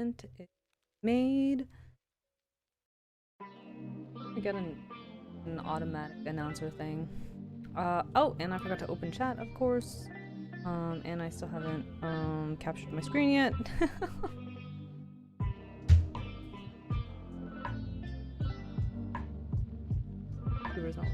announcement is made. I get an automatic announcer thing. Oh, and I forgot to open chat, of course. And I still haven't captured my screen yet. Computer's not.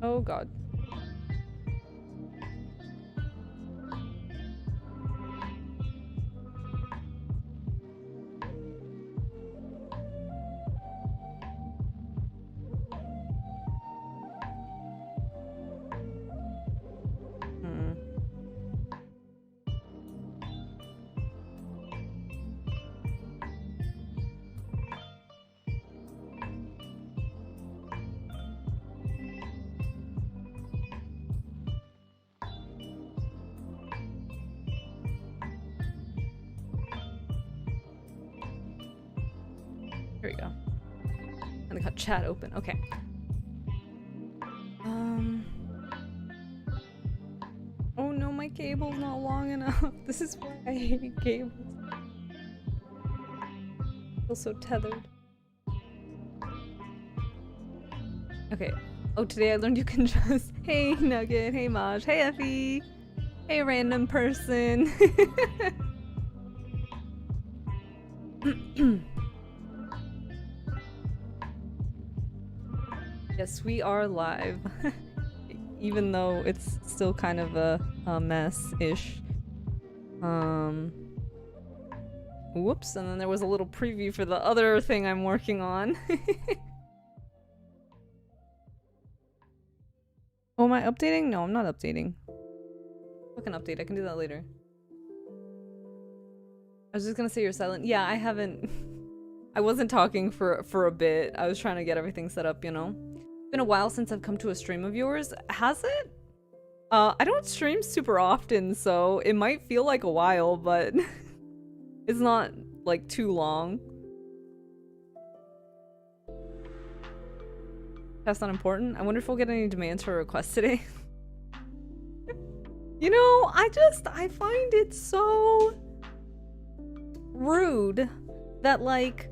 Oh god. Here we go. And I got chat open. Okay. Oh no, my cable's not long enough. This is why I hate cables. I feel so tethered. Okay. Oh, today I learned you can just. Hey Nugget. Hey Maj. Hey Effie. Hey random person. Yes, we are live. Even though it's still kind of a mess-ish. Whoops, and then there was a little preview for the other thing I'm working on. Oh, am I updating? No, I'm not updating. Fucking update, I can do that later. I was just gonna say you're silent. Yeah, I haven't... I wasn't talking for a bit. I was trying to get everything set up, you know? It's been a while since I've come to a stream of yours. Has it? I don't stream super often, so it might feel like a while, but it's not, like, too long. That's not important. I wonder if we'll get any demands for requests today. You know, I find it so rude that, like,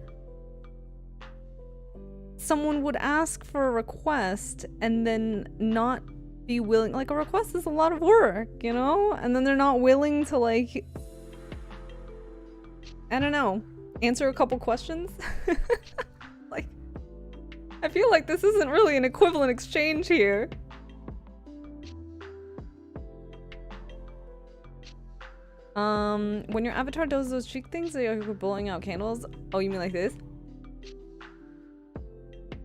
someone would ask for a request and then not be willing. Like, a request is a lot of work, you know? And then they're not willing to, like, I don't know, answer a couple questions. Like, I feel like this isn't really an equivalent exchange here. When your avatar does those cheek things, are you blowing out candles? Oh, you mean like this?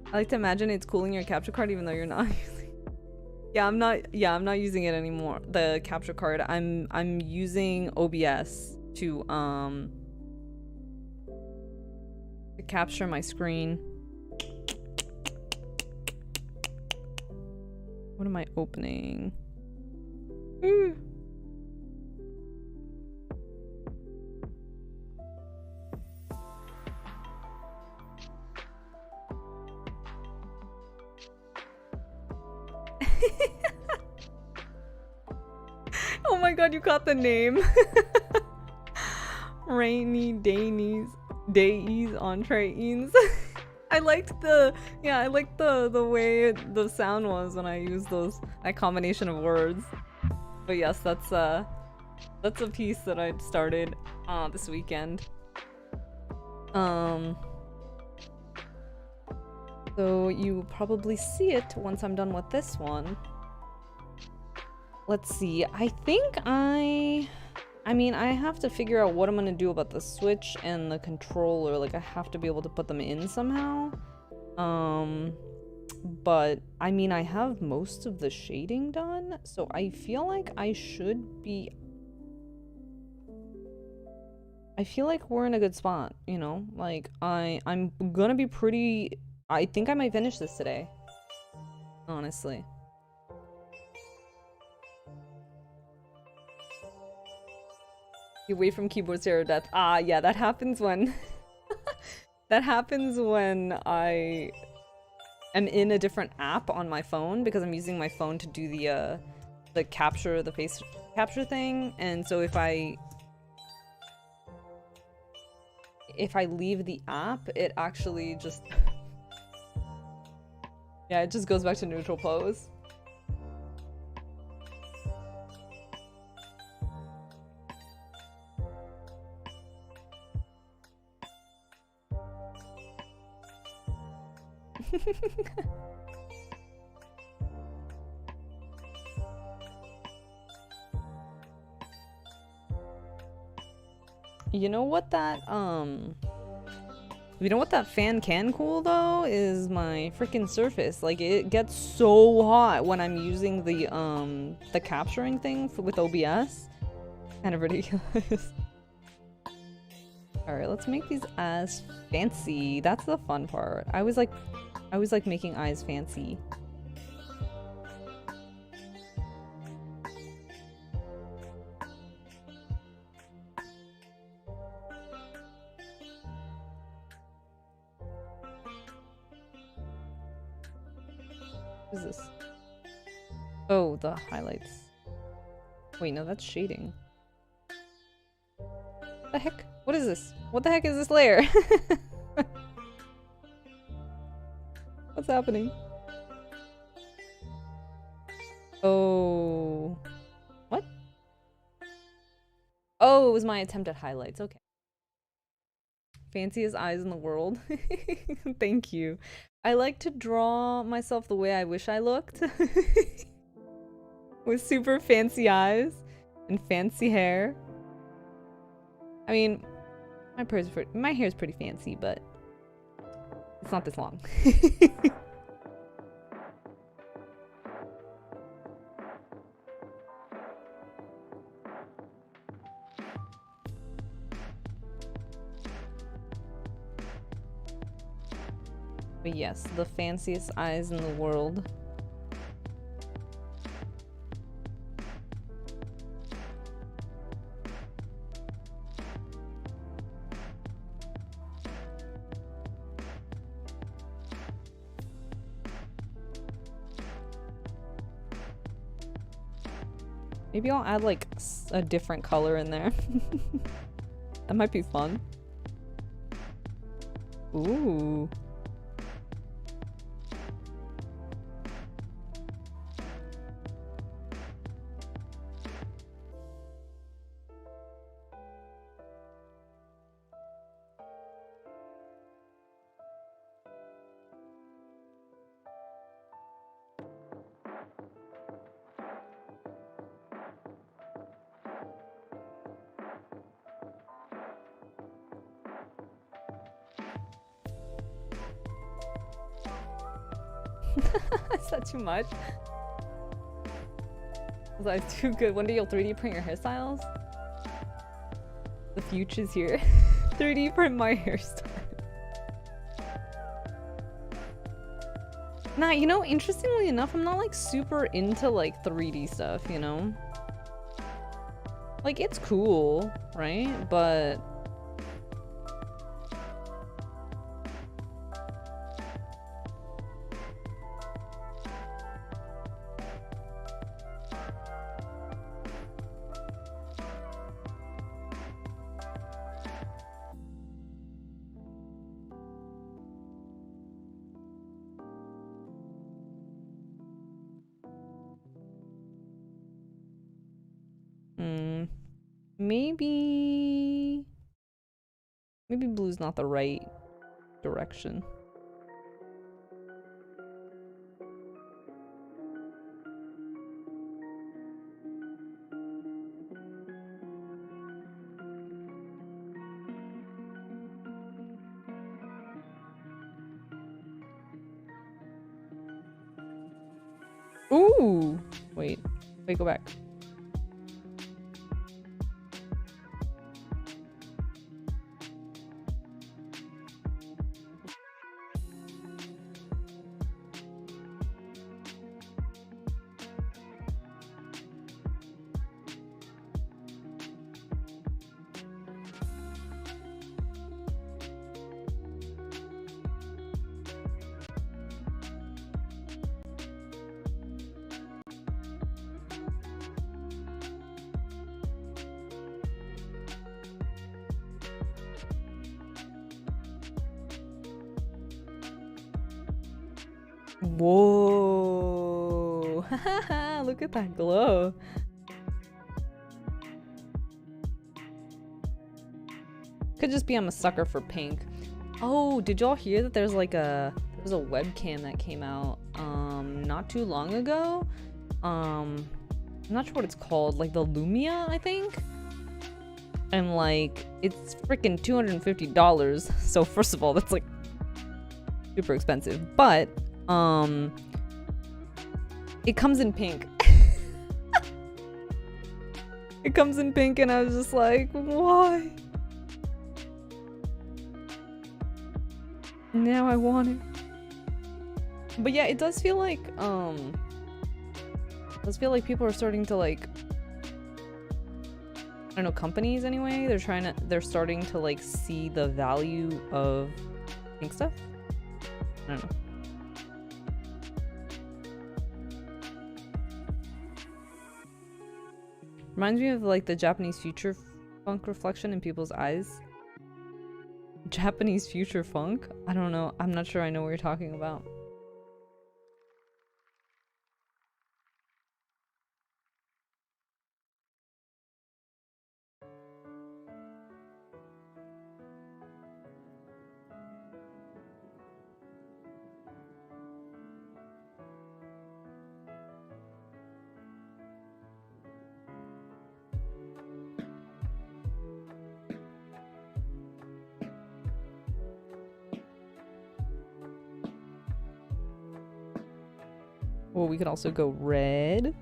I like to imagine it's cooling your capture card even though you're not using. I'm not using it anymore. The capture card. I'm using OBS to capture my screen. What am I opening? Oh my god, you caught the name. Rainy days on trains. I liked the way the sound was when I used that combination of words. But yes, that's a piece that I started this weekend. So you will probably see it once I'm done with this one. Let's see. I think I mean, I have to figure out what I'm gonna do about the Switch and the controller. Like, I have to be able to put them in somehow. But, I mean, I have most of the shading done, so I feel like I should be... I feel like we're in a good spot, you know? Like, I'm gonna be pretty... I think I might finish this today. Honestly. Away from keyboard zero death. Ah, yeah, that happens when... that happens when I am in a different app on my phone because I'm using my phone to do the capture, the face capture thing. And so if I leave the app, it actually just yeah, it just goes back to neutral pose. You know what that fan can cool though is my freaking Surface. Like it gets so hot when I'm using the capturing thing with OBS. Kind of ridiculous. All right, let's make these eyes fancy. That's the fun part. I always like making eyes fancy. What is this? Oh, the highlights. Wait, no, that's shading. What the heck? What is this? What the heck is this layer? What's happening? Oh. What? Oh, it was my attempt at highlights. Okay. Fanciest eyes in the world. Thank you. I like to draw myself the way I wish I looked. With super fancy eyes and fancy hair. I mean, my hair is pretty fancy, but it's not this long. But yes, the fanciest eyes in the world. Maybe I'll add like a different color in there. That might be fun. Ooh. Is that too much? Was that too good? When do you 3D print your hairstyles? The future's here. 3D print my hairstyle. Nah, you know, interestingly enough, I'm not like super into like 3D stuff, you know? Like, it's cool, right? But maybe blue's not the right direction. Ooh! Wait, go back. Whoa. Look at that glow. Could just be I'm a sucker for pink. Oh, did y'all hear that there's like a webcam that came out not too long ago? I'm not sure what it's called, like the Lumia, I think. And like it's freaking $250. So first of all, that's like super expensive, but it comes in pink. It comes in pink and I was just like, why? Now I want it. But yeah, it does feel like people are starting to like, I don't know, companies anyway, they're starting to like see the value of pink stuff. I don't know. Reminds me of like the Japanese future funk reflection in people's eyes. Japanese future funk? I don't know. I'm not sure I know what you're talking about. Well, we could also go red.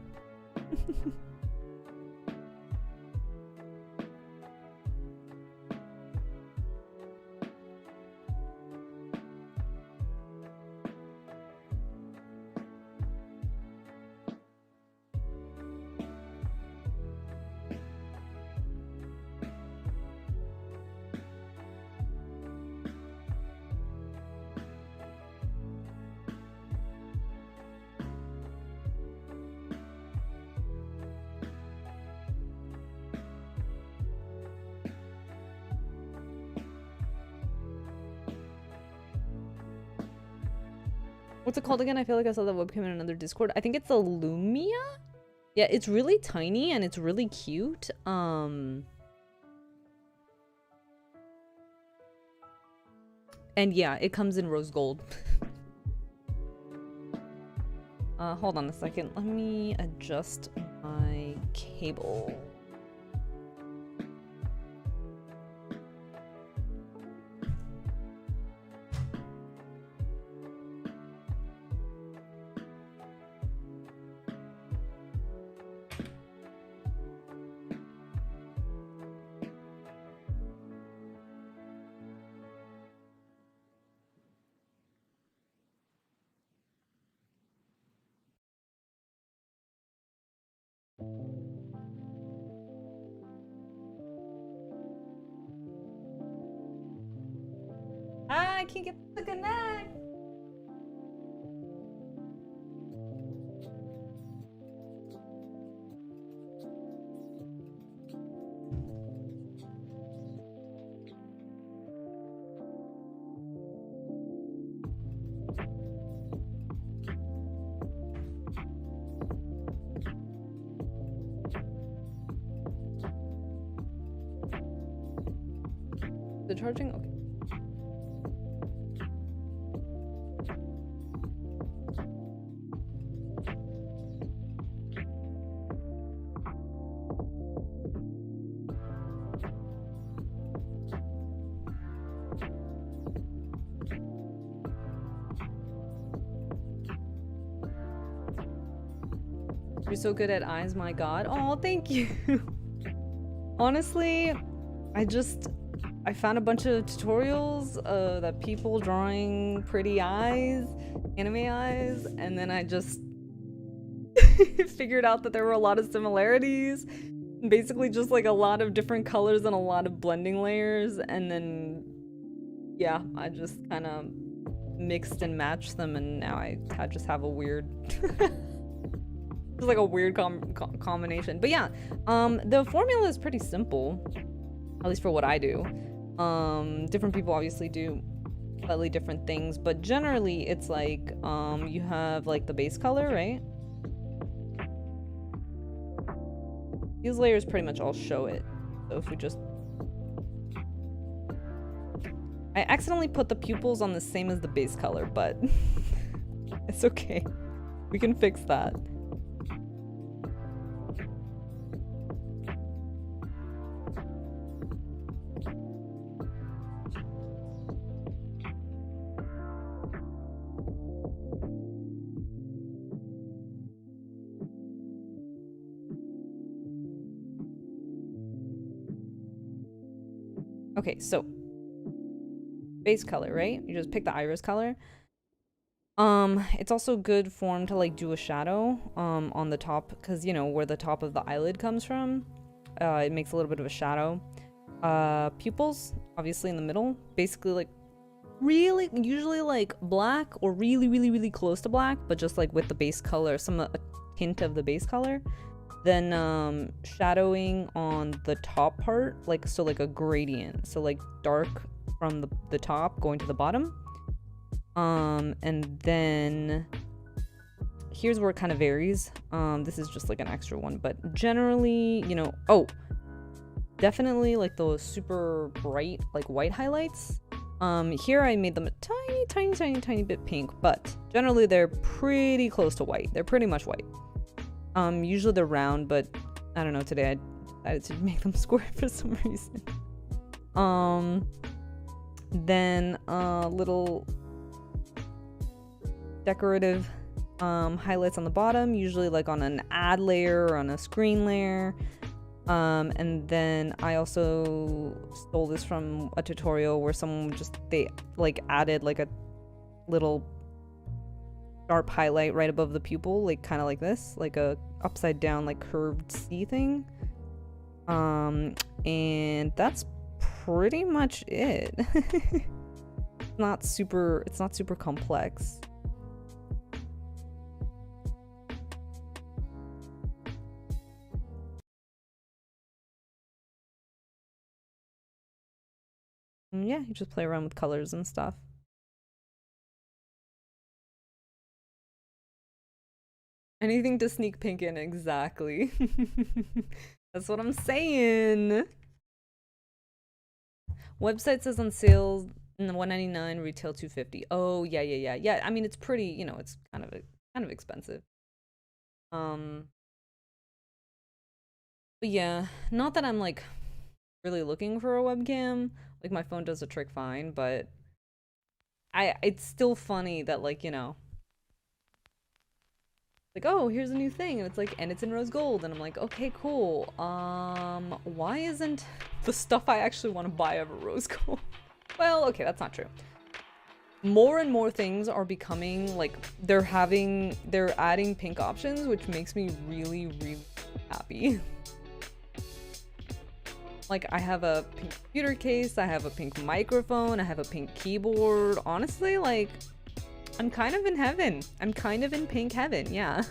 What's it called again? I feel like I saw that webcam in another Discord. I think it's a Lumia? Yeah, it's really tiny and it's really cute. And yeah, it comes in rose gold. Hold on a second. Let me adjust my cable. I can't get the connect. The charging? Okay. You're so good at eyes, my god. Oh, thank you. Honestly, I found a bunch of tutorials that people drawing pretty eyes, anime eyes, and then I just figured out that there were a lot of similarities. Basically just like a lot of different colors and a lot of blending layers, and then yeah, I just kind of mixed and matched them, and now I just have a weird it's like a weird combination. But yeah, the formula is pretty simple, at least for what I do. Different people obviously do slightly different things, but generally it's like you have like the base color, right? These layers pretty much all show it. So if we just... I accidentally put the pupils on the same as the base color, but it's okay. We can fix that. Okay, so base color, right? You just pick the iris color. It's also good form to like do a shadow on the top, because you know where the top of the eyelid comes from. It makes a little bit of a shadow. Pupils, obviously in the middle, basically like really usually like black or really close to black, but just like with the base color, a hint of the base color. Then shadowing on the top part, like so like a gradient, so like dark from the top going to the bottom. And then here's where it kind of varies. This is just like an extra one, but generally, you know, oh, definitely like those super bright like white highlights. Here I made them a tiny bit pink, but generally they're pretty close to white. They're pretty much white. Usually they're round, but I don't know, today I decided to make them square for some reason. Then little decorative highlights on the bottom, usually like on an ad layer or on a screen layer. And then I also stole this from a tutorial where someone they like added like a little sharp highlight right above the pupil, like kind of like this, like a upside down like curved C thing. And that's pretty much it. It's not super complex. And yeah, you just play around with colors and stuff. Anything to sneak pink in, exactly. That's what I'm saying. Website says on sale $199, retail $250. Oh yeah. I mean, it's pretty, you know, it's kind of expensive. But yeah, not that I'm like really looking for a webcam. Like my phone does the trick fine, but it's still funny that like, you know, like, oh, here's a new thing, and it's like, and it's in rose gold, and I'm like, okay, cool. Why isn't the stuff I actually want to buy ever rose gold? Well, okay, that's not true. More and more things are becoming like they're adding pink options, which makes me really happy. Like, I have a pink computer case, I have a pink microphone, I have a pink keyboard. Honestly, like, I'm kind of in heaven. I'm kind of in pink heaven, yeah.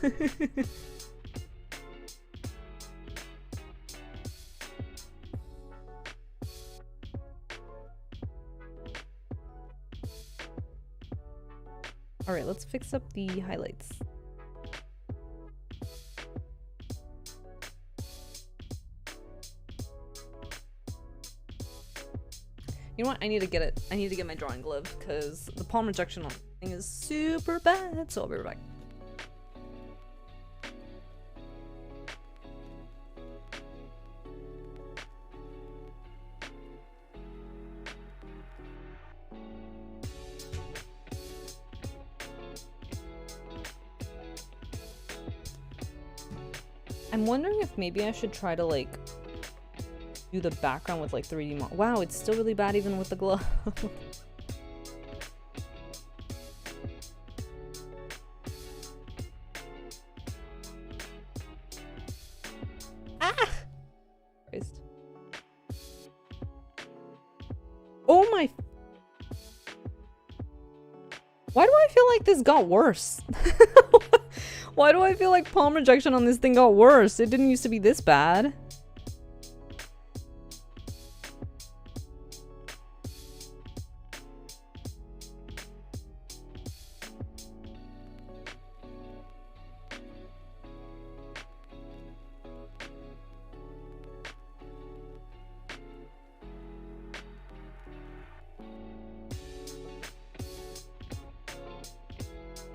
Alright, let's fix up the highlights. You know what? I need to get my drawing glove because the palm rejection on the thing is super bad. So I'll be right back. I'm wondering if maybe I should try to like do the background with like 3D model. Wow, it's still really bad even with the glove. Ah! Christ. Oh my. Why do I feel like this got worse? Why do I feel like palm rejection on this thing got worse? It didn't used to be this bad.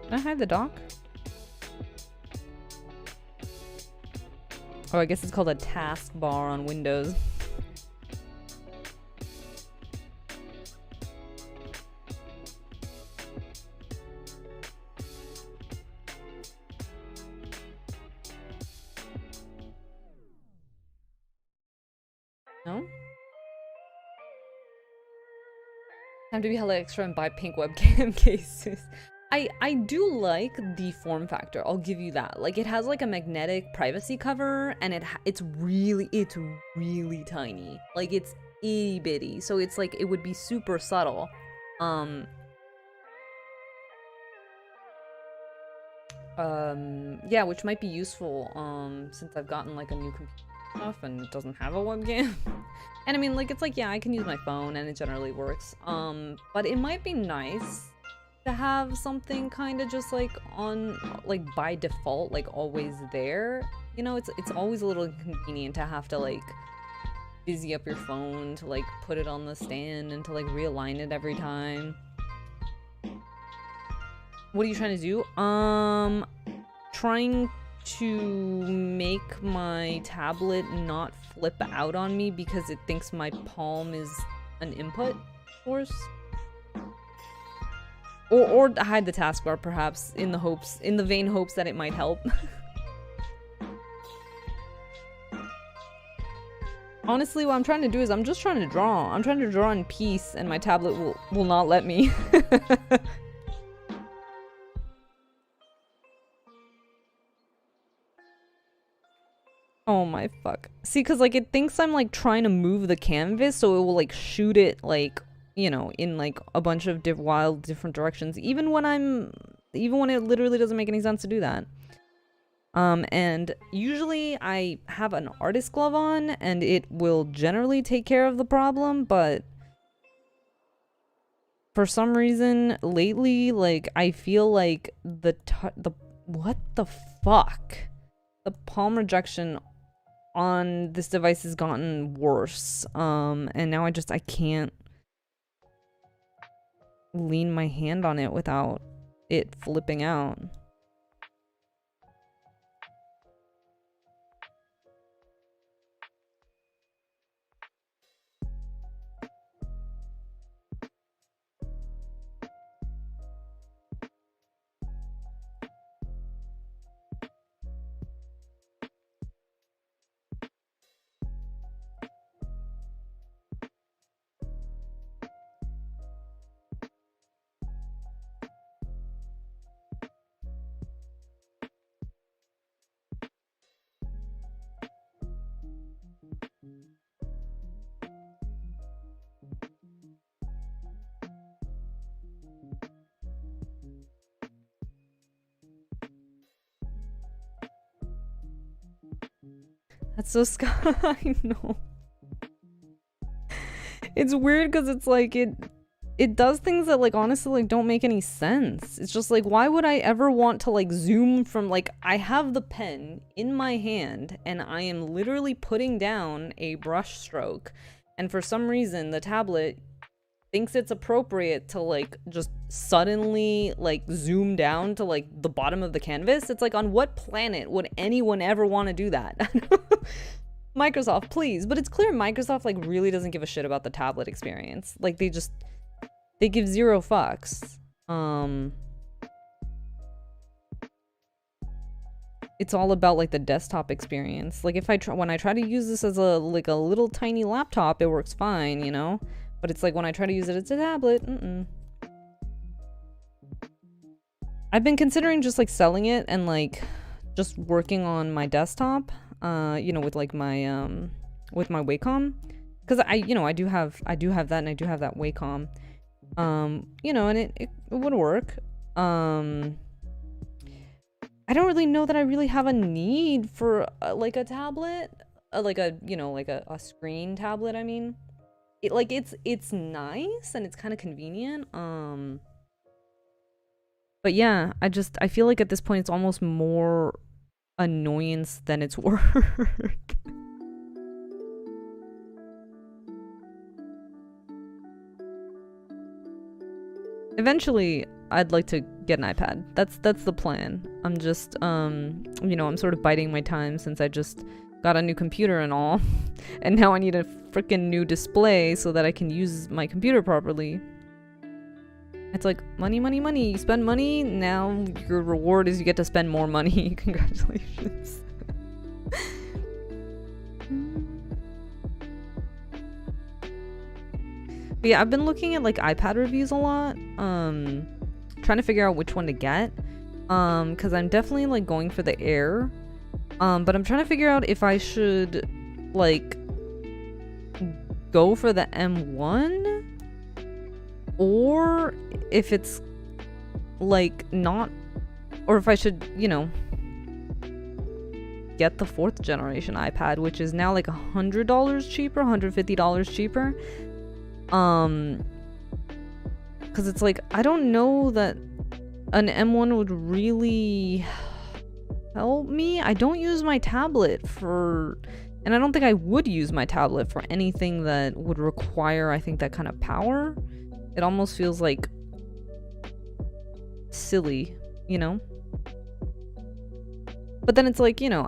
Can I hide the dock? Oh, I guess it's called a taskbar on Windows. No? Time to be hella extra and buy pink webcam cases. I do like the form factor. I'll give you that. Like, it has like a magnetic privacy cover, and it's really tiny. Like, it's itty bitty. So it's like it would be super subtle. Yeah, which might be useful since I've gotten like a new computer stuff and it doesn't have a webcam. And I mean, like, it's like, yeah, I can use my phone and it generally works. But it might be nice to have something kind of just like on, like, by default, like always there. You know, it's always a little inconvenient to have to like busy up your phone to like put it on the stand and to like realign it every time. What are you trying to do? Trying to make my tablet not flip out on me because it thinks my palm is an input source. Or hide the taskbar, perhaps, in the vain hopes that it might help. Honestly, what I'm trying to do is I'm just trying to draw. I'm trying to draw in peace, and my tablet will not let me. Oh my fuck. See, because like it thinks I'm like trying to move the canvas, so it will like shoot it like, you know, in like a bunch of wild different directions, even when it literally doesn't make any sense to do that. And usually I have an artist glove on and it will generally take care of the problem, but for some reason lately, like, I feel like what the fuck? The palm rejection on this device has gotten worse. And now I can't lean my hand on it without it flipping out. That's so I know. It's weird because it's like it does things that like honestly like don't make any sense. It's just like, why would I ever want to like zoom from, like, I have the pen in my hand and I am literally putting down a brush stroke, and for some reason the tablet thinks it's appropriate to like just suddenly like zoom down to like the bottom of the canvas. It's like, on what planet would anyone ever want to do that? Microsoft, please. But it's clear Microsoft like really doesn't give a shit about the tablet experience. Like, they give zero fucks. It's all about like the desktop experience. Like, if when I try to use this as a little tiny laptop, it works fine, you know? But it's like when I try to use it as a tablet, I've been considering just like selling it and like just working on my desktop, you know, with like my Wacom, because I do have that, and I do have that Wacom, you know, and it would work. I don't really know that I really have a need for like a tablet, like a, you know, like a screen tablet. I mean, it's nice and it's kind of convenient. But yeah, I feel like at this point it's almost more annoyance than it's work. Eventually, I'd like to get an iPad. That's the plan. I'm just you know, I'm sort of biding my time since I just got a new computer and all. And now I need a freaking new display so that I can use my computer properly. It's like money, money, money. You spend money, now your reward is you get to spend more money. Congratulations. But yeah, I've been looking at like iPad reviews a lot. Trying to figure out which one to get. Because I'm definitely like going for the Air. But I'm trying to figure out if I should like go for the M1 or if it's like not, or if I should, you know, get the 4th generation iPad, which is now like $100 cheaper, $150 cheaper. Because it's like, I don't know that an M1 would really help me. I don't use my tablet for, and I don't think I would use my tablet for anything that would require, I think, that kind of power. It almost feels like silly, you know? But then it's like, you know,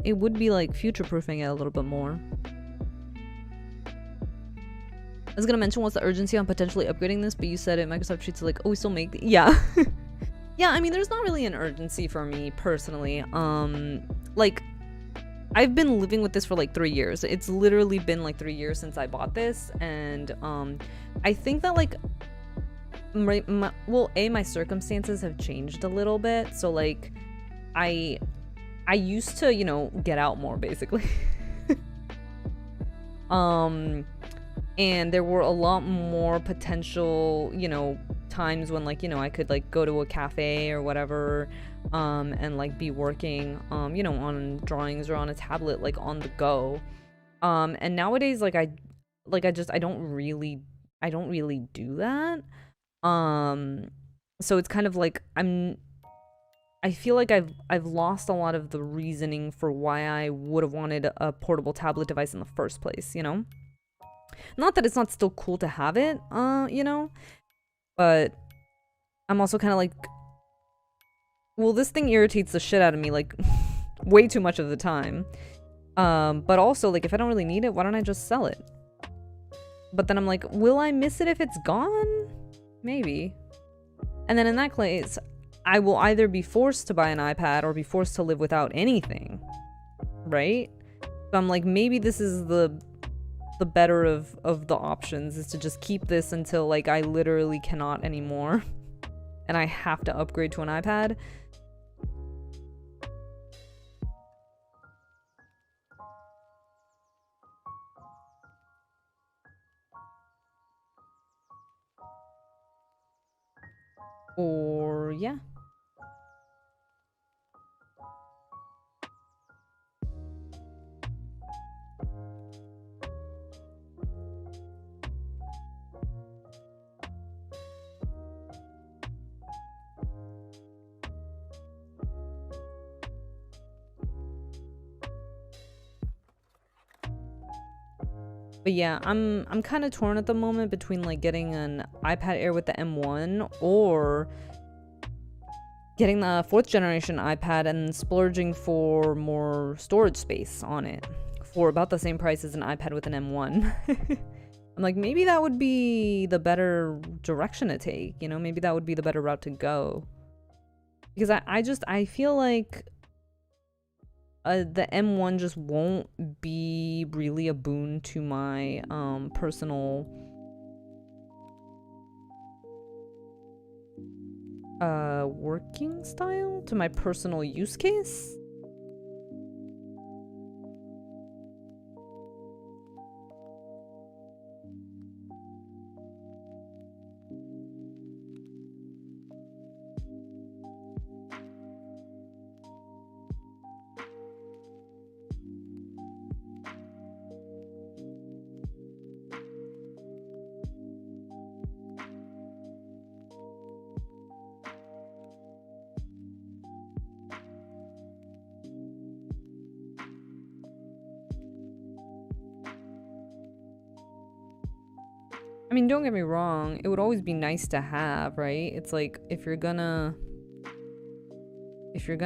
it would be like future-proofing it a little bit more. I was gonna mention what's the urgency on potentially upgrading this, but you said it, Microsoft treats it like, oh, we still make the, yeah. Yeah, I mean, there's not really an urgency for me personally. Like, I've been living with this for like 3 years. It's literally been like 3 years since I bought this, and I think that like my circumstances have changed a little bit. So like I used to, you know, get out more basically. And there were a lot more potential, you know, times when like, you know, I could like go to a cafe or whatever, and like be working, you know, on drawings or on a tablet, like on the go. And nowadays, like I don't really do that. So it's kind of like I feel like I've lost a lot of the reasoning for why I would have wanted a portable tablet device in the first place, you know? Not that it's not still cool to have it, you know? But I'm also kind of like, well, this thing irritates the shit out of me, like, way too much of the time. But also, like, if I don't really need it, why don't I just sell it? But then I'm like, will I miss it if it's gone? Maybe. And then in that case, I will either be forced to buy an iPad or be forced to live without anything. Right? So I'm like, maybe this is the better of the options, is to just keep this until like I literally cannot anymore and I have to upgrade to an iPad. Or yeah. But yeah, I'm kind of torn at the moment between like getting an iPad Air with the M1 or getting the 4th generation iPad and splurging for more storage space on it for about the same price as an iPad with an M1. I'm like, maybe that would be the better direction to take, you know? Maybe that would be the better route to go. Because I feel like the M1 just won't be really a boon to my personal working style, to my personal use case. I mean, don't get me wrong, it would always be nice to have, right? It's like if you're gonna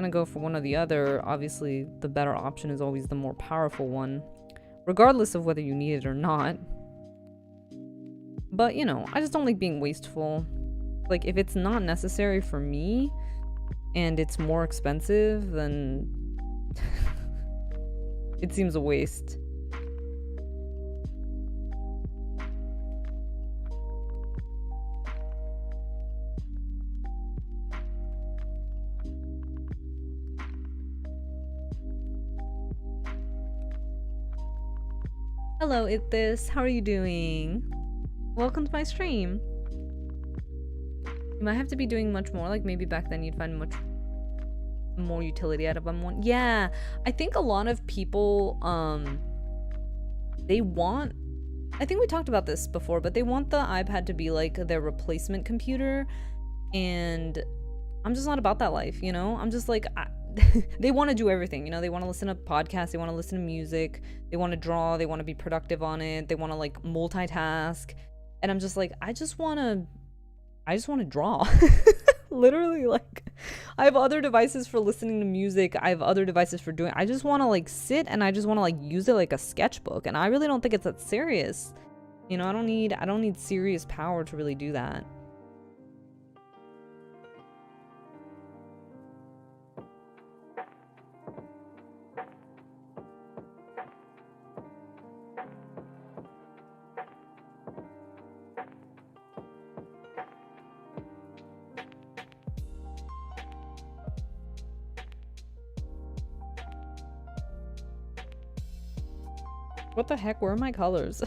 go for one or the other, obviously the better option is always the more powerful one, regardless of whether you need it or not. But, you know, I just don't like being wasteful. Like, if it's not necessary for me and it's more expensive, then it seems a waste. Hello, Ithis. How are you doing? Welcome to my stream. You might have to be doing much more. Like, maybe back then you'd find much more utility out of M1. Yeah, I think a lot of people, they want... I think we talked about this before, but they want the iPad to be, like, their replacement computer. And I'm just not about that life, you know? I'm just like... they want to do everything, you know? They want to listen to podcasts, they want to listen to music, they want to draw, they want to be productive on it, they want to like multitask, and I'm just like, I just want to draw. Literally, like, I have other devices for listening to music, I have other devices for doing, I just want to like sit and I just want to like use it like a sketchbook, and I really don't think it's that serious, you know? I don't need serious power to really do that. What the heck? Where are my colors?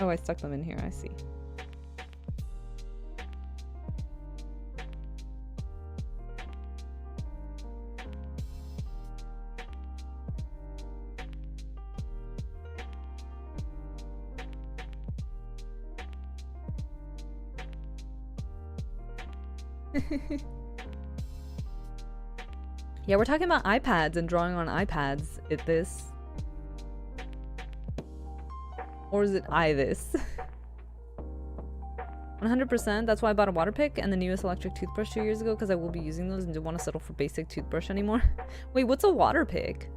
Oh, I stuck them in here. I see. Yeah, we're talking about iPads and drawing on iPads at this. Or is it this? 100%. That's why I bought a water pick and the newest electric toothbrush 2 years ago, because I will be using those and don't want to settle for basic toothbrush anymore. Wait, what's a water pick?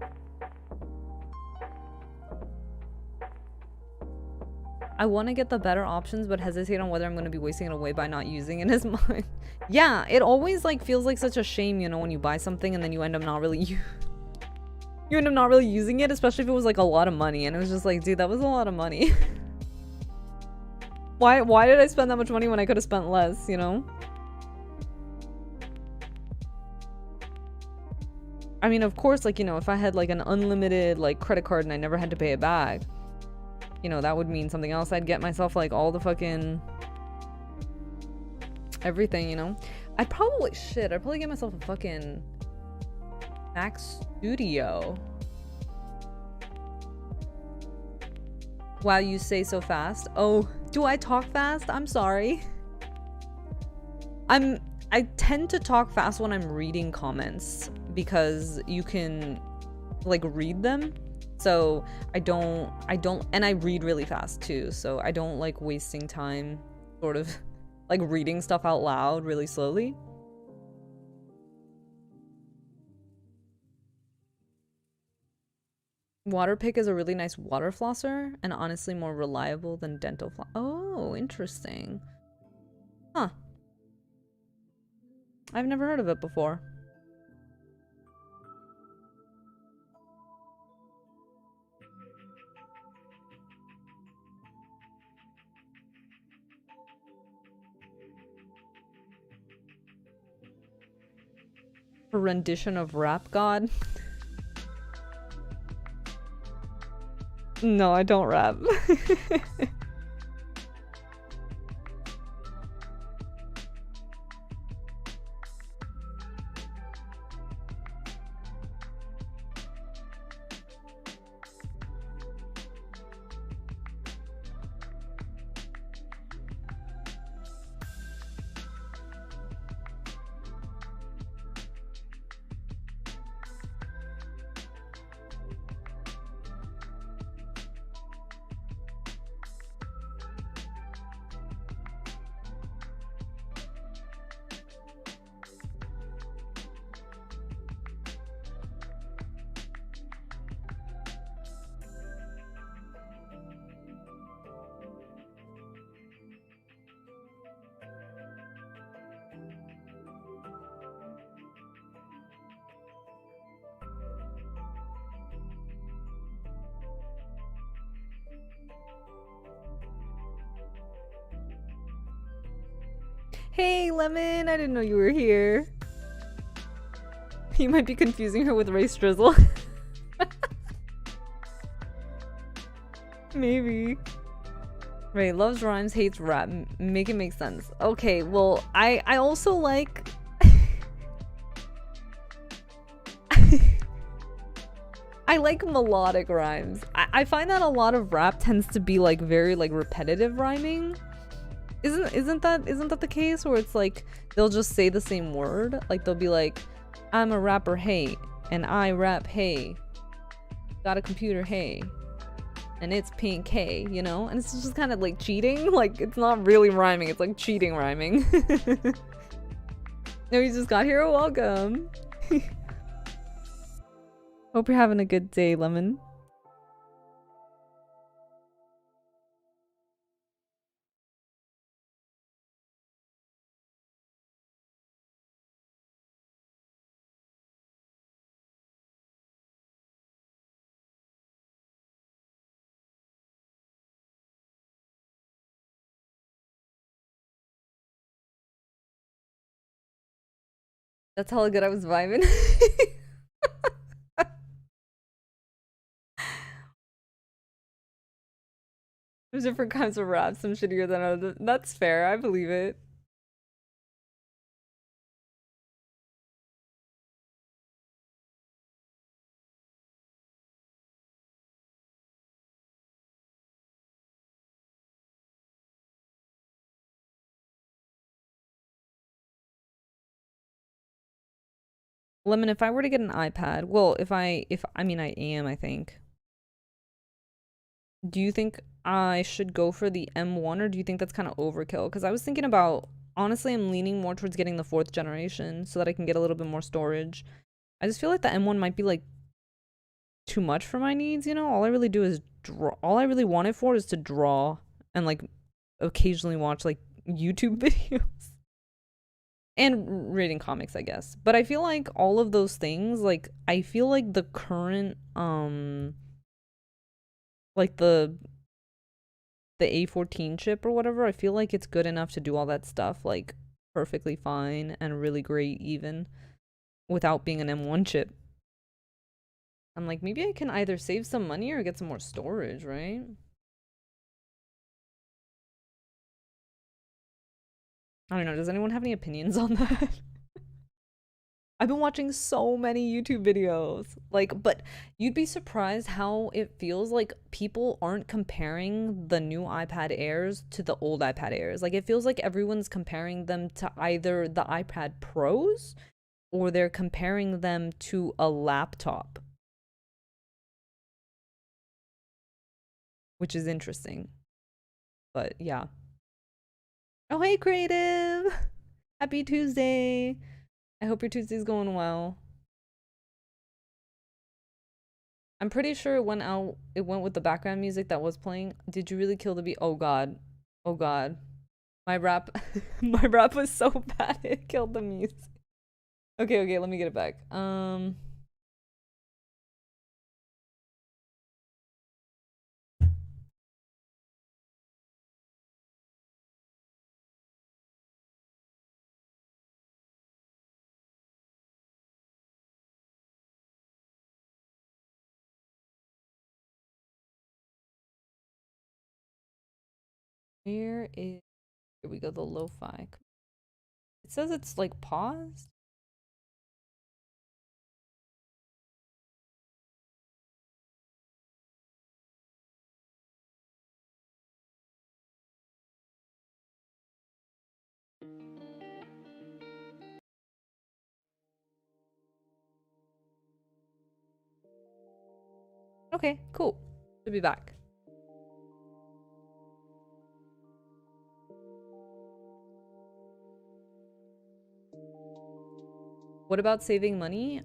I want to get the better options, but hesitate on whether I'm going to be wasting it away by not using it as much. Yeah, it always like feels like such a shame, you know, when you buy something and then you end up not really you end up not really using it, especially if it was like a lot of money, and it was just like, dude, that was a lot of money. Why did I spend that much money when I could have spent less, you know? I mean, of course, like, you know, if I had like an unlimited like credit card and I never had to pay it back, you know, that would mean something else. I'd get myself like all the fucking everything, you know? I'd probably get myself a fucking Mac Studio. Wow, you say so fast. Oh, do I talk fast? I'm sorry. I tend to talk fast when I'm reading comments because you can like read them. So I don't, and I read really fast too. So I don't like wasting time sort of like reading stuff out loud really slowly. Waterpik is a really nice water flosser and honestly more reliable than dental floss. Oh, interesting. Huh. I've never heard of it before. A rendition of Rap God? No, I don't rap. Hey, Lemon! I didn't know you were here. You might be confusing her with Race Drizzle. Maybe. Right, loves rhymes, hates rap. Make it make sense. Okay, well, I also like... I like melodic rhymes. I find that a lot of rap tends to be like very like repetitive rhyming. Isn't that the case where it's like they'll just say the same word? Like they'll be like, I'm a rapper, hey, and I rap, hey. Got a computer, hey. And it's pink, hey, you know? And it's just kind of like cheating. Like it's not really rhyming, it's like cheating rhyming. No, you just got here, welcome. Hope you're having a good day, Lemon. That's how good I was vibing. There's different kinds of rap, some shittier than others. That's fair, I believe it. Lemon, if I were to get an iPad, well, I mean, I am, I think. Do you think I should go for the M1 or do you think that's kind of overkill? Because I was thinking about, honestly, I'm leaning more towards getting the 4th generation so that I can get a little bit more storage. I just feel like the M1 might be like too much for my needs, you know? All I really do is draw. All I really want it for is to draw and like occasionally watch like YouTube videos. And reading comics, I guess. But I feel like all of those things, like I feel like the current like the A14 chip or whatever, I feel like it's good enough to do all that stuff like perfectly fine and really great even without being an M1 chip. I'm like, maybe I can either save some money or get some more storage, right? I don't know, does anyone have any opinions on that? I've been watching so many YouTube videos. Like, but you'd be surprised how it feels like people aren't comparing the new iPad Airs to the old iPad Airs. Like, it feels like everyone's comparing them to either the iPad Pros or they're comparing them to a laptop. Which is interesting. But yeah. Oh, hey, Creative! Happy Tuesday! I hope your Tuesday's going well. I'm pretty sure it went with the background music that was playing. Did you really kill the beat? Oh god. Oh god. My rap my rap was so bad it killed the music. Okay, let me get it back. Here we go, the lo-fi. It says it's like paused. Okay, cool. Should be back. What about saving money?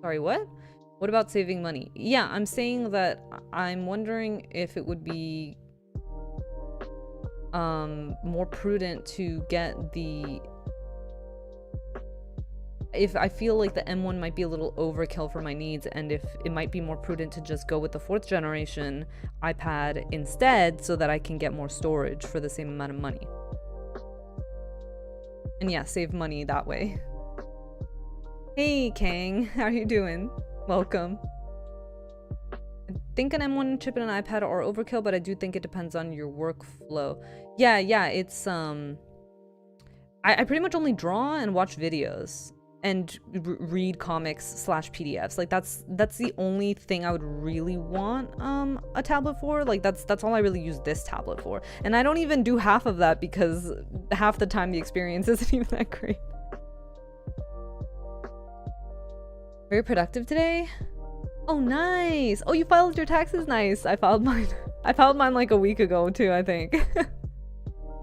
Sorry, what? What about saving money? Yeah, I'm saying that I'm wondering if it would be more prudent to get the if I feel like the M1 might be a little overkill for my needs, and if it might be more prudent to just go with the 4th generation iPad instead so that I can get more storage for the same amount of money. And yeah, save money that way. Hey Kang, how are you doing? Welcome. I think an M1 chip and an iPad are overkill, but I do think it depends on your workflow. Yeah, it's I pretty much only draw and watch videos and read comics / PDFs. Like that's the only thing I would really want a tablet for. Like that's all I really use this tablet for. And I don't even do half of that because half the time the experience isn't even that great. Very productive today. Oh, nice. Oh, you filed your taxes. Nice. I filed mine. I filed mine like a week ago too, I think.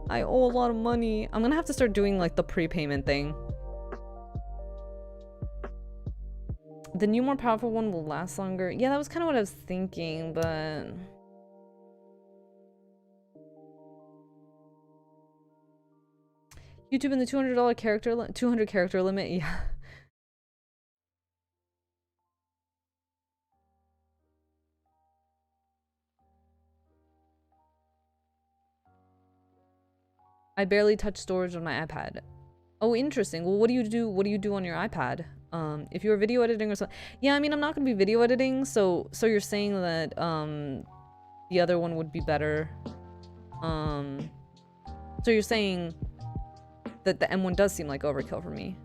I owe a lot of money. I'm gonna have to start doing like the prepayment thing. The new, more powerful one will last longer. Yeah, that was kind of what I was thinking, but... YouTube and the $200 character 200 character limit. Yeah. I barely touch storage on my iPad. Oh, interesting. Well, what do you do? What do you do on your iPad? If you're video editing or something. Yeah, I mean, I'm not gonna be video editing, so you're saying that the other one would be better. So you're saying that the M1 does seem like overkill for me.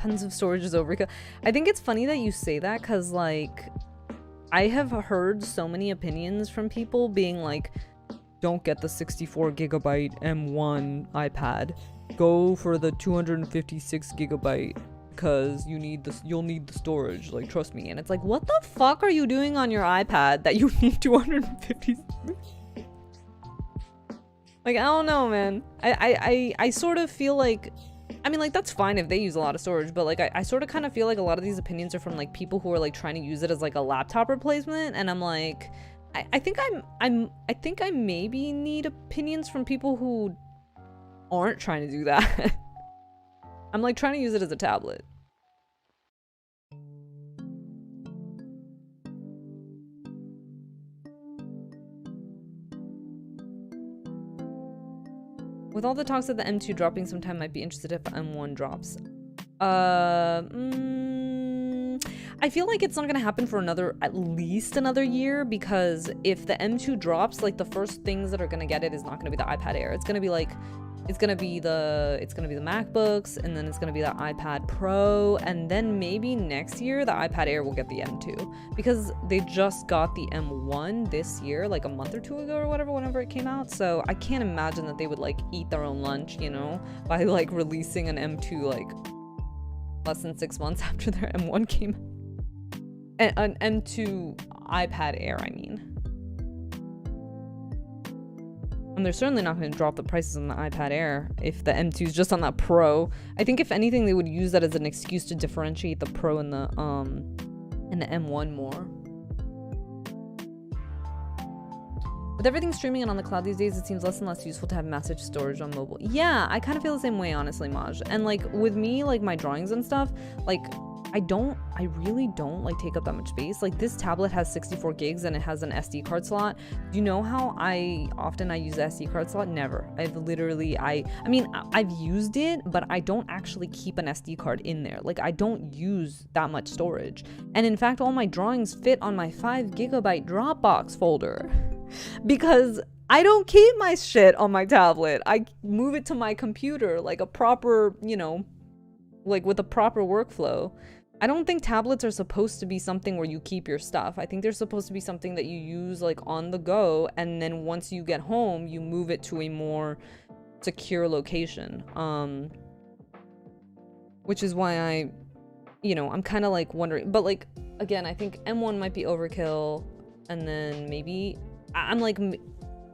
Tons of storage is overkill. I think it's funny that you say that because, like, I have heard so many opinions from people being like, don't get the 64 gigabyte M1 iPad. Go for the 256 gigabyte because you'll need the storage. Like, trust me. And it's like, what the fuck are you doing on your iPad that you need 250? Like, I don't know, man. I sort of feel like, I mean, like, that's fine if they use a lot of storage, but like I sort of kind of feel like a lot of these opinions are from like people who are like trying to use it as like a laptop replacement, and I'm like, I think I think I maybe need opinions from people who aren't trying to do that. I'm like trying to use it as a tablet. With all the talks of the M2 dropping sometime, might be interested if M1 drops. I feel like it's not gonna happen for at least another year, because if the M2 drops, like, the first things that are gonna get it is not gonna be the iPad Air. It's gonna be like, it's gonna be the MacBooks, and then it's gonna be the iPad Pro, and then maybe next year the iPad Air will get the M2, because they just got the M1 this year, like a month or two ago or whatever, whenever it came out. So I can't imagine that they would like eat their own lunch, you know, by like releasing an M2 like less than 6 months after their M1 came out. An M2 iPad Air, I mean. And they're certainly not going to drop the prices on the iPad Air if the M2 is just on that Pro. I think if anything, they would use that as an excuse to differentiate the Pro and the M1 more. With everything streaming and on the cloud these days, it seems less and less useful to have massive storage on mobile. Yeah, I kind of feel the same way, honestly, Maj. And like with me, like my drawings and stuff, like I really don't like take up that much space. Like this tablet has 64 gigs and it has an SD card slot. Do you know how often I use the SD card slot? Never. I've literally, I mean, I've used it, but I don't actually keep an SD card in there. Like I don't use that much storage. And in fact, all my drawings fit on my 5 gigabyte Dropbox folder because I don't keep my shit on my tablet. I move it to my computer like a proper, you know, like with a proper workflow. I don't think tablets are supposed to be something where you keep your stuff. I think they're supposed to be something that you use like on the go, and then once you get home, you move it to a more secure location. Which is why I'm kind of like wondering, but like, again, I think M1 might be overkill, and then maybe, I'm like,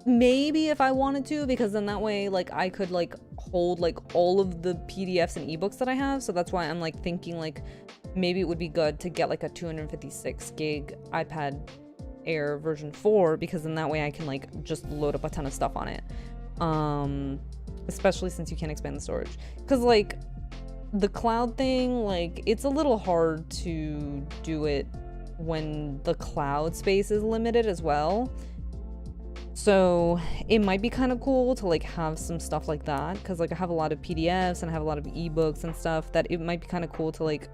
maybe if I wanted to, because then that way, like, I could like hold like all of the PDFs and ebooks that I have, so that's why I'm like thinking like, maybe it would be good to get like a 256 gig iPad Air version 4, because then that way I can like just load up a ton of stuff on it. Especially since you can't expand the storage. Because like, the cloud thing, like, it's a little hard to do it when the cloud space is limited as well. So it might be kind of cool to like have some stuff like that, because like I have a lot of PDFs and I have a lot of ebooks and stuff that it might be kind of cool to like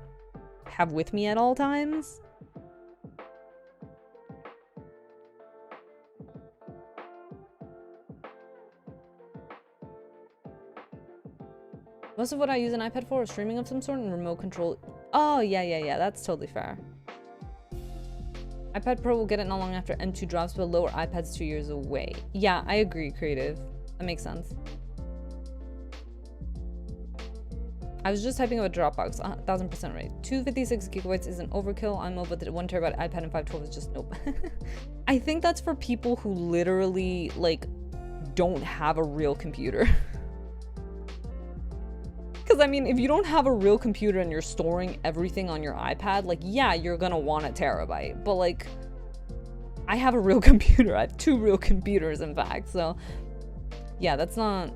have with me at all times. Most of what I use an iPad for is streaming of some sort and remote control. Oh, yeah, that's totally fair. iPad Pro will get it not long after M2 drops, but lower iPad's 2 years away. Yeah, I agree, Creative. That makes sense. I was just typing about Dropbox, 1000% right. 256 gigabytes isn't overkill. I'm over the 1 terabyte iPad and 512 is just nope. I think that's for people who literally, like, don't have a real computer. Because, I mean, if you don't have a real computer and you're storing everything on your iPad, like, yeah, you're gonna want a terabyte. But, like, I have a real computer. I have 2 real computers, in fact. So, yeah, that's not...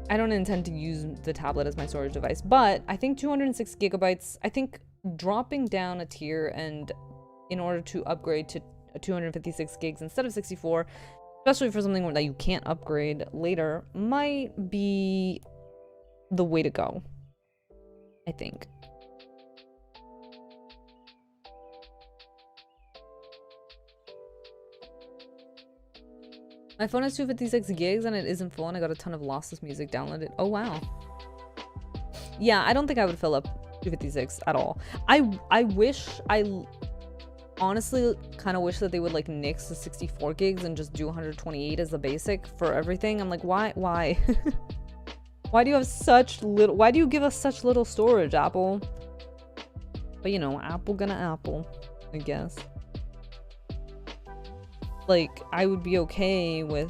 I don't intend to use the tablet as my storage device. But I think 206 gigabytes, I think dropping down a tier and in order to upgrade to 256 gigs instead of 64, especially for something that you can't upgrade later, might be the way to go, I think. My phone has 256 gigs and it isn't full, and I got a ton of lossless music downloaded. Oh wow. Yeah, I don't think I would fill up 256 at all. I honestly kind of wish that they would like nix the 64 gigs and just do 128 as the basic for everything. I'm like, why? Why do you have such little, why do you give us such little storage, Apple? But you know, Apple gonna Apple, I guess. Like, I would be okay with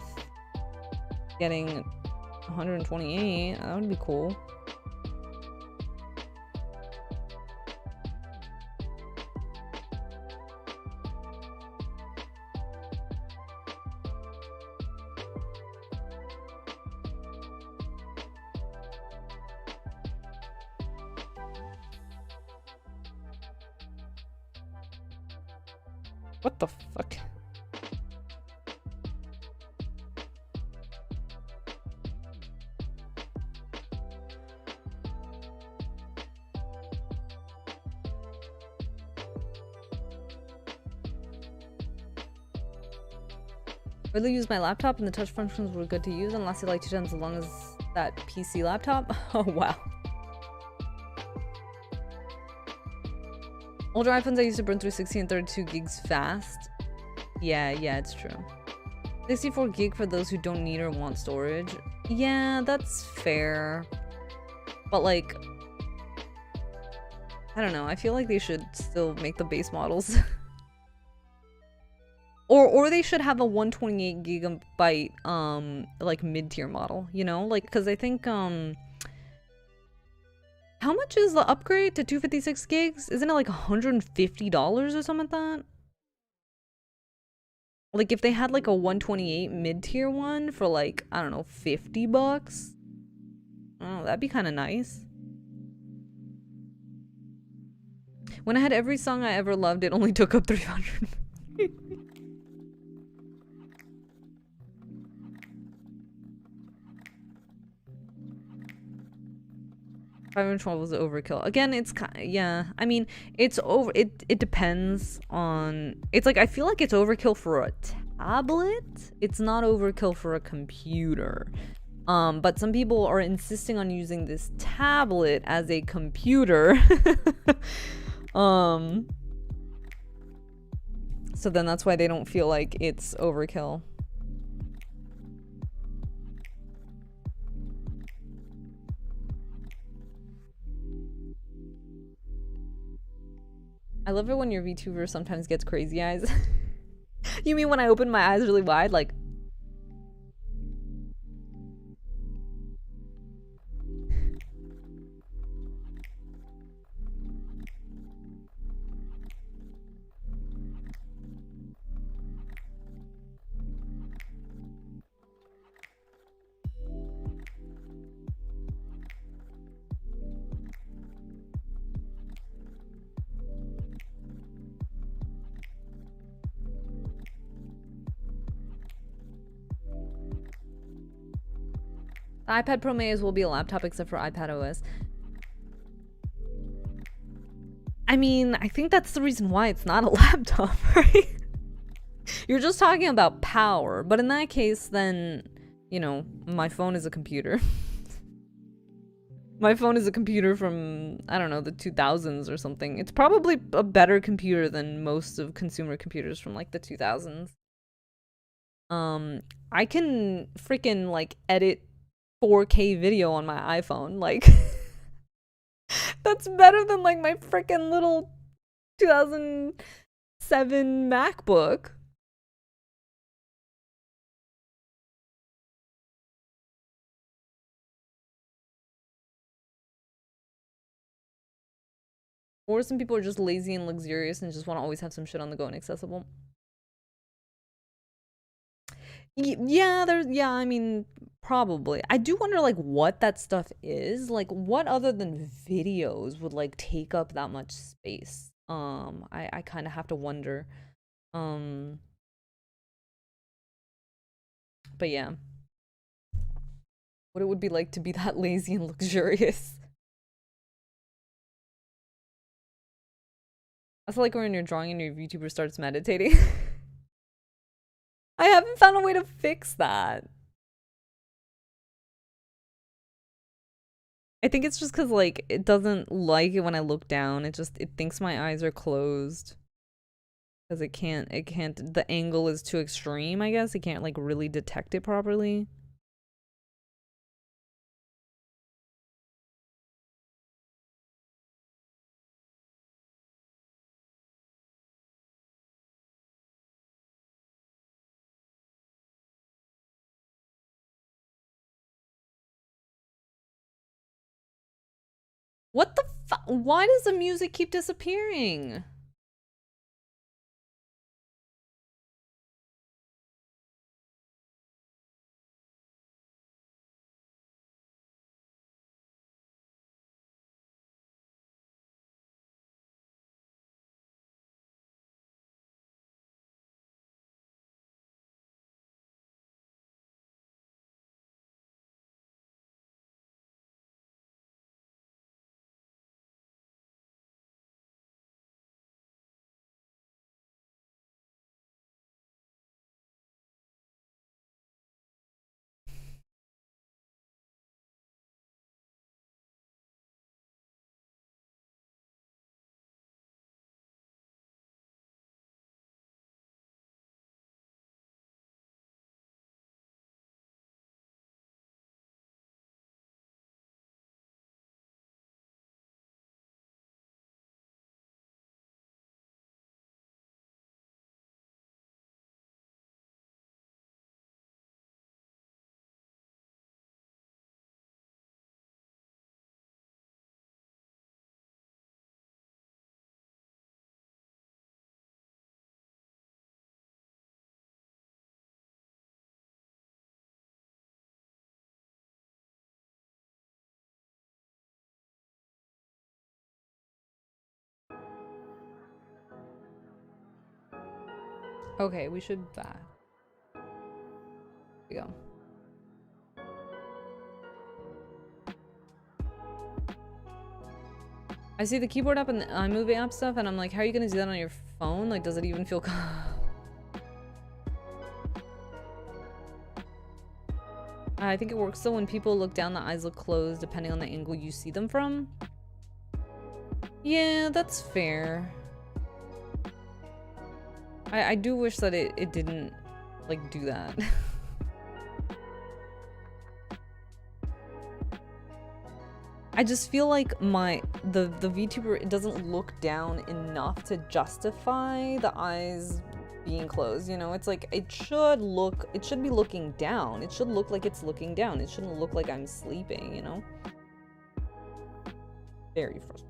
getting 128. That would be cool. What the fuck? Really use my laptop and the touch functions were good to use and lasted like 2 times as long as that PC laptop. Oh wow. Older iPhones I used to burn through 16 and 32 gigs fast. Yeah, it's true. 64 gig for those who don't need or want storage. Yeah, that's fair. But like, I don't know, I feel like they should still make the base models. Or they should have a 128 gigabyte like mid-tier model, you know? Like, cuz I think how much is the upgrade to 256 gigs? Isn't it like $150 or something like that? Like if they had like a 128 mid-tier one for like, I don't know, $50? Oh, that'd be kind of nice. When I had every song I ever loved, it only took up 300. 512 was overkill. Again, it's yeah. I mean, it's over. It depends on. It's like I feel like it's overkill for a tablet. It's not overkill for a computer, But some people are insisting on using this tablet as a computer. So then that's why they don't feel like it's overkill. I love it when your VTuber sometimes gets crazy eyes. You mean when I open my eyes really wide, like... The iPad Pro Maze will be a laptop except for iPad OS. I mean, I think that's the reason why it's not a laptop, right? You're just talking about power, but in that case, then, you know, my phone is a computer. My phone is a computer from, I don't know, the 2000s or something. It's probably a better computer than most of consumer computers from like the 2000s. I can freaking like edit 4K video on my iPhone, like that's better than like my freaking little 2007 MacBook. Or some people are just lazy and luxurious and just want to always have some shit on the go and accessible. Yeah, I mean, probably. I do wonder, like, what that stuff is. Like, what other than videos would, like, take up that much space? I kind of have to wonder. But yeah. What it would be like to be that lazy and luxurious. That's like when you're drawing and your VTuber starts meditating. I haven't found a way to fix that. I think it's just because, like, it doesn't like it when I look down. It thinks my eyes are closed. Because it can't, the angle is too extreme, I guess. It can't, like, really detect it properly. What the fu- Why does the music keep disappearing? Okay, we should back. Here we go. I see the keyboard app and the iMovie app stuff, and I'm like, how are you gonna do that on your phone? Like, does it even feel... I think it works so when people look down, the eyes look closed depending on the angle you see them from. Yeah, that's fair. I do wish that it didn't, like, do that. I just feel like the VTuber, it doesn't look down enough to justify the eyes being closed, you know? It's like, it should be looking down. It should look like it's looking down. It shouldn't look like I'm sleeping, you know? Very frustrating.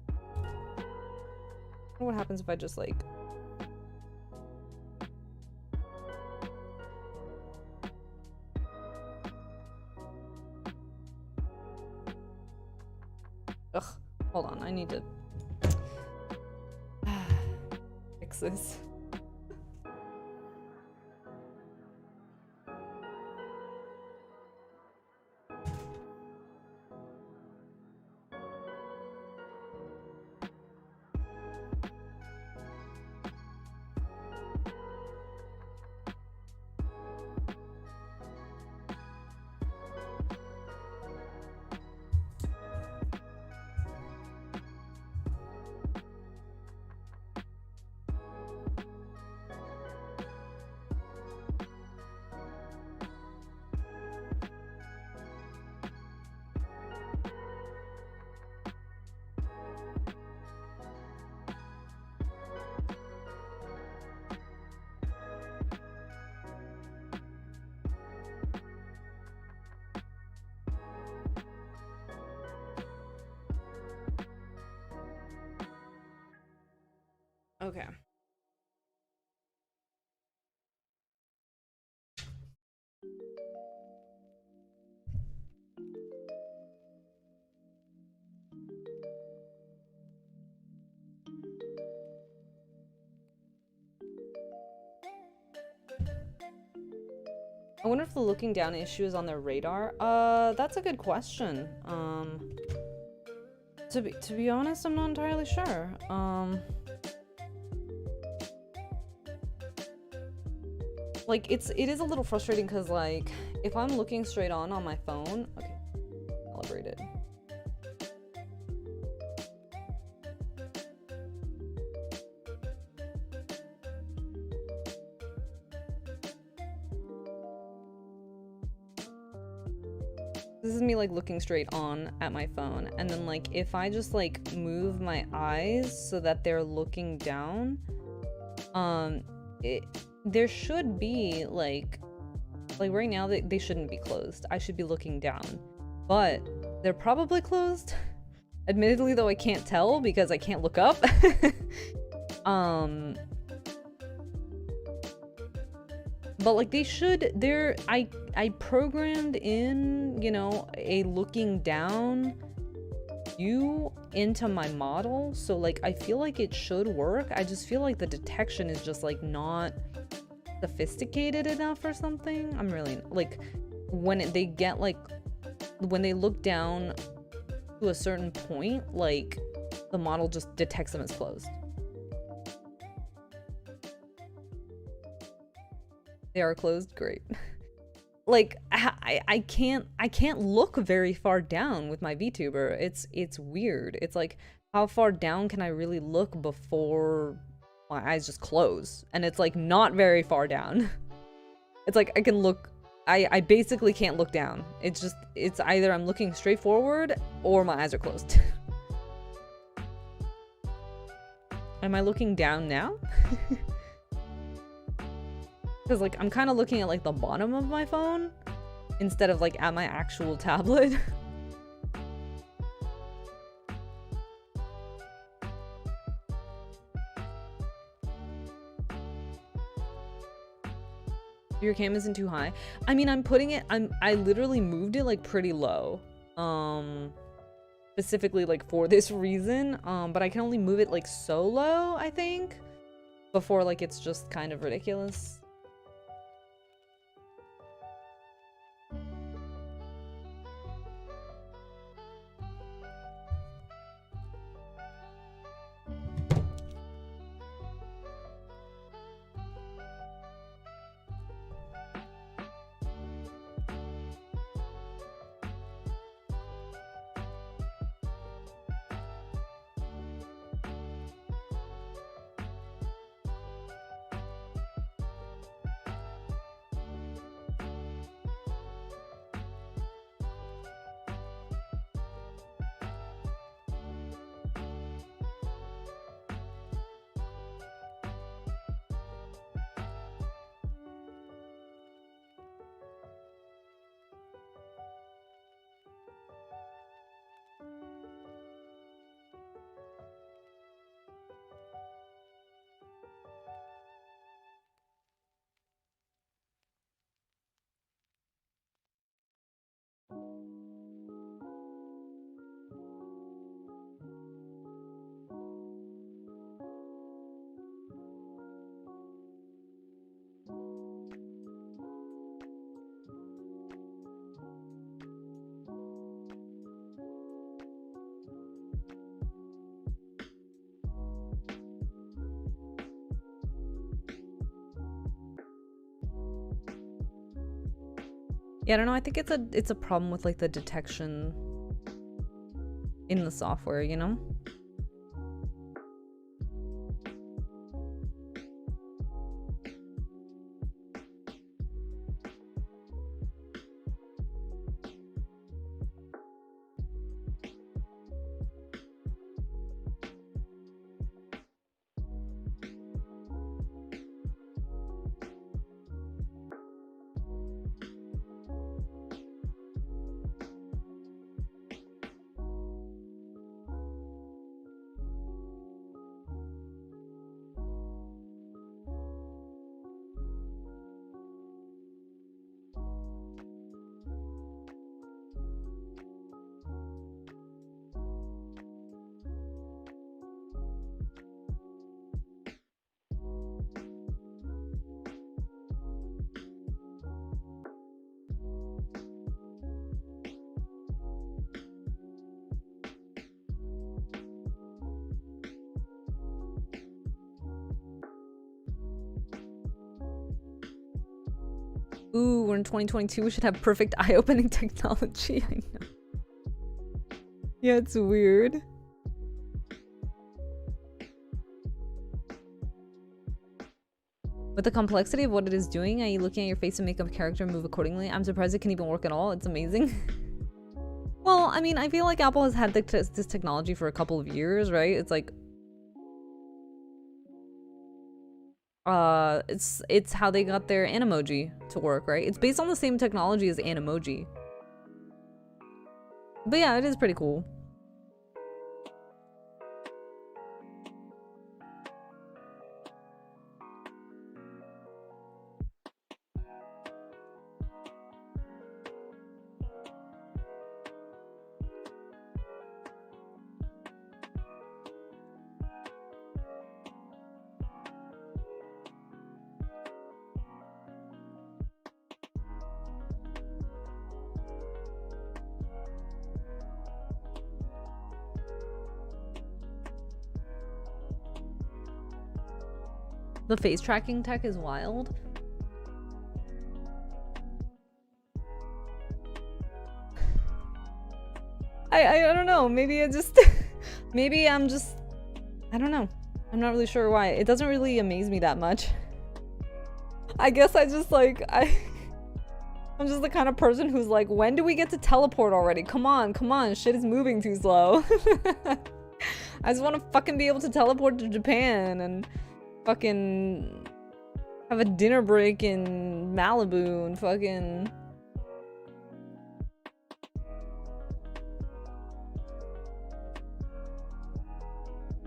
I wonder what happens if I just, like... Ugh, hold on, I need to fix this. Okay. I wonder if the looking down issue is on their radar. That's a good question. To be honest, I'm not entirely sure. Like, it is a little frustrating because, like, if I'm looking straight on my phone, okay, calibrated. This is me, like, looking straight on at my phone, and then, like, if I just, like, move my eyes so that they're looking down, there should be, like right now, they shouldn't be closed. I should be looking down, but they're probably closed. Admittedly, though, I can't tell because I can't look up. But, like, they should, I programmed in, you know, a looking down view into my model, so, like, I feel like it should work. I just feel like the detection is just, like, not sophisticated enough or something. I'm really, like, when they get, like, when they look down to a certain point, like, the model just detects them as closed. They are closed? Great. Like, I can't look very far down with my VTuber. It's weird. It's like, how far down can I really look before my eyes just close? And it's like not very far down. It's like I can look, I basically can't look down. It's either I'm looking straight forward or my eyes are closed. Am I looking down now? Because, like, I'm kind of looking at, like, the bottom of my phone instead of, like, at my actual tablet. Your cam isn't too high. I mean, I'm putting it, I literally moved it, like, pretty low. Specifically, like, for this reason. But I can only move it, like, so low, I think, before, like, it's just kind of ridiculous. Yeah, I don't know. I think it's a problem with like the detection in the software, you know? Ooh, we're in 2022. We should have perfect eye-opening technology. I know. Yeah, it's weird. With the complexity of what it is doing, i.e. looking at your face and make a character move accordingly, I'm surprised it can even work at all. It's amazing. Well, I mean, I feel like Apple has had this technology for a couple of years, right? It's like... it's how they got their Animoji to work, right? It's based on the same technology as Animoji. But yeah, it is pretty cool. The face tracking tech is wild. I don't know. Maybe I just... maybe I'm just... I don't know. I'm not really sure why. It doesn't really amaze me that much. I guess I just like... I'm just the kind of person who's like, when do we get to teleport already? Come on, come on. Shit is moving too slow. I just want to fucking be able to teleport to Japan and fucking have a dinner break in Malibu and fucking...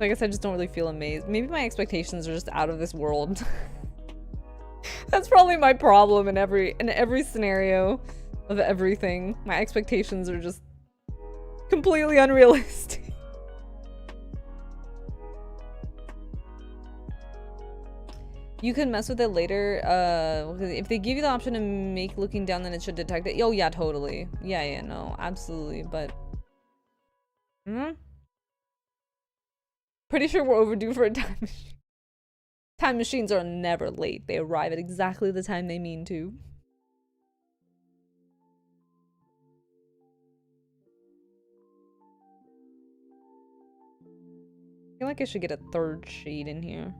I guess I just don't really feel amazed. Maybe my expectations are just out of this world. That's probably my problem in every scenario of everything. My expectations are just completely unrealistic. You can mess with it later. If they give you the option to make looking down, then it should detect it. Oh yeah, totally. Yeah, no, absolutely. But pretty sure we're overdue for a time machine. Time machines are never late. They arrive at exactly the time they mean to. I feel like I should get a third shade in here.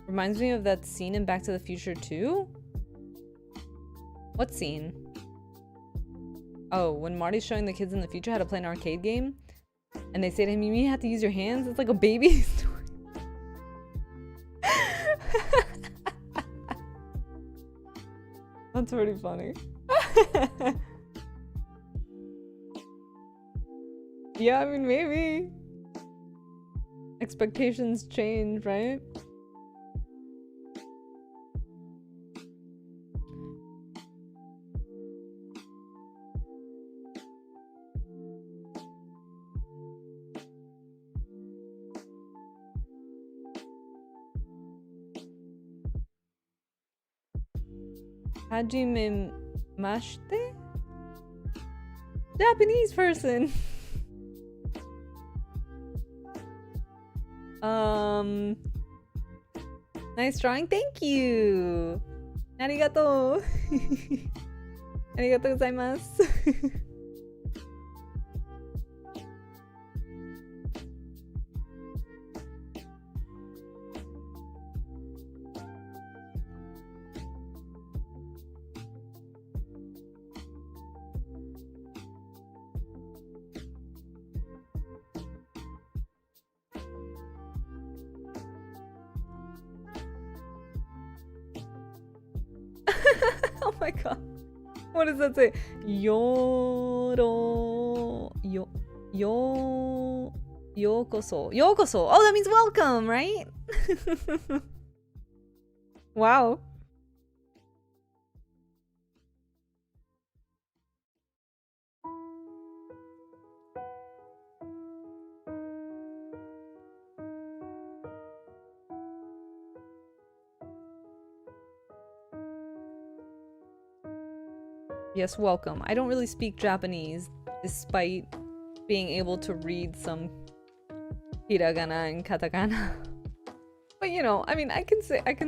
Reminds me of that scene in Back to the Future 2? What scene? Oh, when Marty's showing the kids in the future how to play an arcade game, and they say to him, you mean you have to use your hands? It's like a baby story. That's pretty funny. Yeah, I mean, maybe. Expectations change, right? Hajime mashite? Japanese person. Nice drawing. Thank you. Arigato. Arigatou gozaimasu. Oh my god. What does that say? Yokoso. Yokoso. Oh, that means welcome, right? Wow. Yes, welcome. I don't really speak Japanese, despite being able to read some hiragana and katakana. But you know, I mean, I can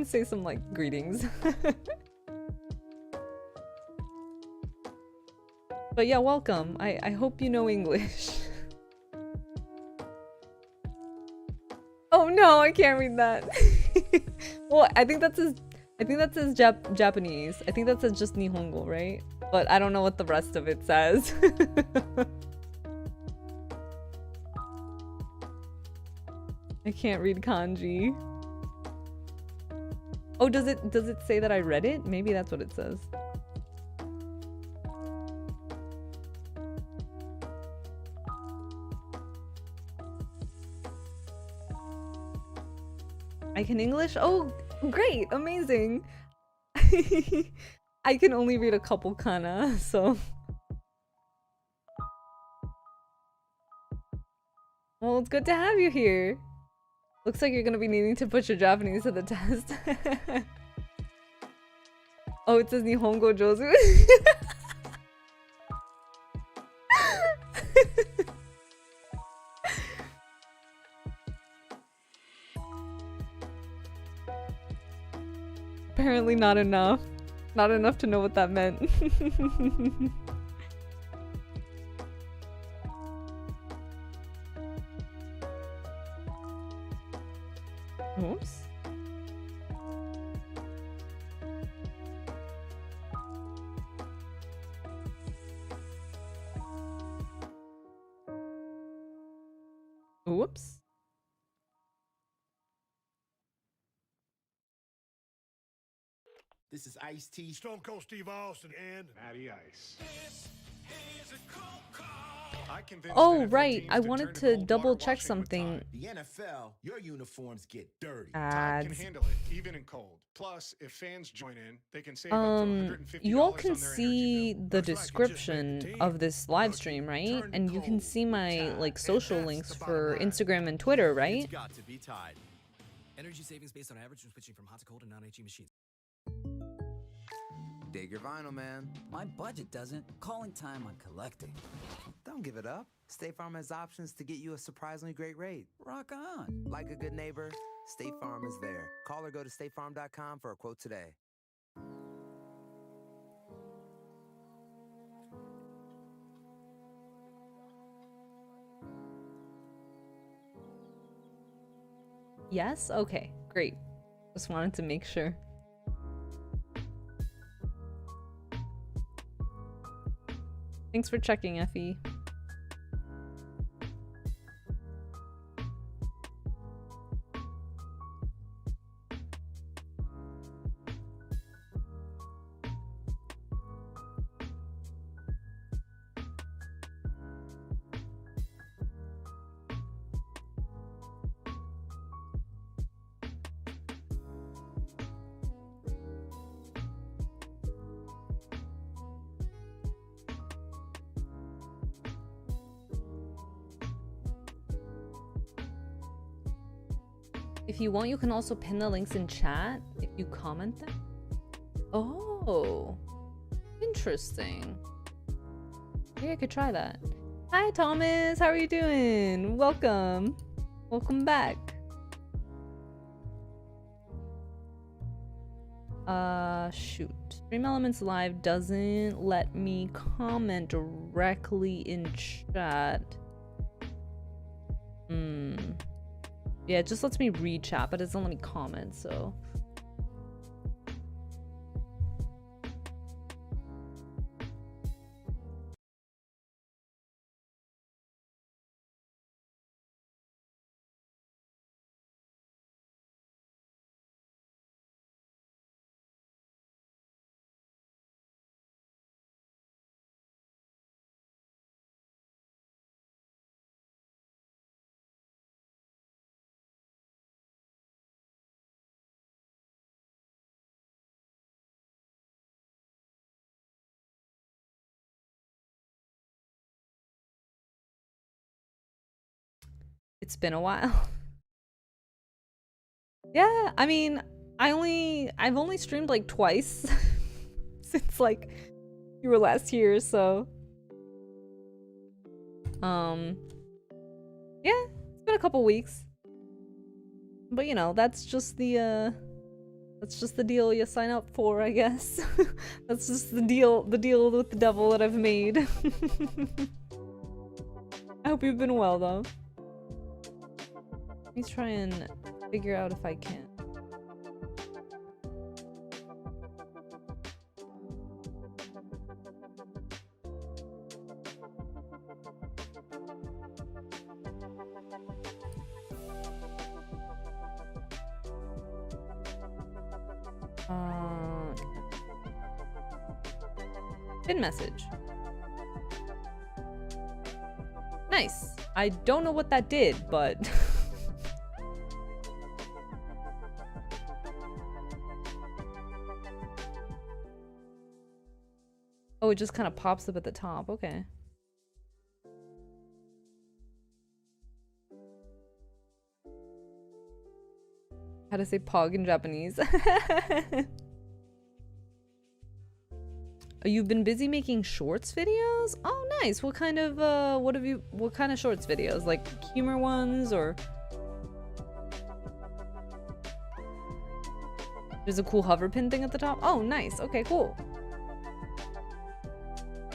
say some like greetings. But yeah, welcome. I hope you know English. Oh no, I can't read that. Well, I think that says Japanese. I think that says just Nihongo, right? But I don't know what the rest of it says. I can't read kanji. Oh, does it say that I read it? Maybe that's what it says. I can English? Oh, great, amazing. I can only read a couple kana, so. Well, it's good to have you here. Looks like you're gonna be needing to put your Japanese to the test. Oh, it says Nihongo Jozu. Apparently not enough. Not enough to know what that meant. Oops. Oops. This is Ice-T, Stone Cold Steve Austin, and Matty Ice. Oh, right. I wanted to double check something. The NFL, your uniforms get dirty. Tide can Ads. handle it, even in cold. Plus, if fans join in, they can save up to $150 You all can on their see energy bill. the description of this live stream, right? And you can see my like social links for Instagram and Twitter, right? It's got to be Tide. Energy savings based on average when switching from hot to cold and non-HE machines. Dig your vinyl, man. My budget doesn't. Calling time on collecting. Don't give it up. State Farm has options to get you a surprisingly great rate. Rock on. Like a good neighbor, State Farm is there. Call or go to statefarm.com for a quote today. Yes? Okay, great. Just wanted to make sure. Thanks for checking, Effie. If you want, you can also pin the links in chat if you comment them. Oh, interesting. Maybe I could try that. Hi, Thomas. How are you doing? Welcome. Welcome back. Shoot. Stream Elements Live doesn't let me comment directly in chat. Yeah, it just lets me read chat, but it doesn't let me comment, so. It's been a while. Yeah, I mean, I've only streamed like twice since like you were last here, so yeah, it's been a couple weeks. But you know, that's just the deal you sign up for, I guess. That's just the deal with the devil that I've made. I hope you've been well though. Let me try and figure out if I can. Pin message. Nice. I don't know what that did, but oh, it just kind of pops up at the top. Okay. How to say pog in Japanese. You've been busy making shorts videos? Oh, nice. What kind of what kind of shorts videos? Like humor ones or? There's a cool hover pin thing at the top. Oh, nice. Okay, cool.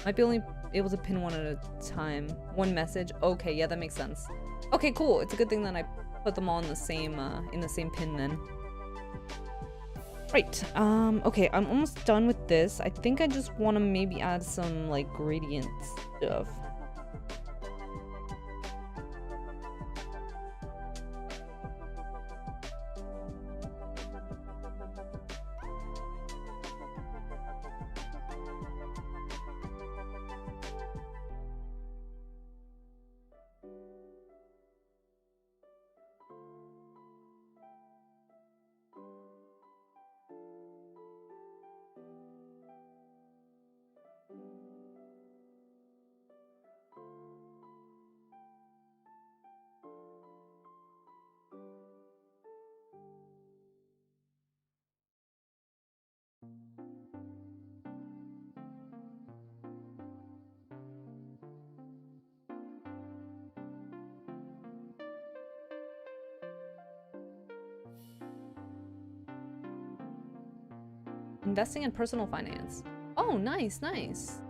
Might be only able to pin one at a time. One message. Okay, yeah, that makes sense. Okay, cool. It's a good thing that I put them all in the same pin then. Right. Okay, I'm almost done with this. I think I just want to maybe add some like gradient stuff. Investing in personal finance. Oh, nice, nice.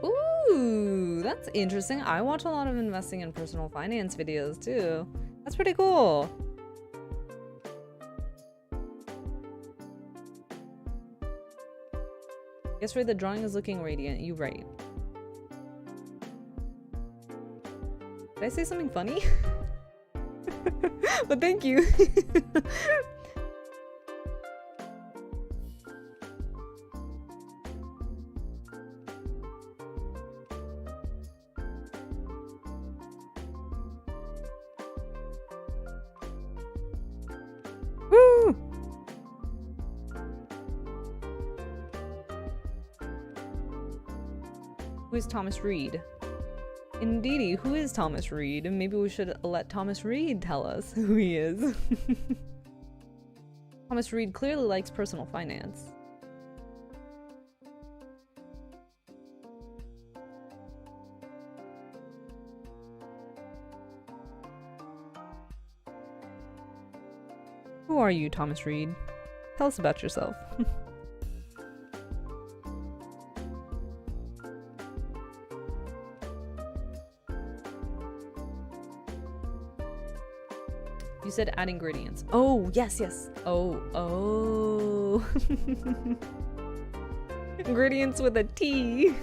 Ooh, that's interesting. I watch a lot of investing in personal finance videos too. That's pretty cool. Guess right, the drawing is looking radiant. You right. Did I say something funny? But thank you. Woo! Who is Thomas Reed? Indeedy, who is Thomas Reed? Maybe we should let Thomas Reed tell us who he is. Thomas Reed clearly likes personal finance. Who are you, Thomas Reed? Tell us about yourself. You said add ingredients. Oh, yes, yes. Oh. Ingredients with a T.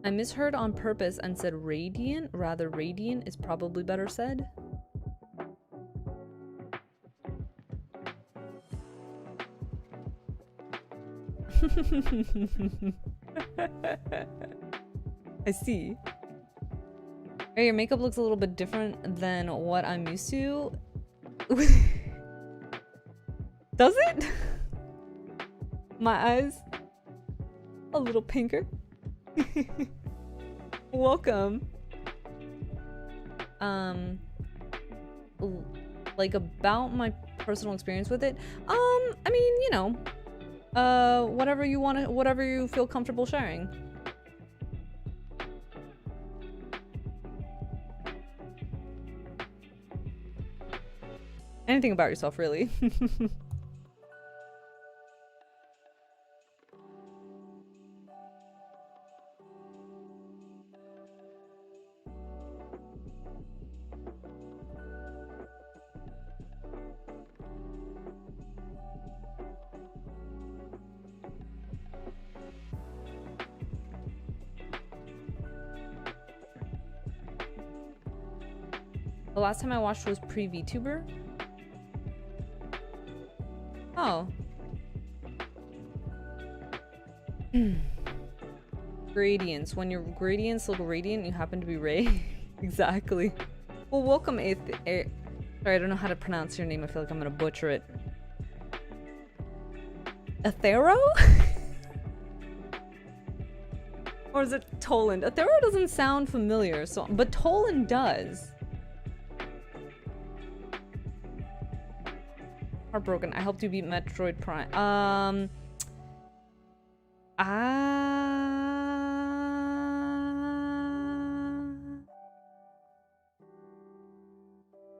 I misheard on purpose and said radiant, rather radiant is probably better said. I see. Hey, your makeup looks a little bit different than what I'm used to. Does it? My eyes a little pinker. Welcome. Like about my personal experience with it. I mean, you know, whatever you want to, whatever you feel comfortable sharing. Anything about yourself, really. The last time I watched was pre-VTuber. Oh. Gradients. When your gradients look radiant, you happen to be Ray. Exactly. Well, welcome, Sorry, I don't know how to pronounce your name. I feel like I'm gonna butcher it. Athero? Or is it Toland? Athero doesn't sound familiar, so but Toland does. Heartbroken. I helped you beat Metroid Prime.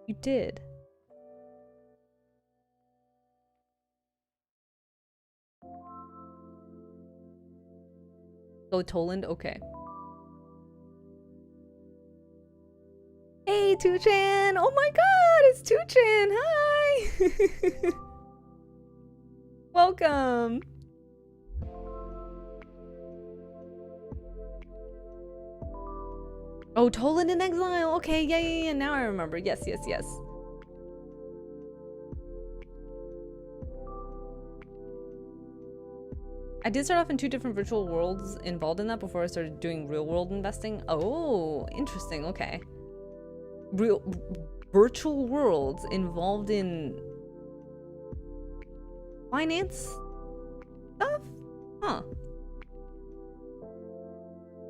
You did. Go Toland? Okay. Hey, 2chan! Oh my god, it's 2chan! Hi! Welcome! Oh, Toland in Exile! Okay, yeah, now I remember. Yes. I did start off in 2 different virtual worlds involved in that before I started doing real world investing. Oh, interesting, okay. Virtual worlds involved in finance stuff? Huh.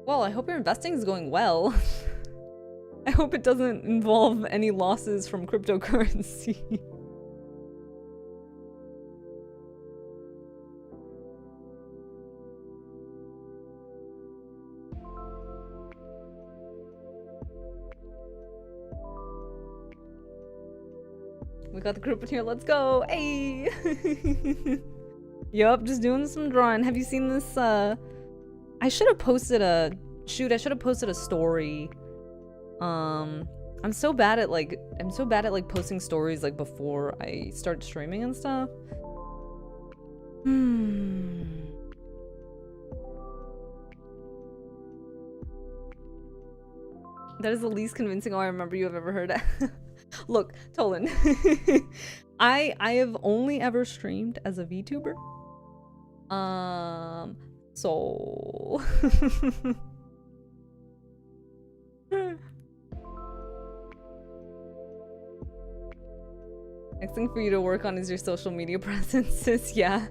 Well, I hope your investing is going well. I hope it doesn't involve any losses from cryptocurrency. We got the group in here, let's go! Hey! Yup, just doing some drawing. Have you seen this, I should have posted a... Shoot, I should have posted a story. I'm so bad at posting stories, like, before I start streaming and stuff. That is the least convincing I remember you have ever heard. Look, Tolan. I have only ever streamed as a VTuber. So next thing for you to work on is your social media presences, yeah.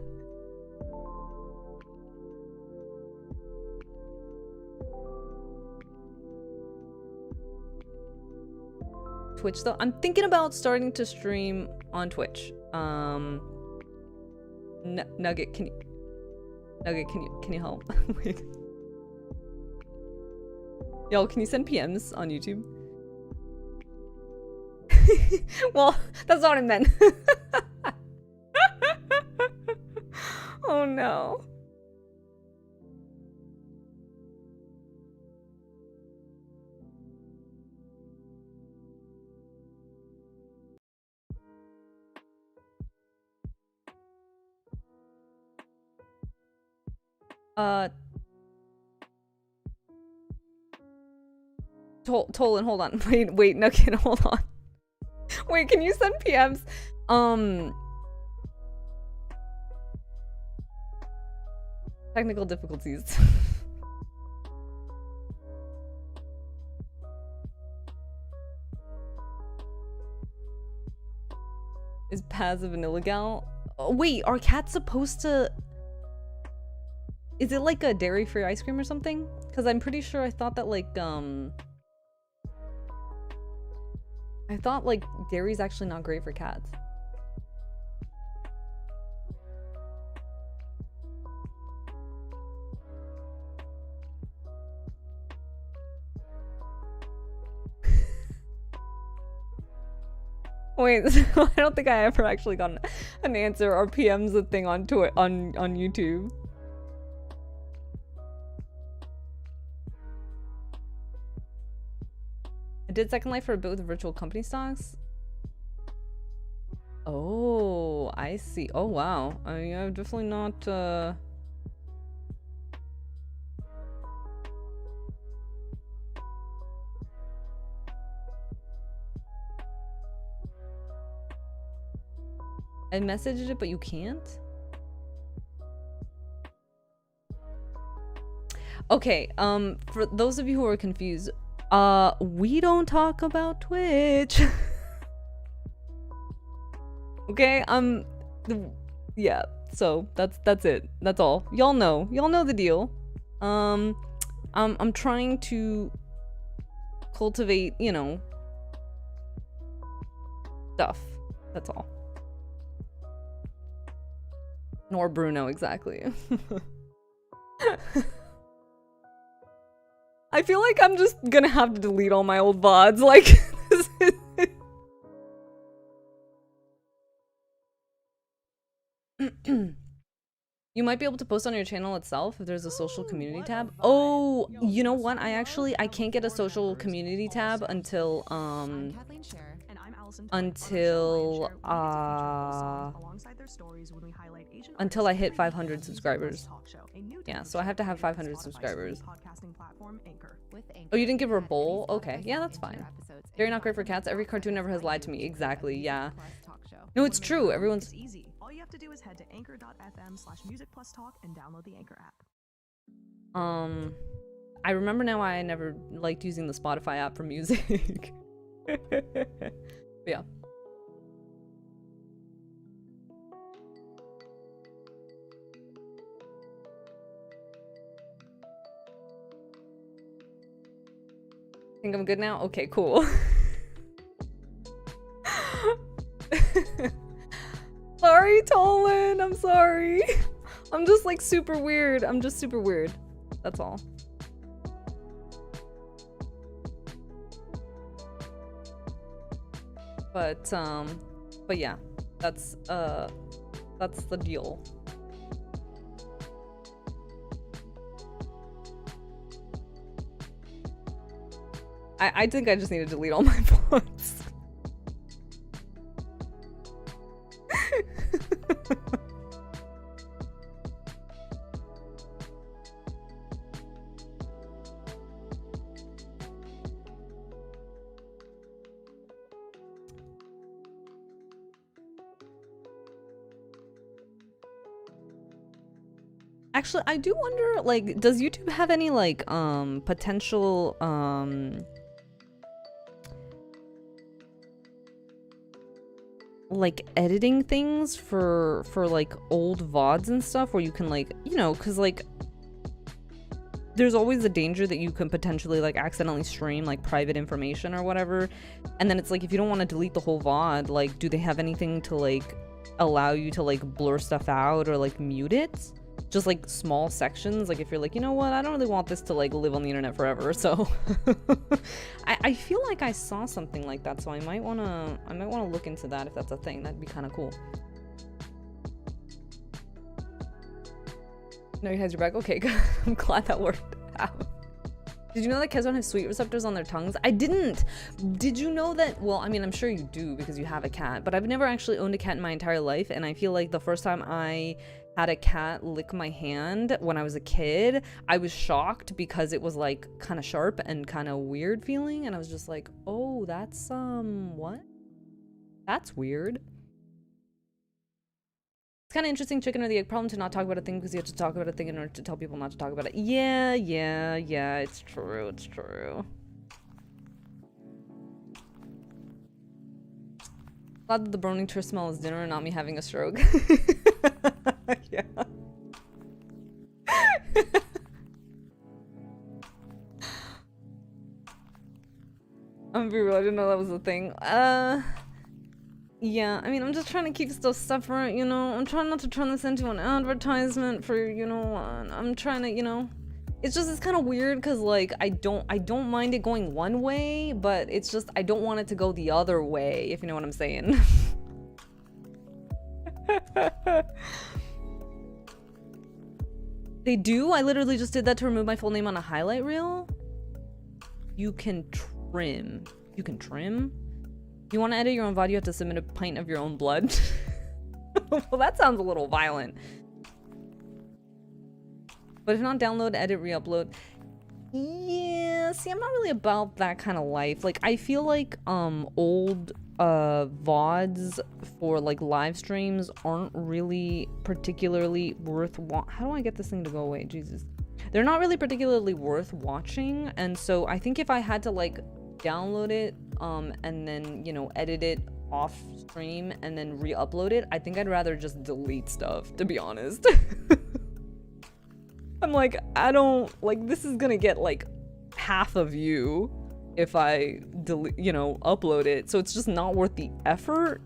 Twitch though, I'm thinking about starting to stream on Twitch. Nugget, can you help? Wait. Yo, can you send PMs on YouTube? Well, that's not what I meant. Oh no. Tolan, hold on. Wait, no, kid, hold on. Wait, can you send PMs? Technical difficulties. Is passive and illegal? Oh, wait, are cats supposed to... Is it like a dairy-free ice cream or something? Because I'm pretty sure I thought that like, I thought like dairy's actually not great for cats. Wait, I don't think I ever actually got an answer or PM's a thing on YouTube. I did Second Life for a bit with virtual company stocks. Oh, I see. Oh wow. I mean, I've definitely not I messaged it, but you can't? Okay, for those of you who are confused, we don't talk about Twitch. Okay, yeah, so that's it. That's all. Y'all know the deal. I'm trying to cultivate, you know, stuff. That's all. Nor Bruno, exactly. I feel like I'm just gonna have to delete all my old VODs, like... You might be able to post on your channel itself if there's a social community tab. Oh, you know what? I can't get a social community tab until until I hit 500 subscribers. Yeah, so I have to have 500 subscribers. Oh, you didn't give her a bowl? Okay, yeah, that's fine. Very not great for cats. Every cartoon ever has lied to me. Exactly, yeah. No, it's true. Everyone's... easy. All you have to do is head to anchor.fm/musicplustalk and download the Anchor app. I remember now I never liked using the Spotify app for music. Yeah. Think I'm good now? Okay, cool. Sorry, Tolan. I'm sorry. I'm just like super weird. I'm just super weird. That's all. But yeah, that's the deal. I think I just need to delete all my votes. Actually, I do wonder, like, does YouTube have any, like, potential, like, editing things for, like, old VODs and stuff where you can, like, you know, because, like, there's always a danger that you can potentially, like, accidentally stream, like, private information or whatever. And then it's like, if you don't want to delete the whole VOD, like, do they have anything to, like, allow you to, like, blur stuff out or, like, mute it? Just, like, small sections. Like, if you're like, you know what, I don't really want this to, like, live on the internet forever. So I feel like I saw something like that. So I might want to look into that if that's a thing. That'd be kind of cool. No, you guys are back. Okay, good. I'm glad that worked out. Did you know that cats don't have sweet receptors on their tongues? I didn't. Did you know that? Well, I mean, I'm sure you do because you have a cat, but I've never actually owned a cat in my entire life. And I feel like the first time I had a cat lick my hand when I was a kid, I was shocked because it was like kind of sharp and kind of weird feeling. And I was just like, oh, that's, what? That's weird. It's kind of interesting, chicken or the egg problem, to not talk about a thing because you have to talk about a thing in order to tell people not to talk about it. Yeah, it's true, it's true. Glad that the burning tour smell is dinner and not me having a stroke. Yeah. I'm gonna be real, I didn't know that was a thing. Yeah, I mean, I'm just trying to keep stuff separate, you know? I'm trying not to turn this into an advertisement for, you know, I'm trying to, you know? It's just, it's kind of weird because, like, I don't mind it going one way, but it's just, I don't want it to go the other way, if you know what I'm saying. They do? I literally just did that to remove my full name on a highlight reel. You can trim. You can trim? You want to edit your own VOD, you have to submit a pint of your own blood. Well, that sounds a little violent. But if not, download, edit, re-upload. Yeah, see, I'm not really about that kind of life. Like, I feel like old VODs for like live streams aren't really particularly worth how do I get this thing to go away? Jesus. They're not really particularly worth watching, and so I think if I had to like download it and then, you know, edit it off stream and then re-upload it, I think I'd rather just delete stuff, to be honest. I'm like, I don't like, this is gonna get like half a view if I delete, you know, upload it, so it's just not worth the effort.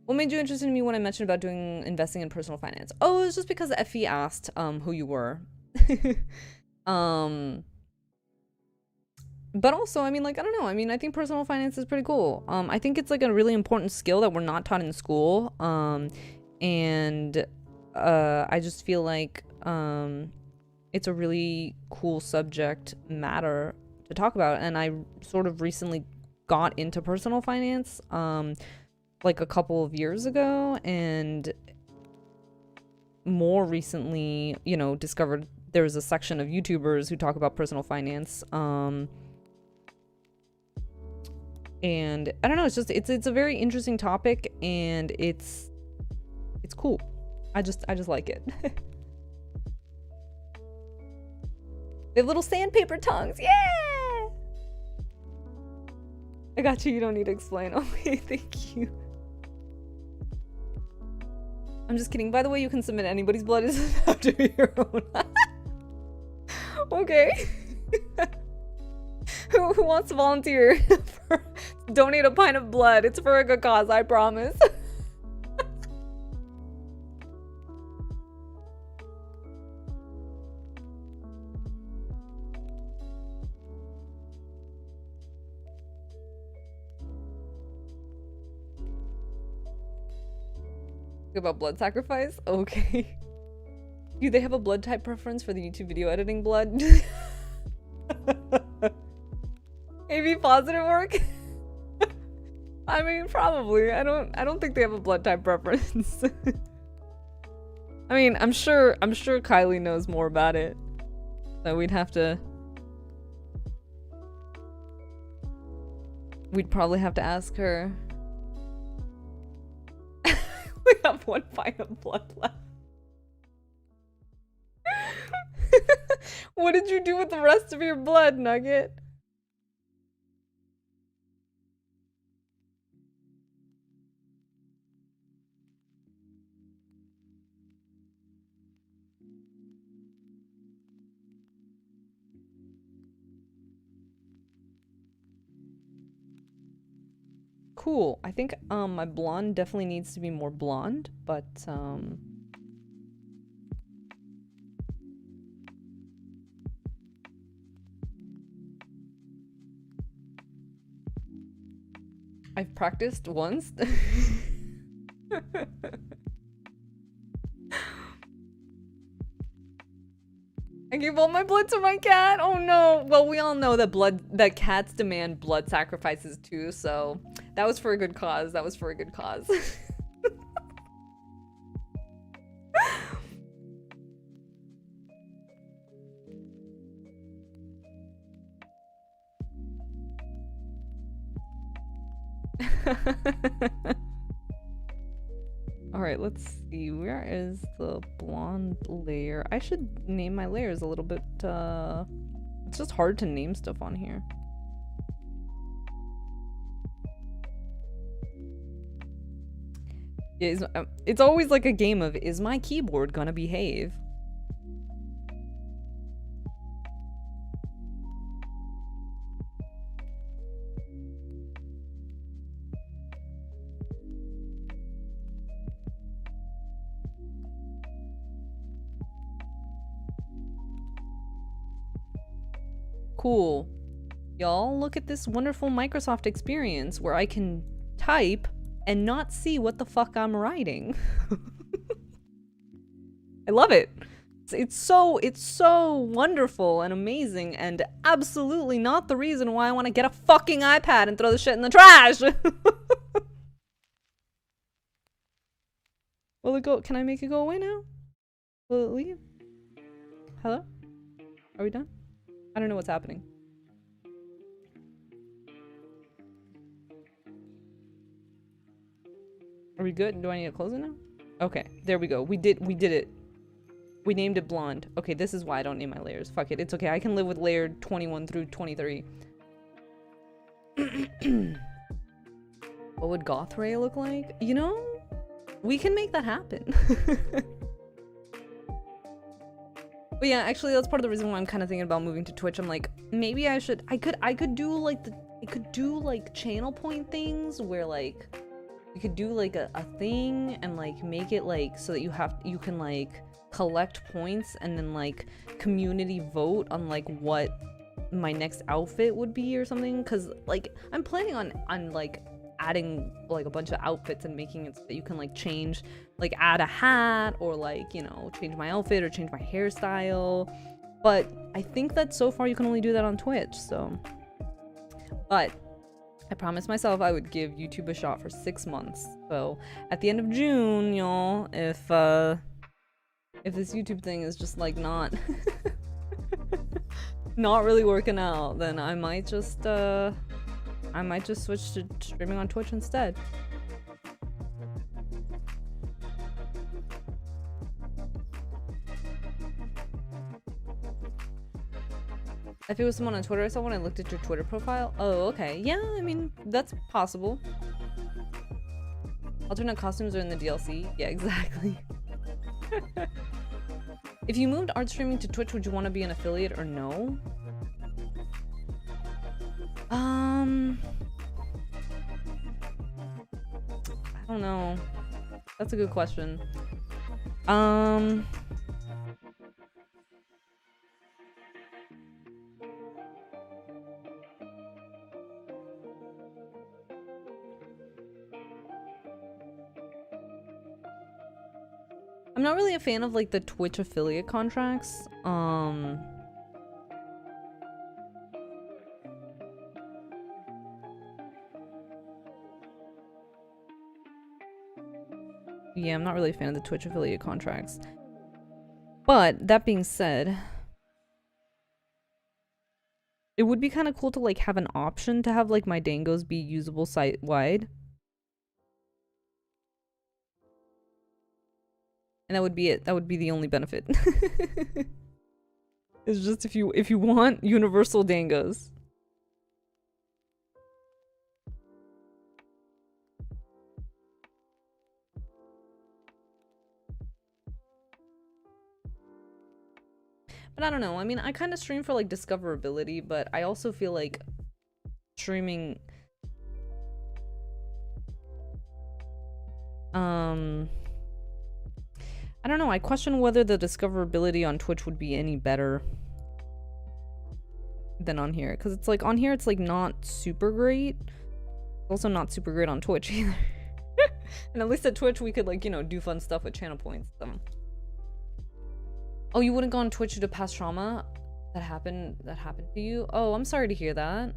What made you interested in me when I mentioned about investing in personal finance? Oh, it was just because Effie asked who you were. But also, I mean, like, I don't know. I mean, I think personal finance is pretty cool. I think it's like a really important skill that we're not taught in school. And I just feel like it's a really cool subject matter to talk about. And I sort of recently got into personal finance like a couple of years ago, and more recently, you know, discovered there's a section of YouTubers who talk about personal finance. And I don't know, it's just, it's a very interesting topic, and it's cool. I just like it. They have little sandpaper tongues. Yeah! I got you. You don't need to explain. Okay, thank you. I'm just kidding. By the way, you can submit anybody's blood. It doesn't have to be your own. Okay. Who wants to volunteer? Donate a pint of blood. It's for a good cause, I promise. About blood sacrifice? Okay. Do they have a blood type preference for the YouTube video editing blood? AB positive work? I mean, probably. I don't think they have a blood type preference. I mean, I'm sure Kylie knows more about it. So we'd probably have to ask her. one pint of blood left. What did you do with the rest of your blood, Nugget? Cool. I think my blonde definitely needs to be more blonde, but I've practiced once. I gave all my blood to my cat. Oh no. Well, we all know that cats demand blood sacrifices too, so that was for a good cause. That was for a good cause. Alright, let's see. Where is the blonde layer? I should name my layers a little bit. It's just hard to name stuff on here. Yeah, it's always like a game of, is my keyboard gonna behave? Cool. Y'all, look at this wonderful Microsoft experience where I can type and not see what the fuck I'm writing. I love it. It's so wonderful and amazing and absolutely not the reason why I want to get a fucking iPad and throw the shit in the trash. Will it go? Can I make it go away now? Will it leave? Hello? Are we done? I don't know what's happening. Are we good? Do I need to close it now? Okay, there we go. We did it. We named it blonde. Okay, this is why I don't name my layers. Fuck it. It's okay. I can live with layer 21 through 23. What would Goth Ray look like? You know, we can make that happen. But yeah, actually that's part of the reason why I'm kind of thinking about moving to Twitch. I'm like, maybe I could do like channel point things where like you could do like a thing and like make it like so that you can like collect points and then like community vote on like what my next outfit would be or something, because like I'm planning on like adding like a bunch of outfits and making it so that you can like change, like add a hat or like, you know, change my outfit or change my hairstyle. But I think that so far you can only do that on Twitch, so. But I promised myself I would give YouTube a shot for 6 months. So at the end of June, y'all, if this YouTube thing is just like not not really working out, then I might just switch to streaming on Twitch instead. If it was someone on Twitter I saw when I looked at your Twitter profile. Oh, okay. Yeah, I mean, that's possible. Alternate costumes are in the DLC. Yeah, exactly. If you moved art streaming to Twitch, would you want to be an affiliate or no? I don't know. That's a good question. I'm not really a fan of like the Twitch affiliate contracts. Yeah, I'm not really a fan of the Twitch affiliate contracts. But that being said, it would be kind of cool to like have an option to have like my dangos be usable site-wide. And that would be it. That would be the only benefit. It's just if you want universal dangas. But I don't know. I mean, I kind of stream for like discoverability, but I also feel like streaming I don't know. I question whether the discoverability on Twitch would be any better than on here, because it's like on here it's like not super great. It's also not super great on Twitch either. And at least at Twitch we could like, you know, do fun stuff with channel points. So. Oh, you wouldn't go on Twitch due to past trauma that happened to you? Oh, I'm sorry to hear that.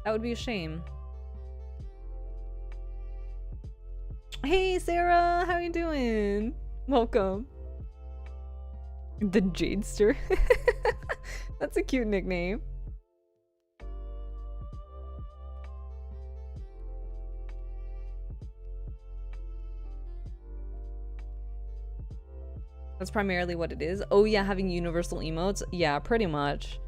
That would be a shame. Hey Sarah, how you doing? Welcome. The Jadester. That's a cute nickname. That's primarily what it is. Oh yeah, having universal emotes. Yeah, pretty much.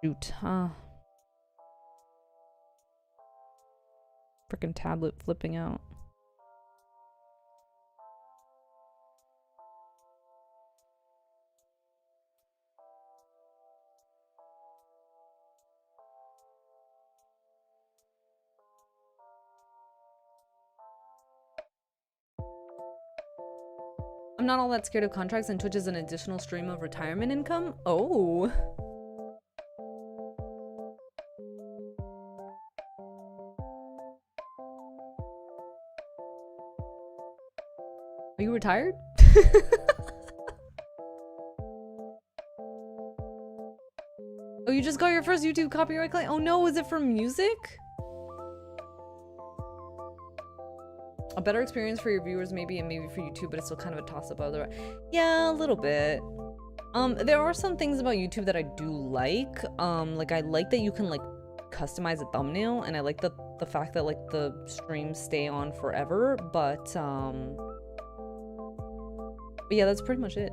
Shoot, huh? Frickin' tablet flipping out. I'm not all that scared of contracts, and Twitch is an additional stream of retirement income. Oh. Are you retired? Oh, you just got your first YouTube copyright claim? Oh no, is it for music? A better experience for your viewers maybe, and maybe for you too, but it's still kind of a toss-up other. Yeah, a little bit. There are some things about YouTube that I do like. Like I like that you can like customize a thumbnail, and I like the fact that like the streams stay on forever, but yeah, that's pretty much it.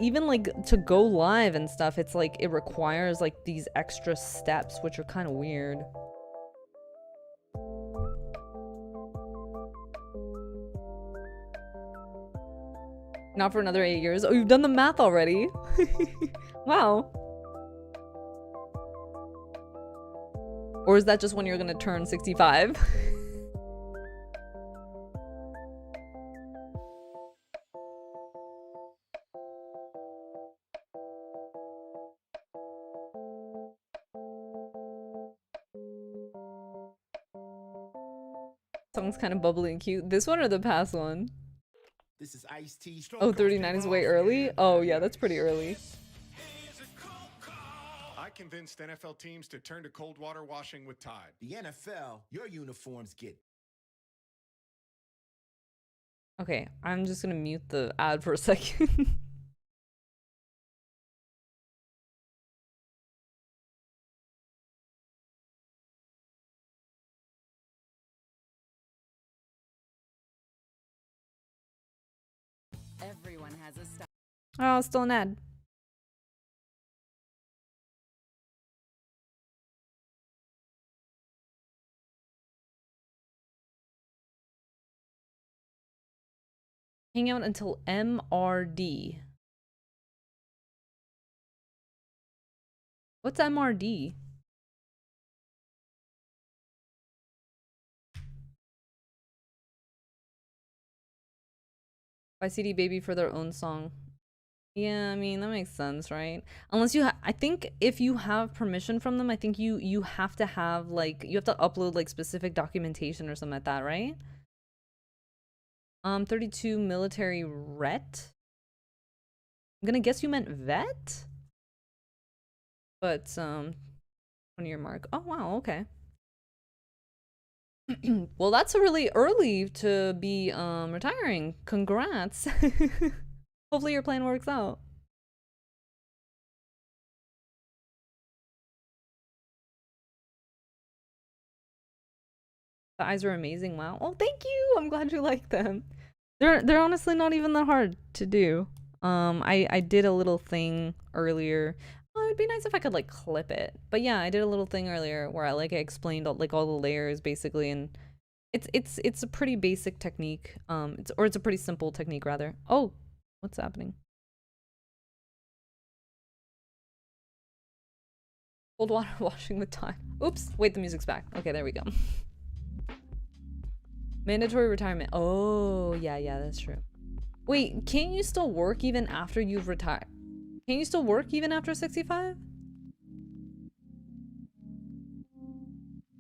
Even like to go live and stuff, it's like it requires like these extra steps, which are kind of weird. Not for another 8 years. Oh, you've done the math already. Wow. Or is that just when you're gonna turn 65? Song's kind of bubbly and cute. This one or the past one? This is Ice-T. Oh, 39 is way early? Oh, yeah, that's pretty early. I convinced NFL teams to turn to cold water washing with Tide. The NFL, your uniforms get. Okay, I'm just gonna mute the ad for a second. Everyone has a style. Oh, still an ad. Hang out until MRD. What's MRD? By CD Baby for their own song. Yeah, I mean, that makes sense, right? Unless you I think if you have permission from them, I think you have to have like you have to upload like specific documentation or something like that, right? 32 military ret. I'm gonna guess you meant vet? But, 20-year mark. Oh, wow, okay. Well, that's really early to be, retiring. Congrats. Hopefully your plan works out. The eyes are amazing. Wow. Oh, thank you. I'm glad you like them. They're honestly not even that hard to do. I did a little thing earlier. Oh, it'd be nice if I could like clip it. But yeah, I did a little thing earlier where I explained all, all the layers basically, and it's a pretty basic technique. It's a pretty simple technique rather. Oh, what's happening? Cold water washing with time. Oops. Wait, the music's back. Okay, there we go. Mandatory retirement. Oh, yeah, that's true. Wait, can't you still work even after you've retired? Can't you still work even after 65?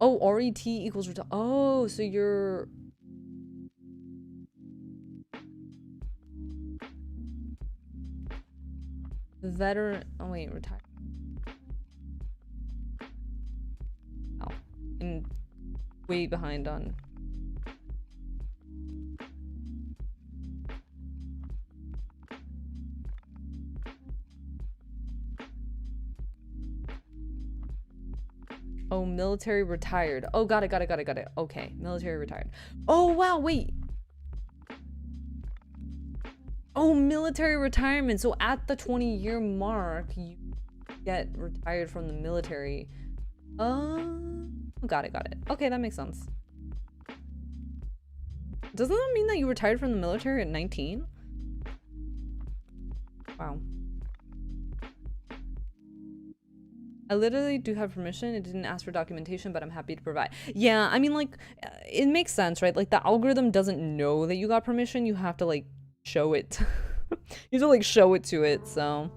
Oh, RET equals retire. Oh, so you're... Veteran... Oh, wait, retire. Oh, I'm way behind on... Oh, military retired. Oh, got it. Okay, military retired. Oh, wow, wait. Oh, military retirement. So at the 20-year mark, you get retired from the military. Got it. Okay, that makes sense. Doesn't that mean that you retired from the military at 19? Wow. I literally do have permission. It didn't ask for documentation, but I'm happy to provide. Yeah, I mean, like, it makes sense, right? Like, the algorithm doesn't know that you got permission. You have to, like, show it. You have to, like, show it to it, so...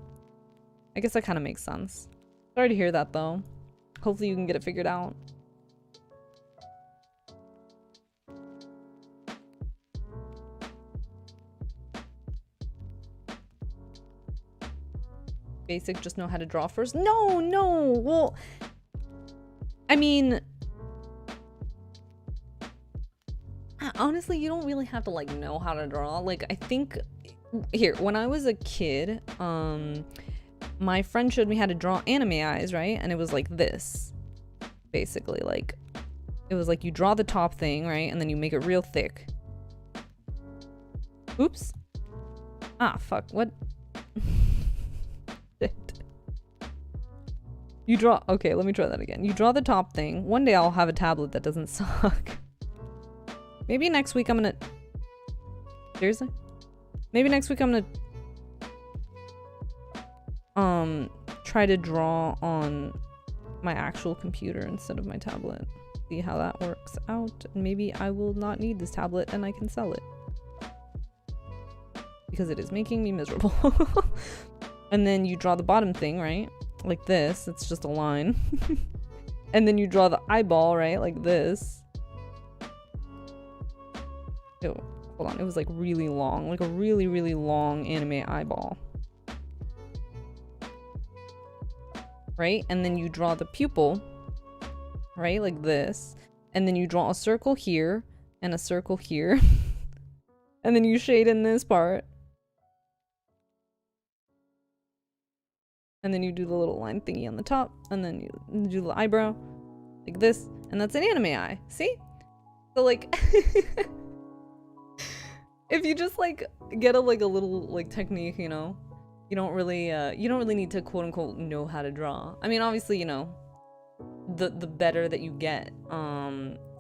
I guess that kind of makes sense. Sorry to hear that, though. Hopefully you can get it figured out. Basic, just know how to draw first. No, well, I mean, honestly, you don't really have to like know how to draw. Like, I think here, when I was a kid, my friend showed me how to draw anime eyes, right? And it was like this, basically. Like, it was like you draw the top thing, right? And then you make it real thick. Oops. Ah, fuck, what? You draw, okay, let me try that again. You draw the top thing. One day I'll have a tablet that doesn't suck. Maybe next week I'm gonna... Seriously? Maybe next week I'm gonna... try to draw on my actual computer instead of my tablet. See how that works out. And maybe I will not need this tablet and I can sell it. Because it is making me miserable. And then you draw the bottom thing, right? Like this, it's just a line. And then you draw the eyeball, right? Like this. Oh, hold on, it was like really long, like a really, really long anime eyeball. Right? And then you draw the pupil, right? Like this. And then you draw a circle here and a circle here. And then you shade in this part. And then you do the little line thingy on the top, and then you do the eyebrow, like this, and that's an anime eye. See? So like, if you just like get a little like technique, you know, you don't really need to quote unquote know how to draw. I mean, obviously, you know, the better that you get,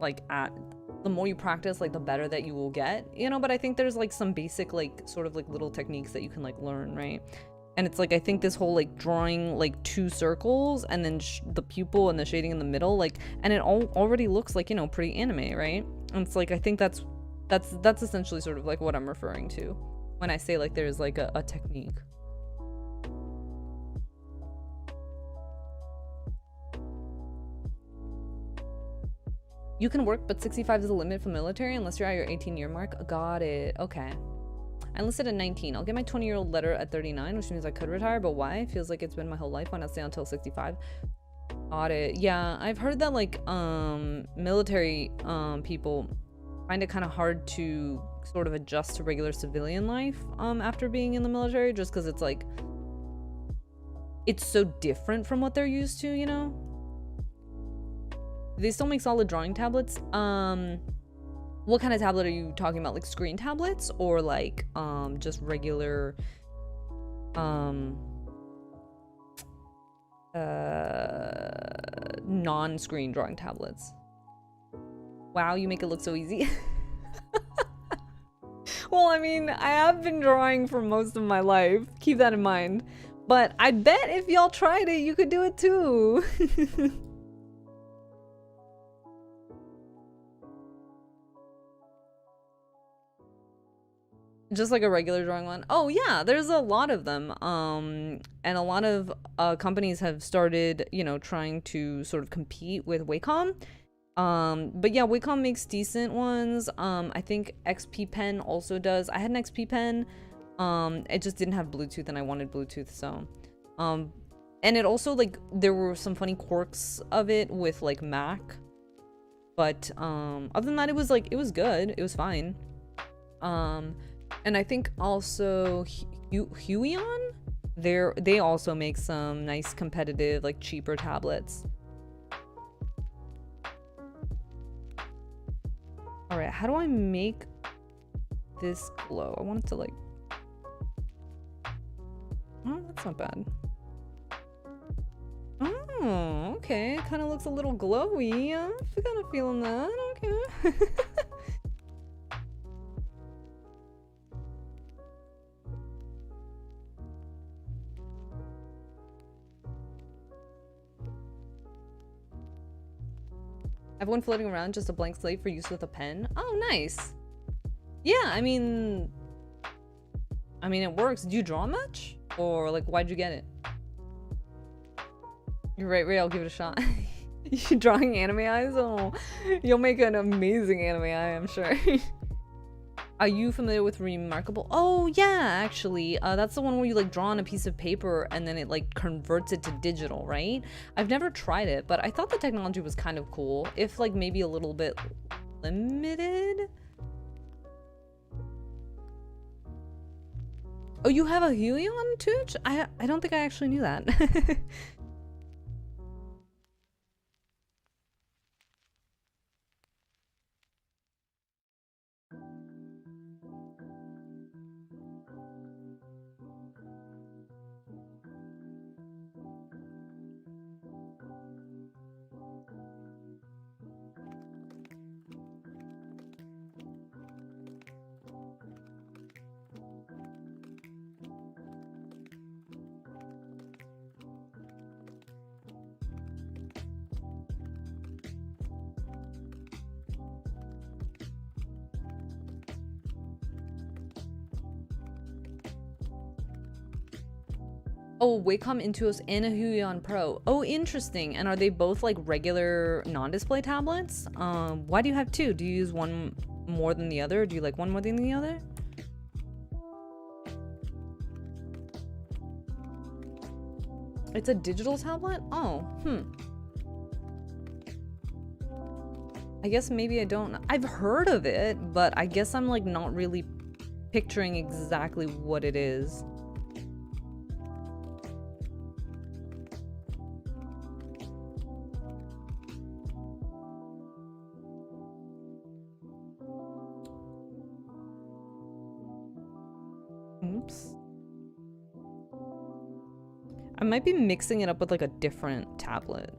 like the more you practice, like the better that you will get, you know. But I think there's like some basic like sort of like little techniques that you can like learn, right? And it's like, I think this whole like drawing like two circles and then the pupil and the shading in the middle, like, and it already looks like, you know, pretty anime, right? And it's like, I think that's essentially sort of like what I'm referring to when I say like there's like a technique. You can work, but 65 is the limit for military unless you're at your 18-year mark. Got it. Okay. I enlisted at 19. I'll get my 20-year-old letter at 39, which means I could retire, but why? Feels like it's been my whole life. Why not stay until 65? Got it. Yeah, I've heard that like military people find it kind of hard to sort of adjust to regular civilian life after being in the military, just because it's like it's so different from what they're used to, you know? They still make solid drawing tablets. What kind of tablet are you talking about? Like screen tablets or like just regular non-screen drawing tablets? Wow, you make it look so easy. Well, I mean, I have been drawing for most of my life. Keep that in mind. But I bet if y'all tried it, you could do it too. Just like a regular drawing one. Oh yeah, there's a lot of them. And a lot of companies have started, you know, trying to sort of compete with Wacom. But yeah, Wacom makes decent ones. I think XP Pen also does. I had an XP Pen. It just didn't have Bluetooth and I wanted Bluetooth, so and it also like there were some funny quirks of it with like Mac, but other than that it was like it was good, it was fine. And I think also Huion, they also make some nice competitive like cheaper tablets. All right, how do I make this glow? I want it to like, oh, that's not bad. Oh, okay. Kind of looks a little glowy. I'm kind of feeling that. Okay. I have one floating around, just a blank slate for use with a pen. Oh, nice. Yeah, I mean, it works. Do you draw much? Or like, why'd you get it? You're right, Ray, I'll give it a shot. You drawing anime eyes? Oh, you'll make an amazing anime eye, I'm sure. Are you familiar with Remarkable? Oh, yeah, actually. That's the one where you like draw on a piece of paper and then it like converts it to digital, right? I've never tried it, but I thought the technology was kind of cool. If like maybe a little bit limited. Oh, you have a Helion Tooch? I don't think I actually knew that. Oh, Wacom Intuos and a Huion Pro. Oh, interesting. And are they both like regular non-display tablets? Why do you have two? Do you use one more than the other? Or do you like one more than the other? It's a digital tablet? Oh, I guess maybe I don't. I've heard of it, but I guess I'm like not really picturing exactly what it is. Oops. I might be mixing it up with like a different tablet.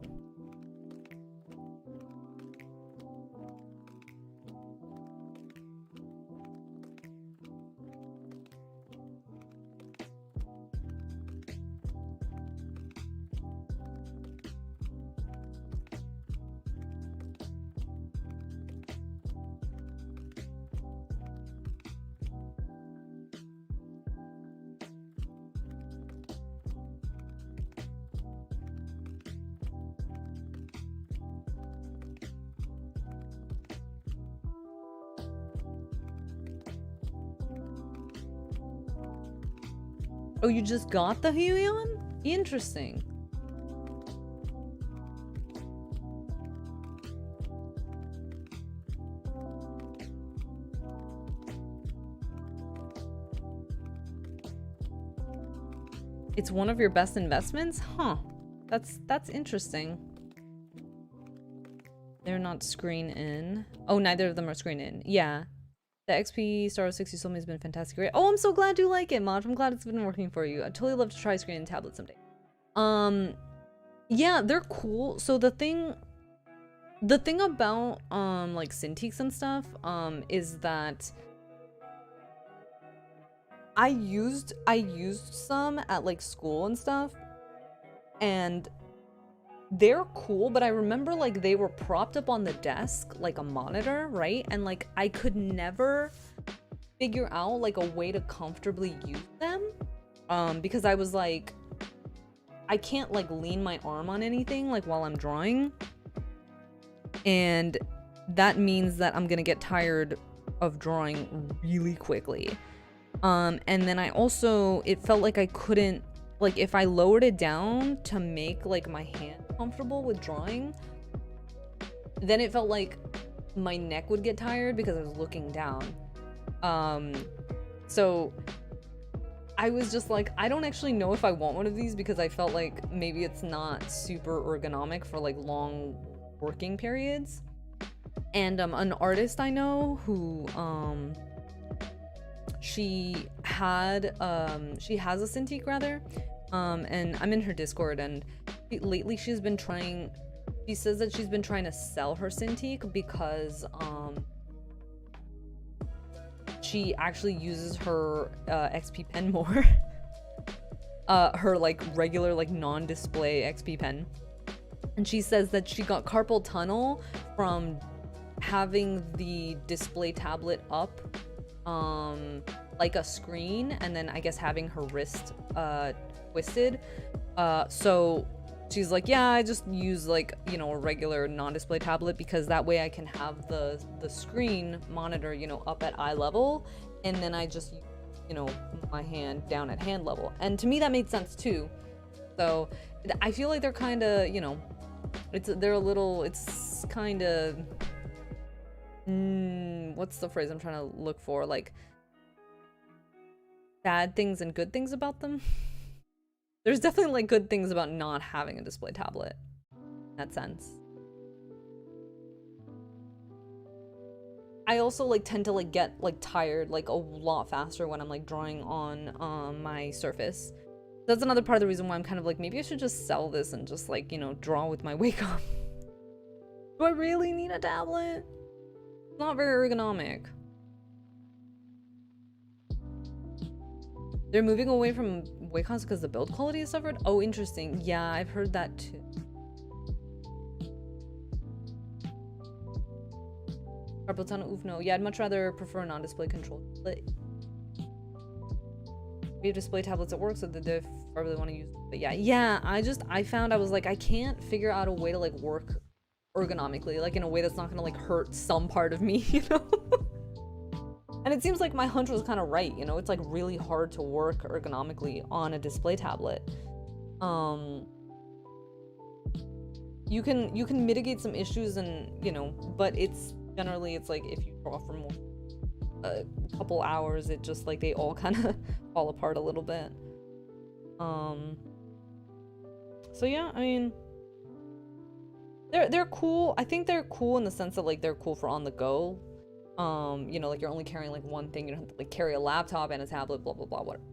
Oh, you just got the Helion? Interesting. It's one of your best investments? Huh. That's interesting. They're not screen in. Oh, neither of them are screen in. Yeah. The XP Star 60 Soulmate has been fantastic. Great. Oh, I'm so glad you like it, Maj. I'm glad it's been working for you. I'd totally love to try screen and tablet someday. Yeah, they're cool. So the thing about like Cintiqs and stuff is that I used some at like school and stuff, and they're cool, but I remember like they were propped up on the desk like a monitor, right? And like I could never figure out like a way to comfortably use them because I was like, I can't like lean my arm on anything like while I'm drawing, and that means that I'm gonna get tired of drawing really quickly. And then I also, it felt like I couldn't, like if I lowered it down to make like my hand comfortable with drawing, then it felt like my neck would get tired because I was looking down. So I was just like, I don't actually know if I want one of these because I felt like maybe it's not super ergonomic for like long working periods. And an artist I know who she has a Cintiq rather, and I'm in her Discord, and lately she says that she's been trying to sell her Cintiq because she actually uses her XP pen more. Her like regular like non-display XP pen, and she says that she got carpal tunnel from having the display tablet up like a screen, and then I guess having her wrist twisted, so she's like, yeah, I just use like, you know, a regular non-display tablet because that way I can have the screen monitor, you know, up at eye level, and then I just, you know, my hand down at hand level. And to me that made sense too. So I feel like they're kind of, you know, it's kind of what's the phrase I'm trying to look for, like bad things and good things about them. There's definitely like good things about not having a display tablet in that sense. I also like tend to like get like tired like a lot faster when I'm like drawing on my Surface. That's another part of the reason why I'm kind of like, maybe I should just sell this and just like, you know, draw with my Wacom. Do I really need a tablet? It's not very ergonomic. They're moving away from Wacons because the build quality has suffered? Oh, interesting. Yeah, I've heard that too. Carpal oof, no. Yeah, I'd much rather prefer a non-display control. We have display tablets at work, so that if I really want to use them. But yeah, I found I was like, I can't figure out a way to like work ergonomically, like in a way that's not gonna like hurt some part of me, you know? And it seems like my hunch was kind of right, you know? It's like really hard to work ergonomically on a display tablet. You can mitigate some issues, and you know, but it's generally, it's like if you draw for more a couple hours, it just like they all kind of fall apart a little bit. So yeah, I mean, they're cool. I think they're cool in the sense that like they're cool for on the go. You know, like you're only carrying like one thing, you don't have to like carry a laptop and a tablet, blah blah blah, whatever.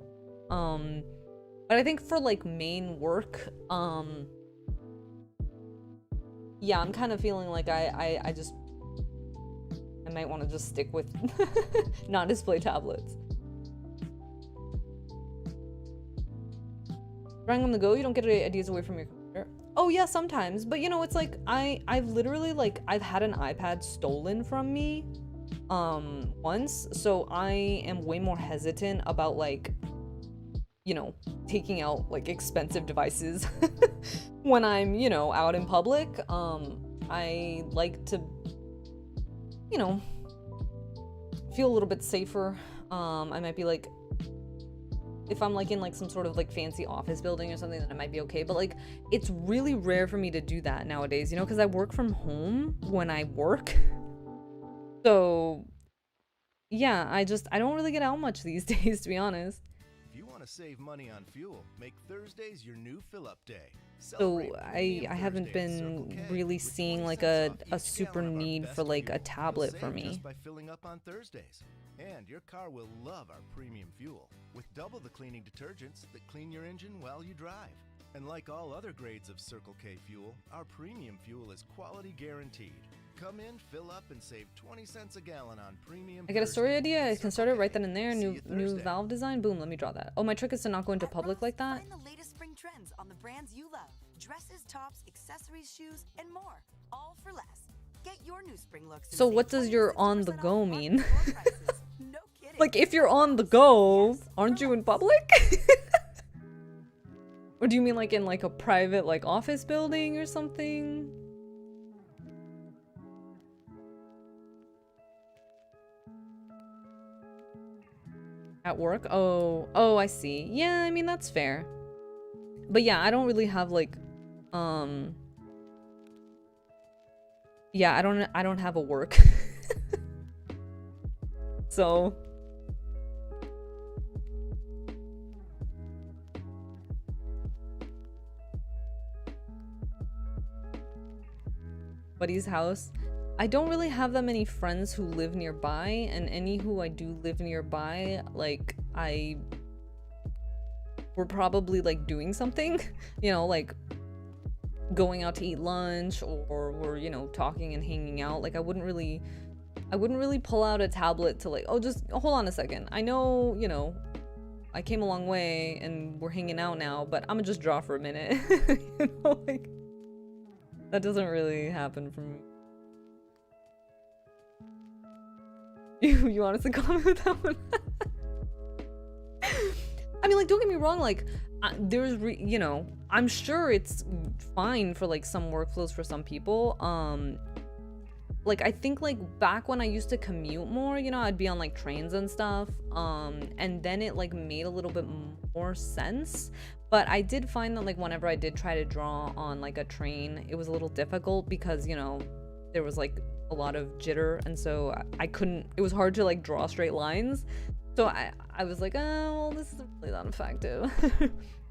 But I think for like main work, yeah, I'm kind of feeling like I might want to just stick with non-display tablets. Drawing on the go, you don't get ideas away from your computer. Oh yeah, sometimes, but you know, it's like I've literally like I've had an iPad stolen from me once, so I am way more hesitant about like, you know, taking out like expensive devices when I'm, you know, out in public. I like to, you know, feel a little bit safer. I might be like If I'm like in like some sort of like fancy office building or something, then it might be okay. But like, it's really rare for me to do that nowadays, you know, because I work from home when I work. So yeah, I don't really get out much these days, to be honest. If you want to save money on fuel, make Thursdays your new fill-up day. So I haven't been really seeing like a super need for like a tablet for me. Just by filling up on Thursdays. And your car will love our premium fuel with double the cleaning detergents that clean your engine while you drive. And like all other grades of Circle K fuel, our premium fuel is quality guaranteed. Come in, fill up, and save 20 cents a gallon on premium. I get a story idea. I can start it right then and there. New valve design. Boom. Let me draw that. Oh, my trick is to not go into public like that. Find the latest spring trends on the brands you love. Dresses, tops, accessories, shoes, and more. All for less. Get your new spring looks. So what does your on the go mean? No kidding. Like if you're on the go, aren't you in public? Or do you mean like in like a private like office building or something? At work? Oh, I see. Yeah, I mean, that's fair. But yeah, I don't really have like, yeah, I don't have a work. So. Buddy's house. I don't really have that many friends who live nearby, and any who I do live nearby, like, we're probably, like, doing something, you know, like, going out to eat lunch, or we're, you know, talking and hanging out. Like, I wouldn't really pull out a tablet to, like, oh, just hold on a second. I know, you know, I came a long way, and we're hanging out now, but I'm gonna just draw for a minute. You know, like, that doesn't really happen for me. You honestly comment with that one? I mean, like, don't get me wrong, like, you know, I'm sure it's fine for, like, some workflows for some people. Like, I think, like, back when I used to commute more, you know, I'd be on, like, trains and stuff, and then it, like, made a little bit more sense. But I did find that, like, whenever I did try to draw on, like, a train, it was a little difficult because, you know, there was, like, a lot of jitter, and so I couldn't, it was hard to, like, draw straight lines. So I was like, oh, well, this isn't really that effective.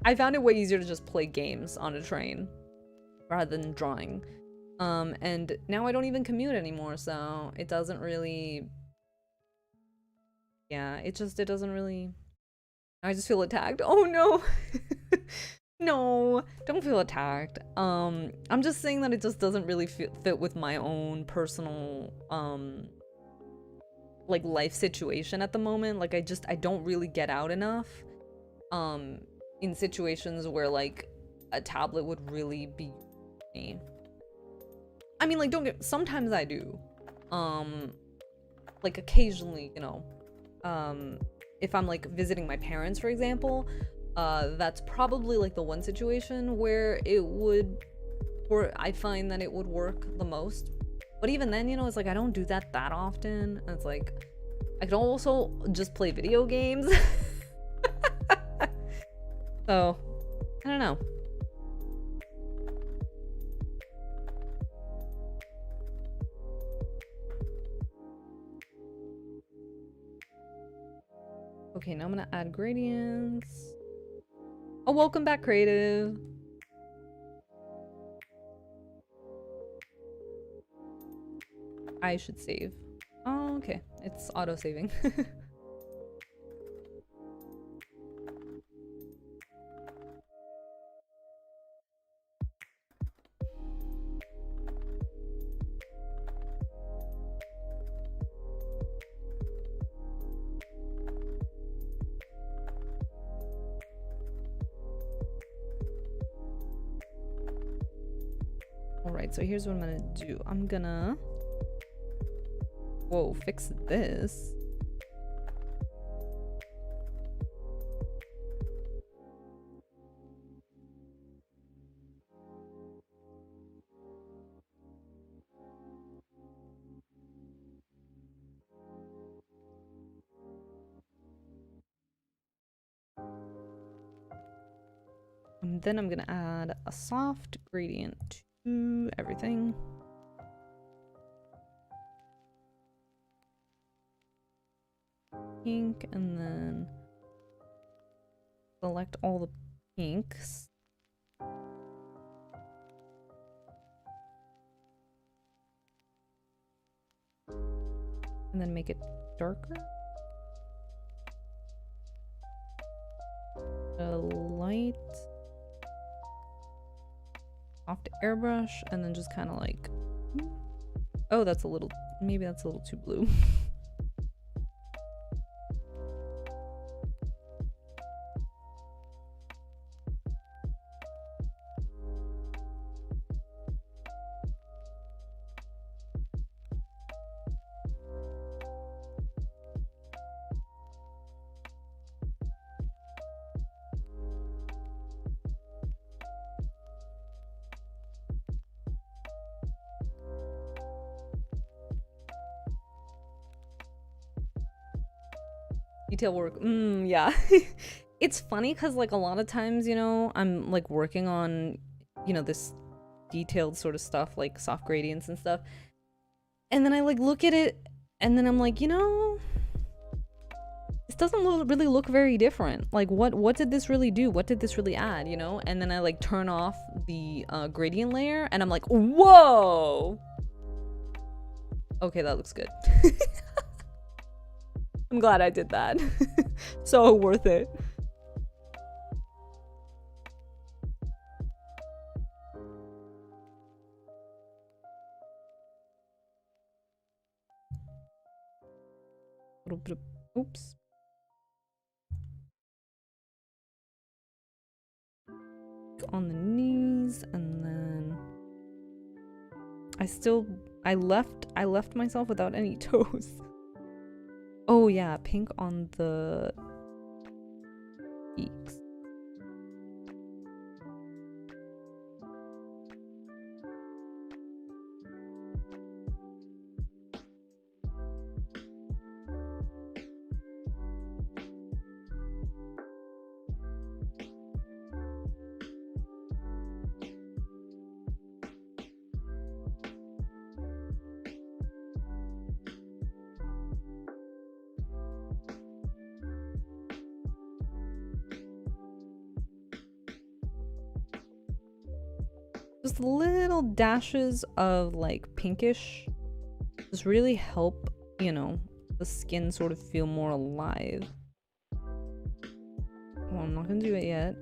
I found it way easier to just play games on a train rather than drawing. And now I don't even commute anymore, so it doesn't really, yeah, it doesn't really, I just feel attacked. Oh no. No, don't feel attacked. I'm just saying that it just doesn't really fit with my own personal, like, life situation at the moment. Like, I don't really get out enough, in situations where, like, a tablet would really be me. I mean, like, sometimes I do. Like, occasionally, you know, if I'm, like, visiting my parents, for example, that's probably, like, the one situation where I find that it would work the most. But even then, you know, it's like, I don't do that often. And it's like, I can also just play video games. So, I don't know. Okay, now I'm gonna add gradients. Oh, welcome back, Creative. I should save. Oh, okay. It's auto-saving. Alright, so here's what I'm gonna do. I'm gonna... Whoa, fix this. And then I'm gonna add a soft gradient to everything. Pink, and then select all the pinks. And then make it darker. A light. Soft airbrush, and then just kind of like, oh, that's a little, maybe that's a little too blue. Detail work. Yeah. It's funny because like a lot of times, you know, I'm like working on, you know, this detailed sort of stuff, like soft gradients and stuff. And then I like look at it and then I'm like, you know, this doesn't really look very different. Like what did this really do? What did this really add, you know? And then I like turn off the gradient layer and I'm like, whoa. Okay, that looks good. I'm glad I did that. So worth it. Little bit of, oops. On the knees, and then I left myself without any toes. Oh yeah, pink on the cheeks. Just little dashes of like pinkish just really help, you know, the skin sort of feel more alive. Well, I'm not gonna do it yet.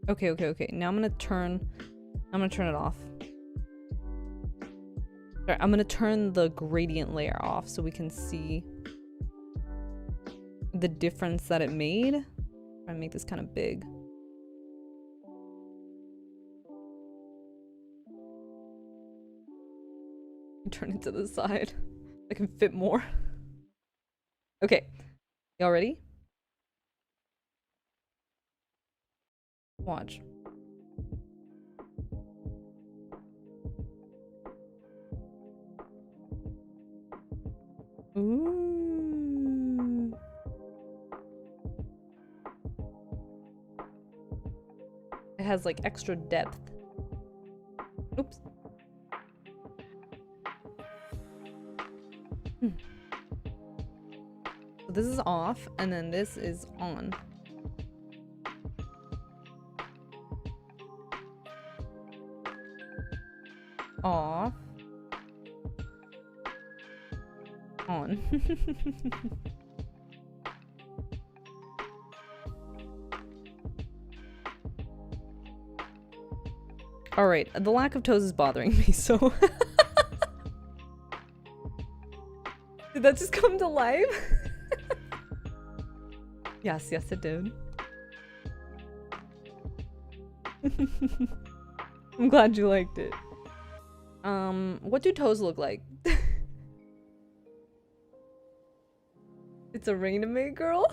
Okay. Now I'm gonna turn it off. Sorry, I'm gonna turn the gradient layer off so we can see the difference that it made. Try and make this kind of big. Turn it to the side. I can fit more. Okay. Y'all ready? Watch. Ooh. It has like extra depth. Oops. So this is off, and then this is on. Off. On. Alright, the lack of toes is bothering me, so... Did that just come to life? Yes, yes it did. I'm glad you liked it. What do toes look like? It's a Rainame girl?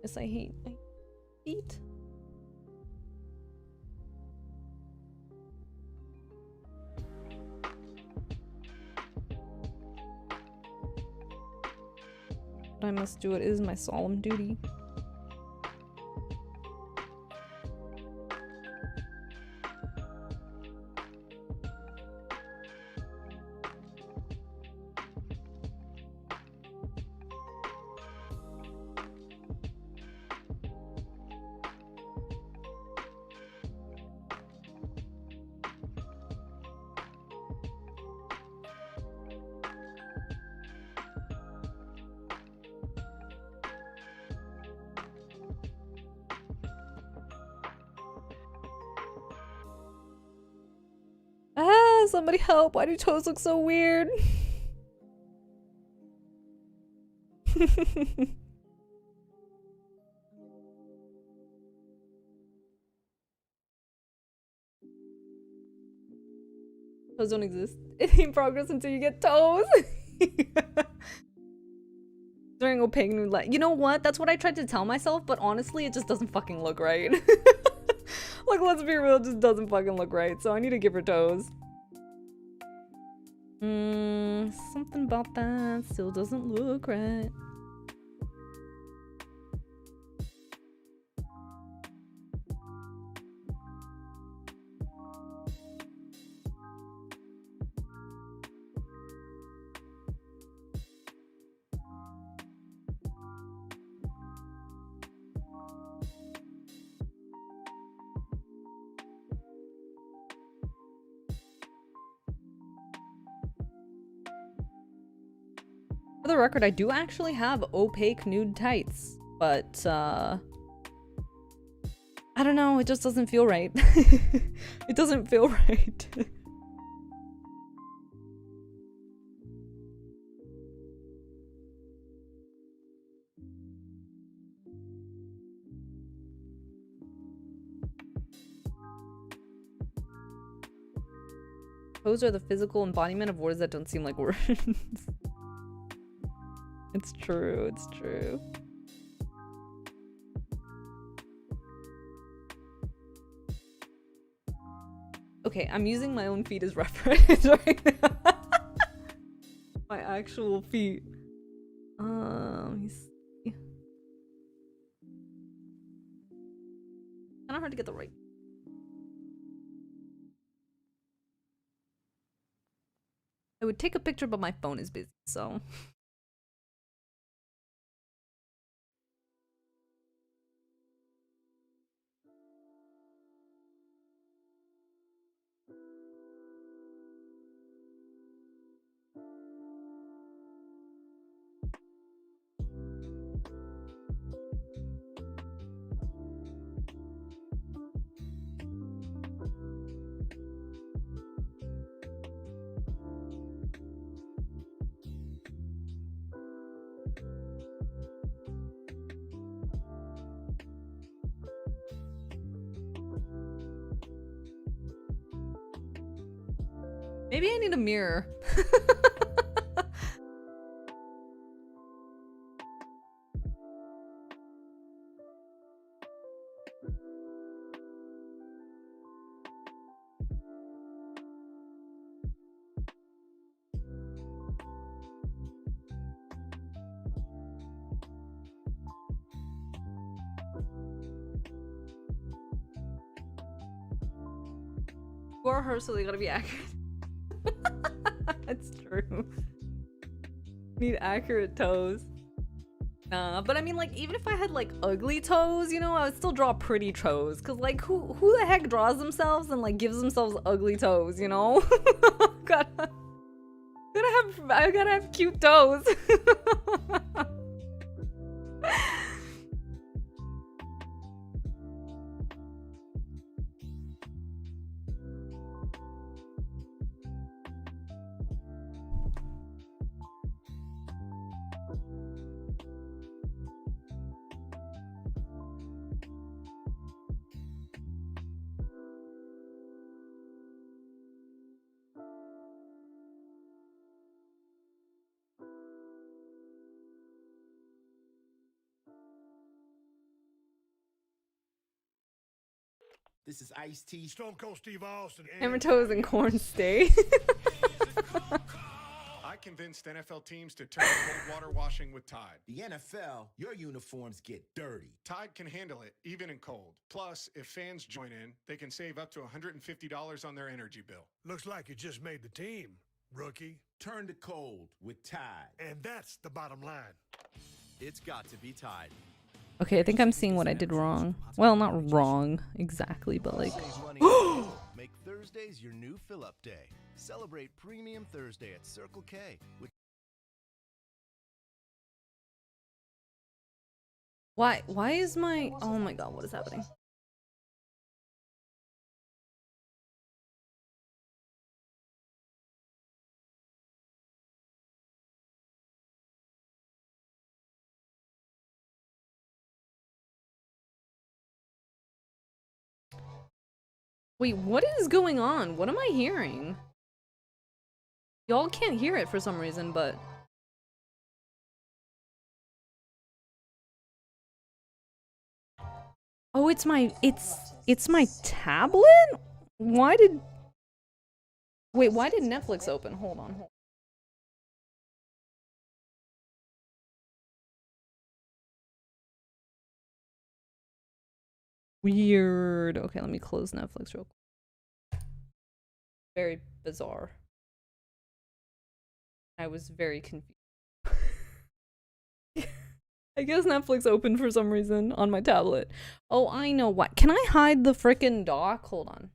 Yes, I hate my feet. But I must do it. It is my solemn duty. Ah, somebody help. Why do toes look so weird? Toes don't exist in progress until you get toes. During opaque nude light. You know what? That's what I tried to tell myself, but honestly, it just doesn't fucking look right. Like, let's be real, it just doesn't fucking look right. So I need to give her toes. Something about that still doesn't look right. For the record, I do actually have opaque nude tights, but I don't know, it just doesn't feel right. It doesn't feel right. Toes are the physical embodiment of words that don't seem like words. It's true, it's true. Okay, I'm using my own feet as reference right now. My actual feet. Let me see. Kinda hard to get the right. I would take a picture, but my phone is busy, so. Maybe I need a mirror. are her, so they gotta be accurate. That's true. Need accurate toes. Nah, but I mean, like, even if I had like ugly toes, you know, I would still draw pretty toes. Cause like, who the heck draws themselves and like gives themselves ugly toes, you know? I gotta have cute toes. This is Ice-T. Stone Cold Steve Austin Hammer and toes and corn stay. I convinced NFL teams to turn to cold water washing with Tide. The NFL, your uniforms get dirty. Tide can handle it, even in cold. Plus, if fans join in, they can save up to $150 on their energy bill. looks like you just made the team, rookie. Turn to cold with Tide. And that's the bottom line. It's got to be Tide. Okay, I think I'm seeing what I did wrong. Well, not wrong exactly, but like. Save money. Make Thursdays your new fill-up day. Celebrate Premium Thursday at Circle K with Why is my, oh my god, what is happening? Wait, what is going on? What am I hearing? Y'all can't hear it for some reason, but oh, it's my tablet? Why did Netflix open? Hold on. Weird. Okay, let me close Netflix real quick. Very bizarre. I was very confused. I guess Netflix opened for some reason on my tablet. Oh, I know what. Can I hide the frickin' dock? Hold on.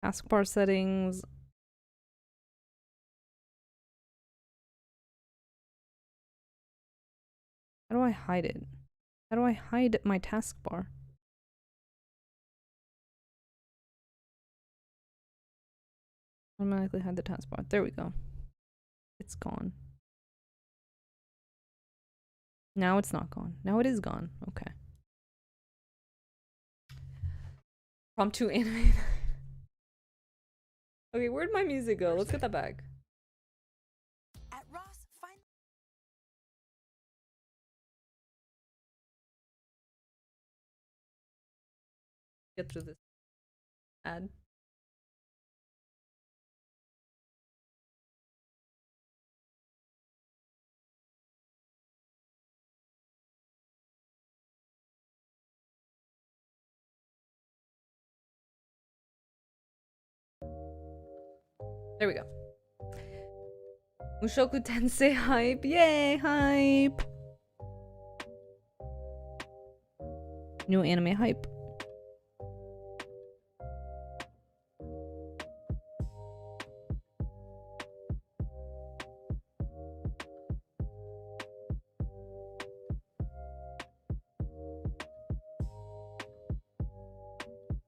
Taskbar settings. How do I hide it? How do I hide my taskbar? Automatically hide the taskbar. There we go. It's gone. Now it's not gone. Now it is gone. Okay. Prompt to animate. Okay, where'd my music go? Let's get that back. At Ross, find Get through this ad. There we go. Mushoku Tensei hype. Yay, hype. New anime hype.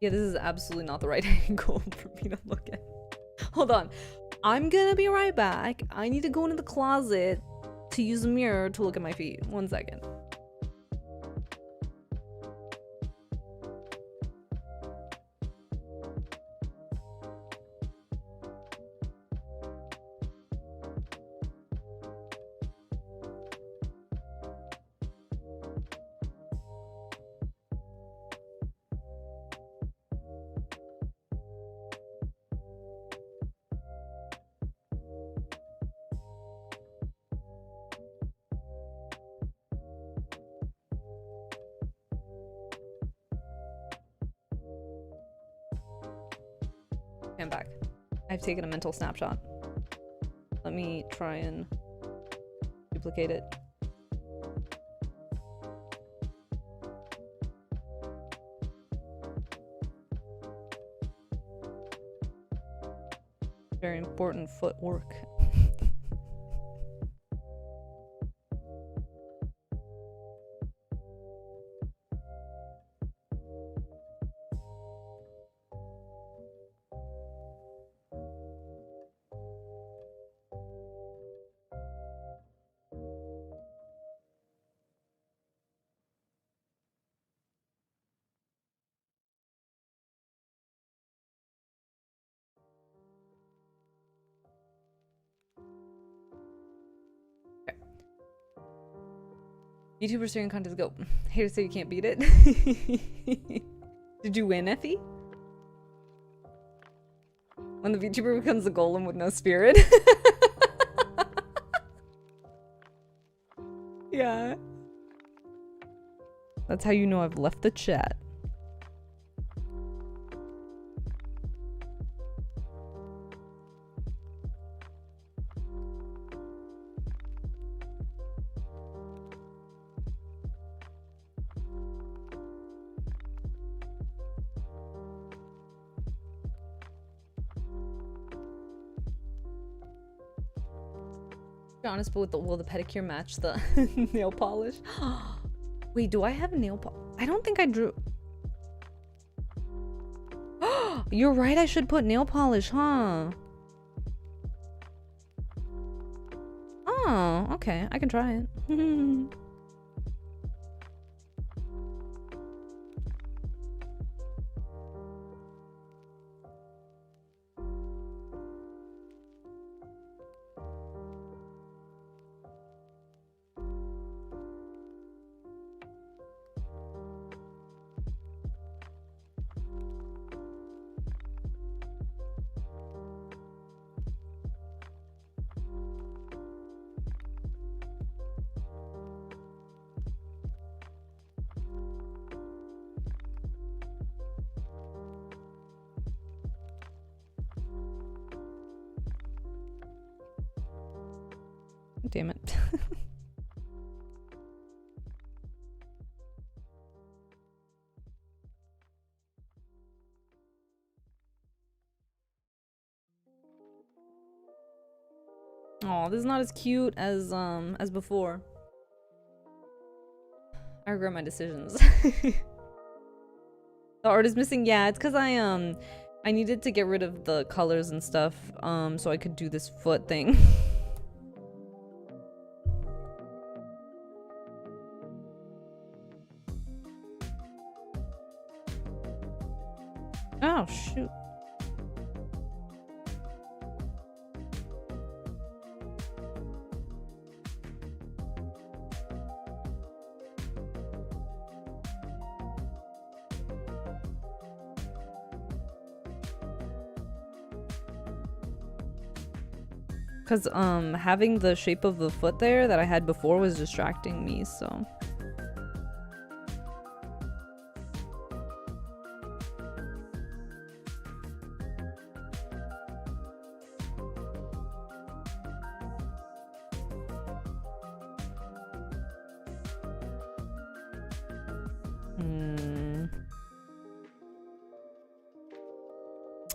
Yeah, this is absolutely not the right angle for me to look at. Hold on. I'm gonna be right back. I need to go into the closet to use a mirror to look at my feet. 1 second. I'm back. I've taken a mental snapshot. Let me try and duplicate it. Very important footwork. YouTuber steering contest, go. Here to say you can't beat it. Did you win, Effie? When the VTuber becomes a golem with no spirit. Yeah. That's how you know I've left the chat. Be honest, but will the pedicure match the nail polish? Wait, do I have nail polish? I don't think I drew. You're right, I should put nail polish, huh? Oh, okay, I can try it. Damn it. Oh, this is not as cute as before. I regret my decisions. The art is missing. Yeah, it's because I needed to get rid of the colors and stuff so I could do this foot thing. Oh, shoot. Because having the shape of the foot there that I had before was distracting me, so.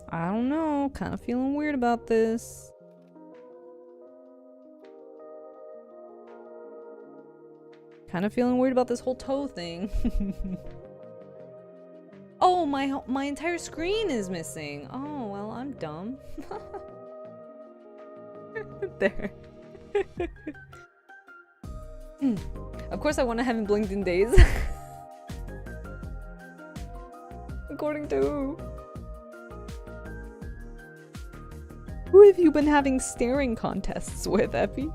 I don't know, kind of feeling weird about this. Kind of feeling weird about this whole toe thing. Oh, my entire screen is missing. Oh, well, I'm dumb. There. Of course I want to haven't blinked in days. According to who? Who have you been having staring contests with, Effie?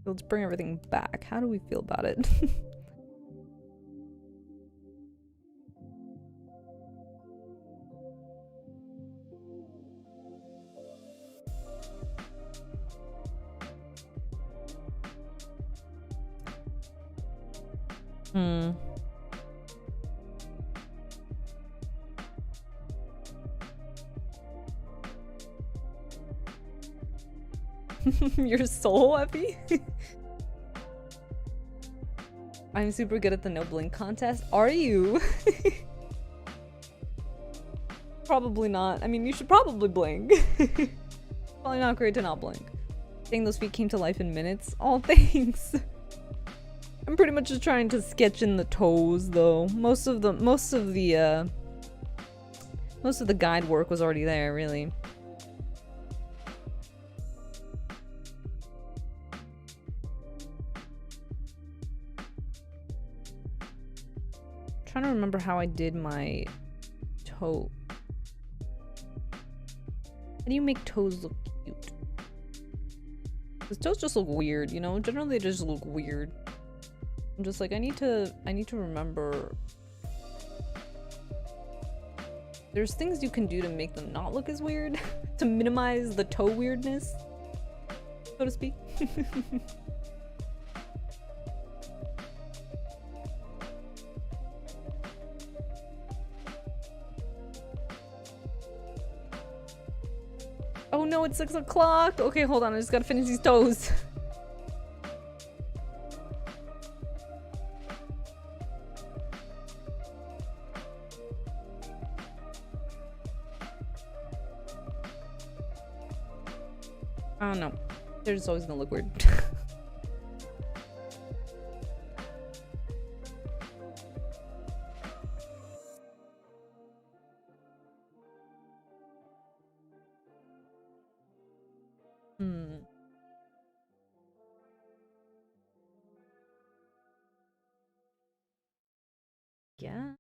Let's bring everything back. How do we feel about it? Hmm. You're so happy? I'm super good at the no blink contest. Are you? Probably not. I mean, you should probably blink. Probably not great to not blink. Saying those feet came to life in minutes. Oh, thanks. I'm pretty much just trying to sketch in the toes, though. Most of the guide work was already there, really. Trying to remember how I did my toe. How do you make toes look cute? Because toes just look weird, you know? Generally they just look weird. I'm just like, I need to remember. There's things you can do to make them not look as weird. To minimize the toe weirdness, so to speak. Oh no, it's 6 o'clock! Okay, hold on, I just gotta finish these toes. I don't know. They're just always gonna look weird. Yeah.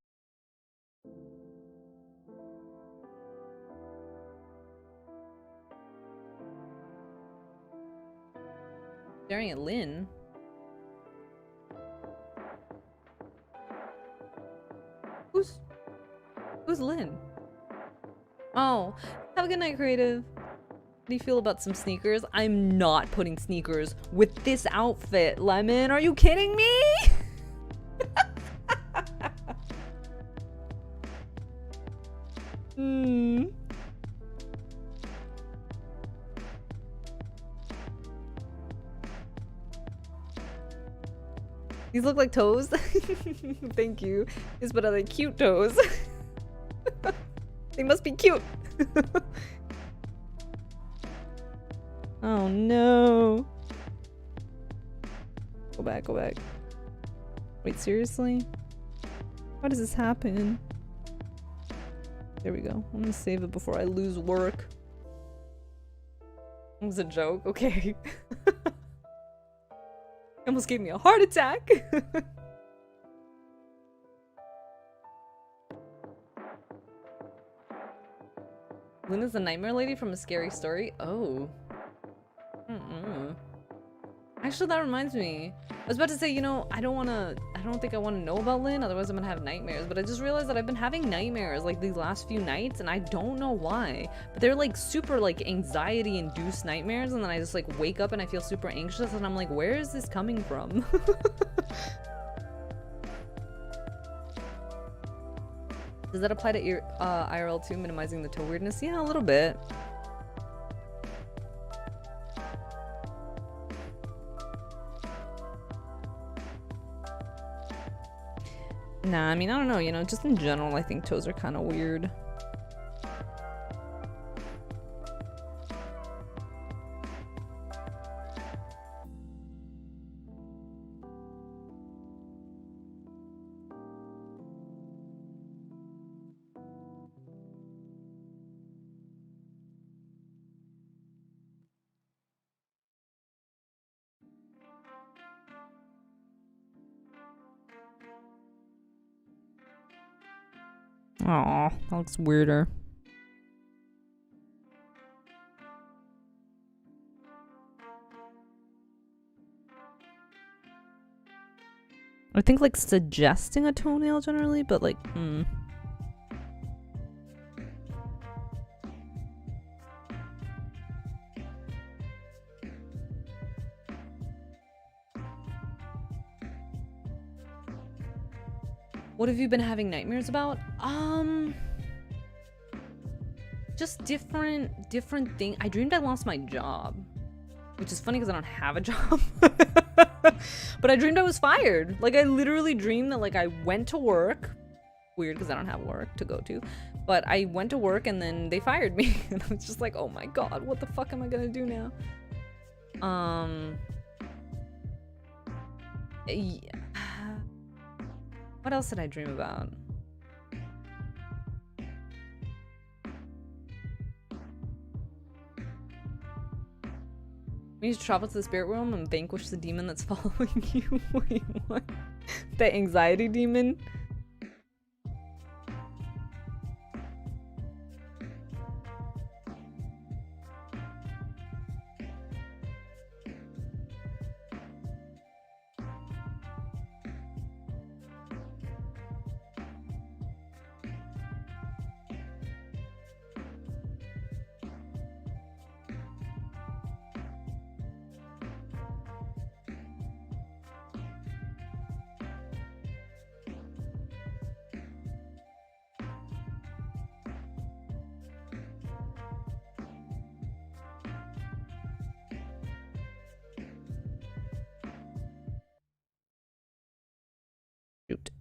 Staring at Lynn. Who's Lynn? Oh, have a good night, Creative. How do you feel about some sneakers? I'm not putting sneakers with this outfit, Lemon. Are you kidding me? These look like toes. Thank you. Yes, but are they cute toes? They must be cute. Oh no. Go back, go back. Wait, seriously? Why does this happen? There we go. I'm gonna save it before I lose work. It was a joke, okay. Almost gave me a heart attack. Luna's the nightmare lady from A Scary Story? Oh. Actually, that reminds me. I was about to say, you know, I don't think I want to know about Lynn, otherwise I'm gonna have nightmares. But I just realized that I've been having nightmares like these last few nights, and I don't know why. But they're like super like anxiety-induced nightmares, and then I just like wake up and I feel super anxious, and I'm like, where is this coming from? Does that apply to your IRL too, minimizing the toe weirdness? Yeah, a little bit. Nah, I mean, I don't know, you know, just in general, I think toes are kind of weird. Aw, that looks weirder. I think like suggesting a toenail generally, but like, What have you been having nightmares about? Just different thing. I dreamed I lost my job, which is funny because I don't have a job. But I dreamed I was fired. Like, I literally dreamed that like I went to work. Weird because I don't have work to go to. But I went to work and then they fired me. And I was just like, oh my god, what the fuck am I gonna do now? Yeah. What else did I dream about? We need to travel to the spirit realm and vanquish the demon that's following you. Wait, what? The anxiety demon? Shoot.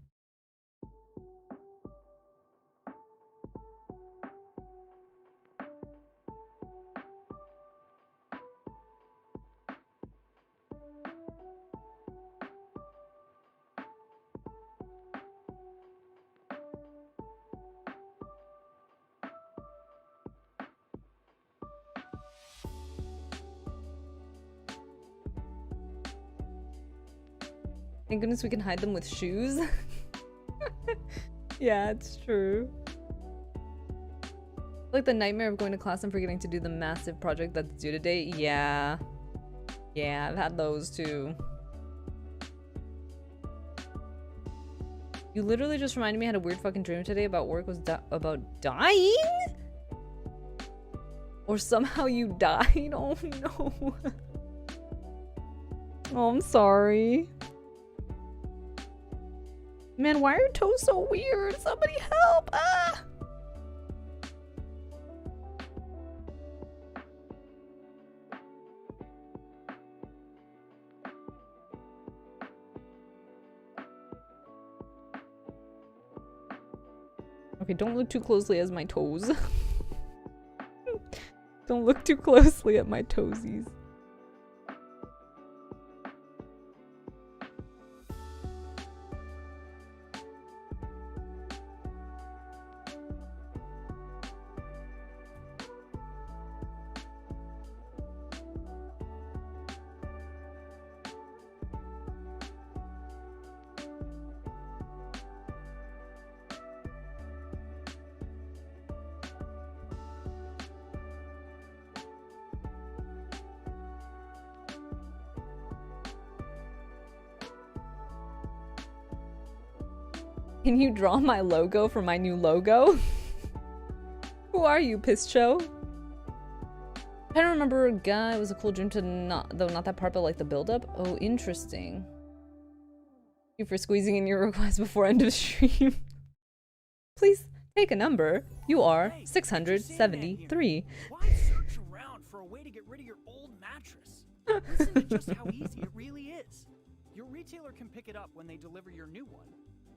Thank goodness we can hide them with shoes. Yeah, it's true. Like the nightmare of going to class and forgetting to do the massive project that's due today. Yeah. Yeah, I've had those too. You literally just reminded me I had a weird fucking dream today about work was about dying? Or somehow you died? Oh no. Oh, I'm sorry. Man, why are your toes so weird? Somebody help! Ah! Okay, don't look too closely at my toes. Don't look too closely at my toesies. Can you draw my logo for my new logo? Who are you, Pisto? I don't remember a guy. It was a cool dream to not that part, but like the build-up. Oh, interesting. Thank you for squeezing in your request before end of stream. Please take a number. You are 673. Why search around for a way to get rid of your old mattress? Listen to just how easy it really is. Your retailer can pick it up when they deliver your new one.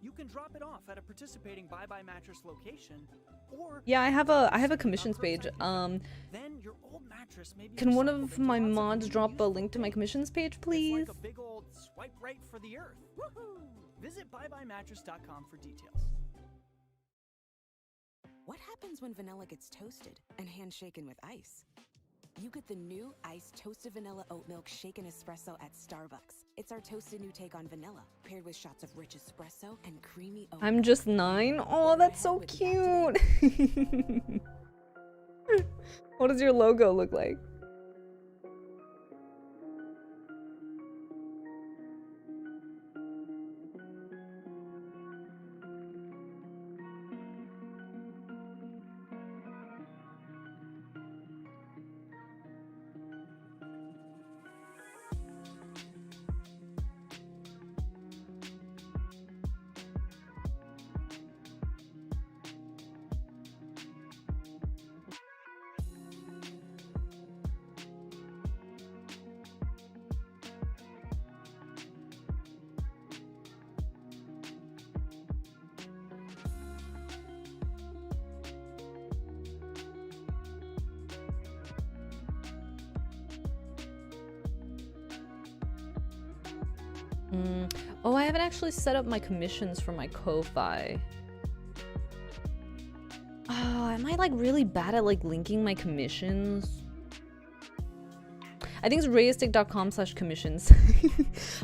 You can drop it off at a participating Bye Bye Mattress location, or Yeah, I have a commissions page. then your old mattress may be Can one recycled of into my lots of mods really drop a useful link to my things. commissions page, It's please? like a big old swipe right for the earth. Woohoo! Visit buyebuymattress.com for details. What happens when vanilla gets toasted and handshaken with ice? You get the new iced toasted vanilla oat milk shaken espresso at Starbucks. It's our toasted new take on vanilla, paired with shots of rich espresso and creamy oat. I'm just 9? Oh, that's so cute. What does your logo look like? Oh, I haven't actually set up my commissions for my Ko-Fi. Oh, am I like really bad at like linking my commissions? I think it's realistic.com/commissions.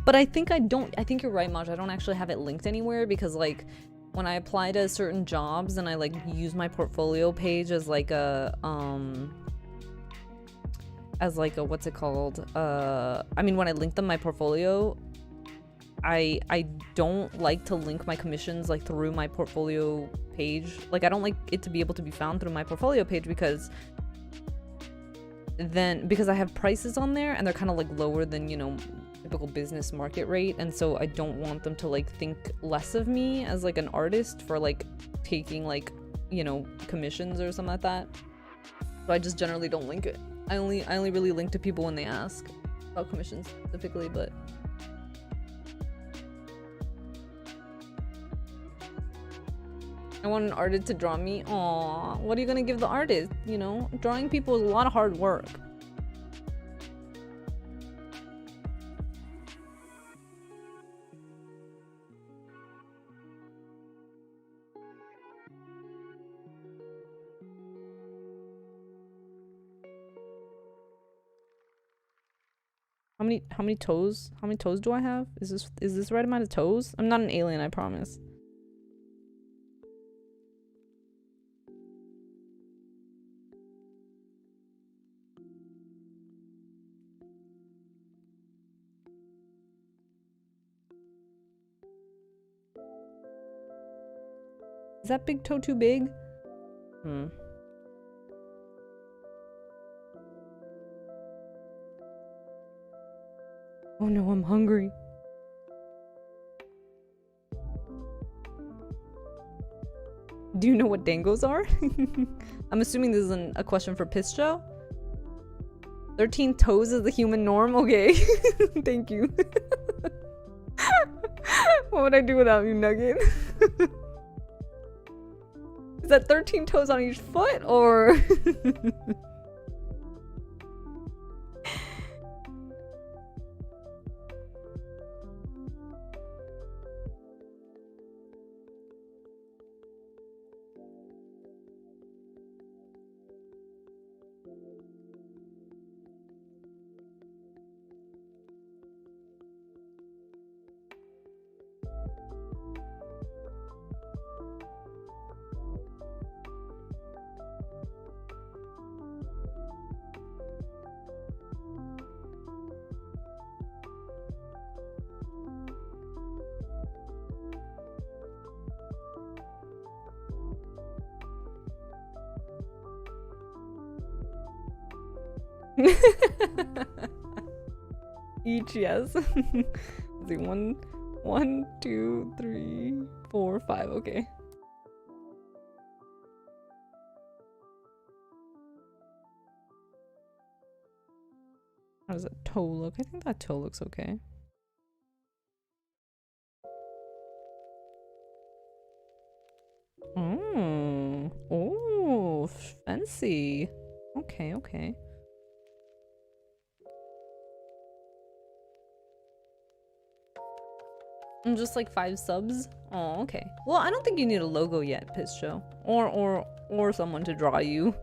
But I think I think you're right, Maj. I don't actually have it linked anywhere because like when I apply to certain jobs and I like use my portfolio page as like a what's it called? I mean when I link them my portfolio, I don't like to link my commissions like through my portfolio page. Like I don't like it to be able to be found through my portfolio page because I have prices on there and they're kind of like lower than, you know, typical business market rate, and so I don't want them to like think less of me as like an artist for like taking like, you know, commissions or something like that. So I just generally don't link it. I only really link to people when they ask about commissions specifically, but I want an artist to draw me. Aw, what are you gonna give the artist? You know, drawing people is a lot of hard work. How many toes? How many toes do I have? Is this the right amount of toes? I'm not an alien, I promise. Is that big toe too big? Oh no, I'm hungry. Do you know what dangos are? I'm assuming this is a question for Pischo. 13 toes is the human norm? Okay. Thank you. What would I do without you, Nugget? Is that 13 toes on each foot or? Each, yes. Let's see, 1, 2, 3, 4, 5. Okay. How does that toe look? I think that toe looks okay. Oh, fancy. Okay, okay. I'm just like 5 subs. Oh, okay. Well, I don't think you need a logo yet, Pischo. Or someone to draw you.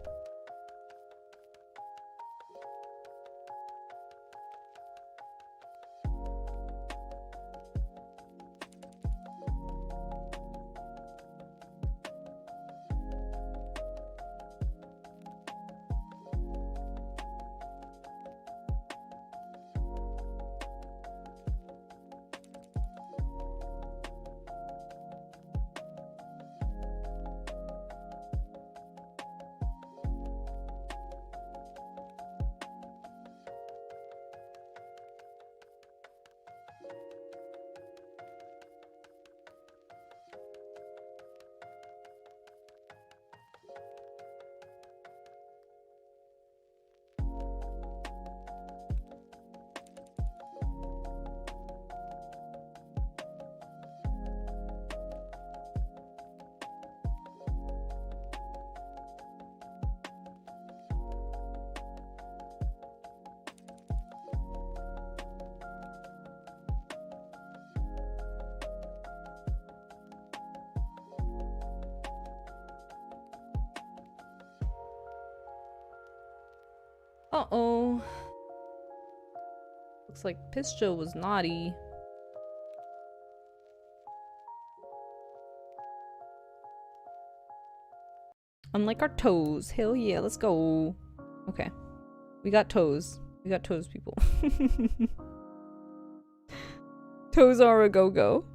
Uh-oh. Looks like Piss Joe was naughty. Unlike our toes. Hell yeah, let's go. Okay. We got toes. We got toes, people. Toes are a go-go.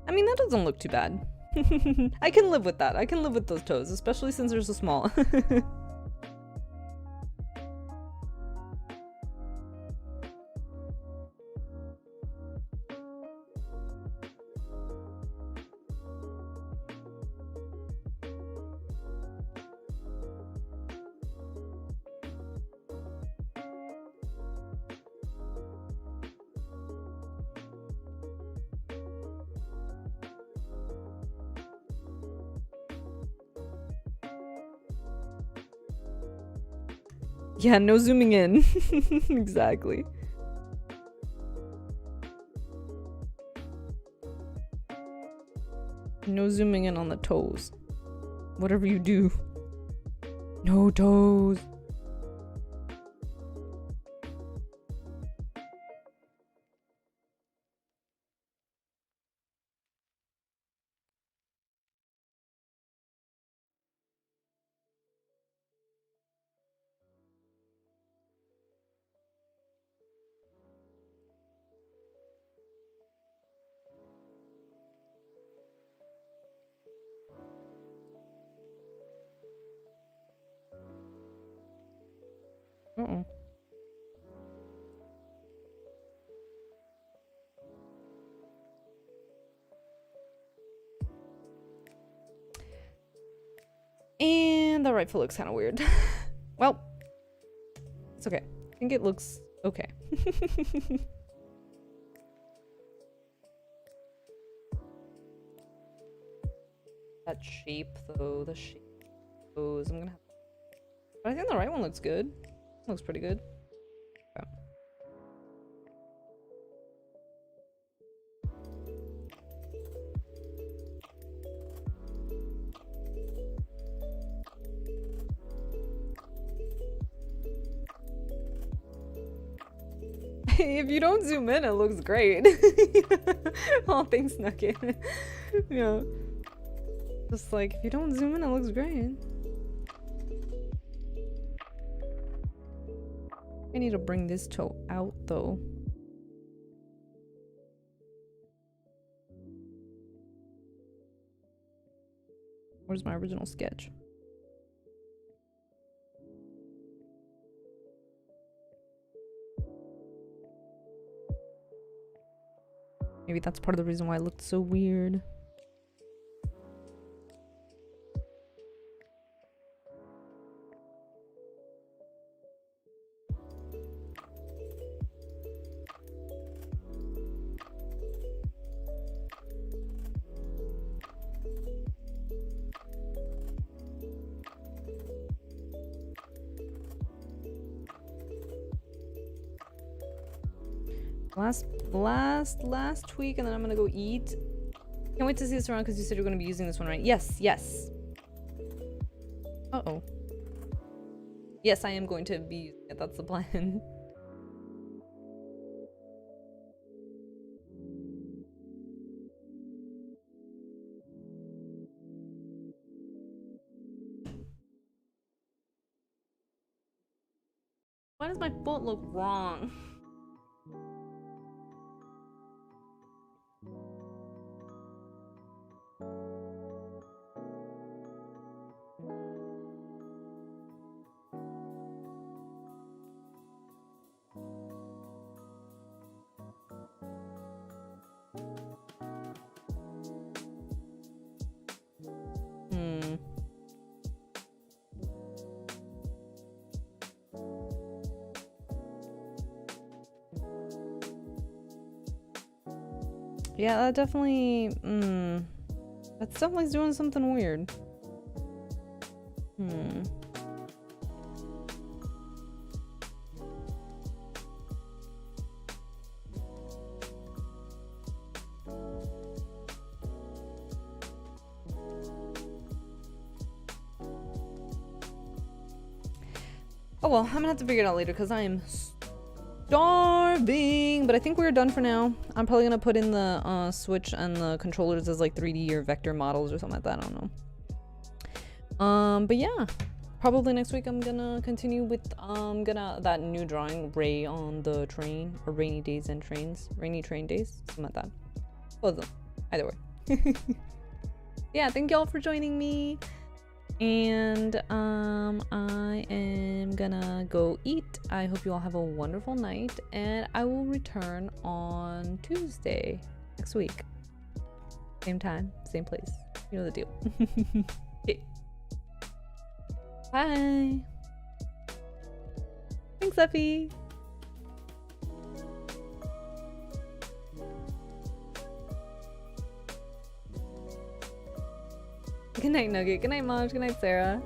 I mean, that doesn't look too bad. I can live with that. I can live with those toes, especially since they're so small. Yeah, no zooming in. Exactly. No zooming in on the toes. Whatever you do. No toes. Uh-oh. And the right foot looks kind of weird. Well, it's okay. I think it looks okay. That shape, though, the shape goes. I'm gonna have. But I think the right one looks good. Looks pretty good. Okay. If you don't zoom in, it looks great. Oh, thanks, Nugget. Yeah. Just like, if you don't zoom in, it looks great. I need to bring this toe out, though. Where's my original sketch? Maybe that's part of the reason why it looked so weird. Last tweak, and then I'm gonna go eat. Can't wait to see this around because you said you're gonna be using this one, right? Yes, yes. Uh-oh. Yes, I am going to be using it. That's the plan. Why does my foot look wrong? Yeah, that definitely, that's definitely doing something weird. Oh well, I'm gonna have to figure it out later because I am starving. But I think we're done for now. I'm probably gonna put in the Switch and the controllers as like 3D or vector models or something like that. I don't know. But yeah, probably next week I'm gonna continue with that new drawing, Ray on the train, or rainy days and trains, rainy train days, something like that. Both of them, either way. Yeah, thank y'all for joining me. And I am gonna go eat. I hope you all have a wonderful night, and I will return on Tuesday next week. Same time, same place. You know the deal. Okay. Bye. Thanks, Effie. Good night, Nugget. Good night, Mom. Good night, Sarah.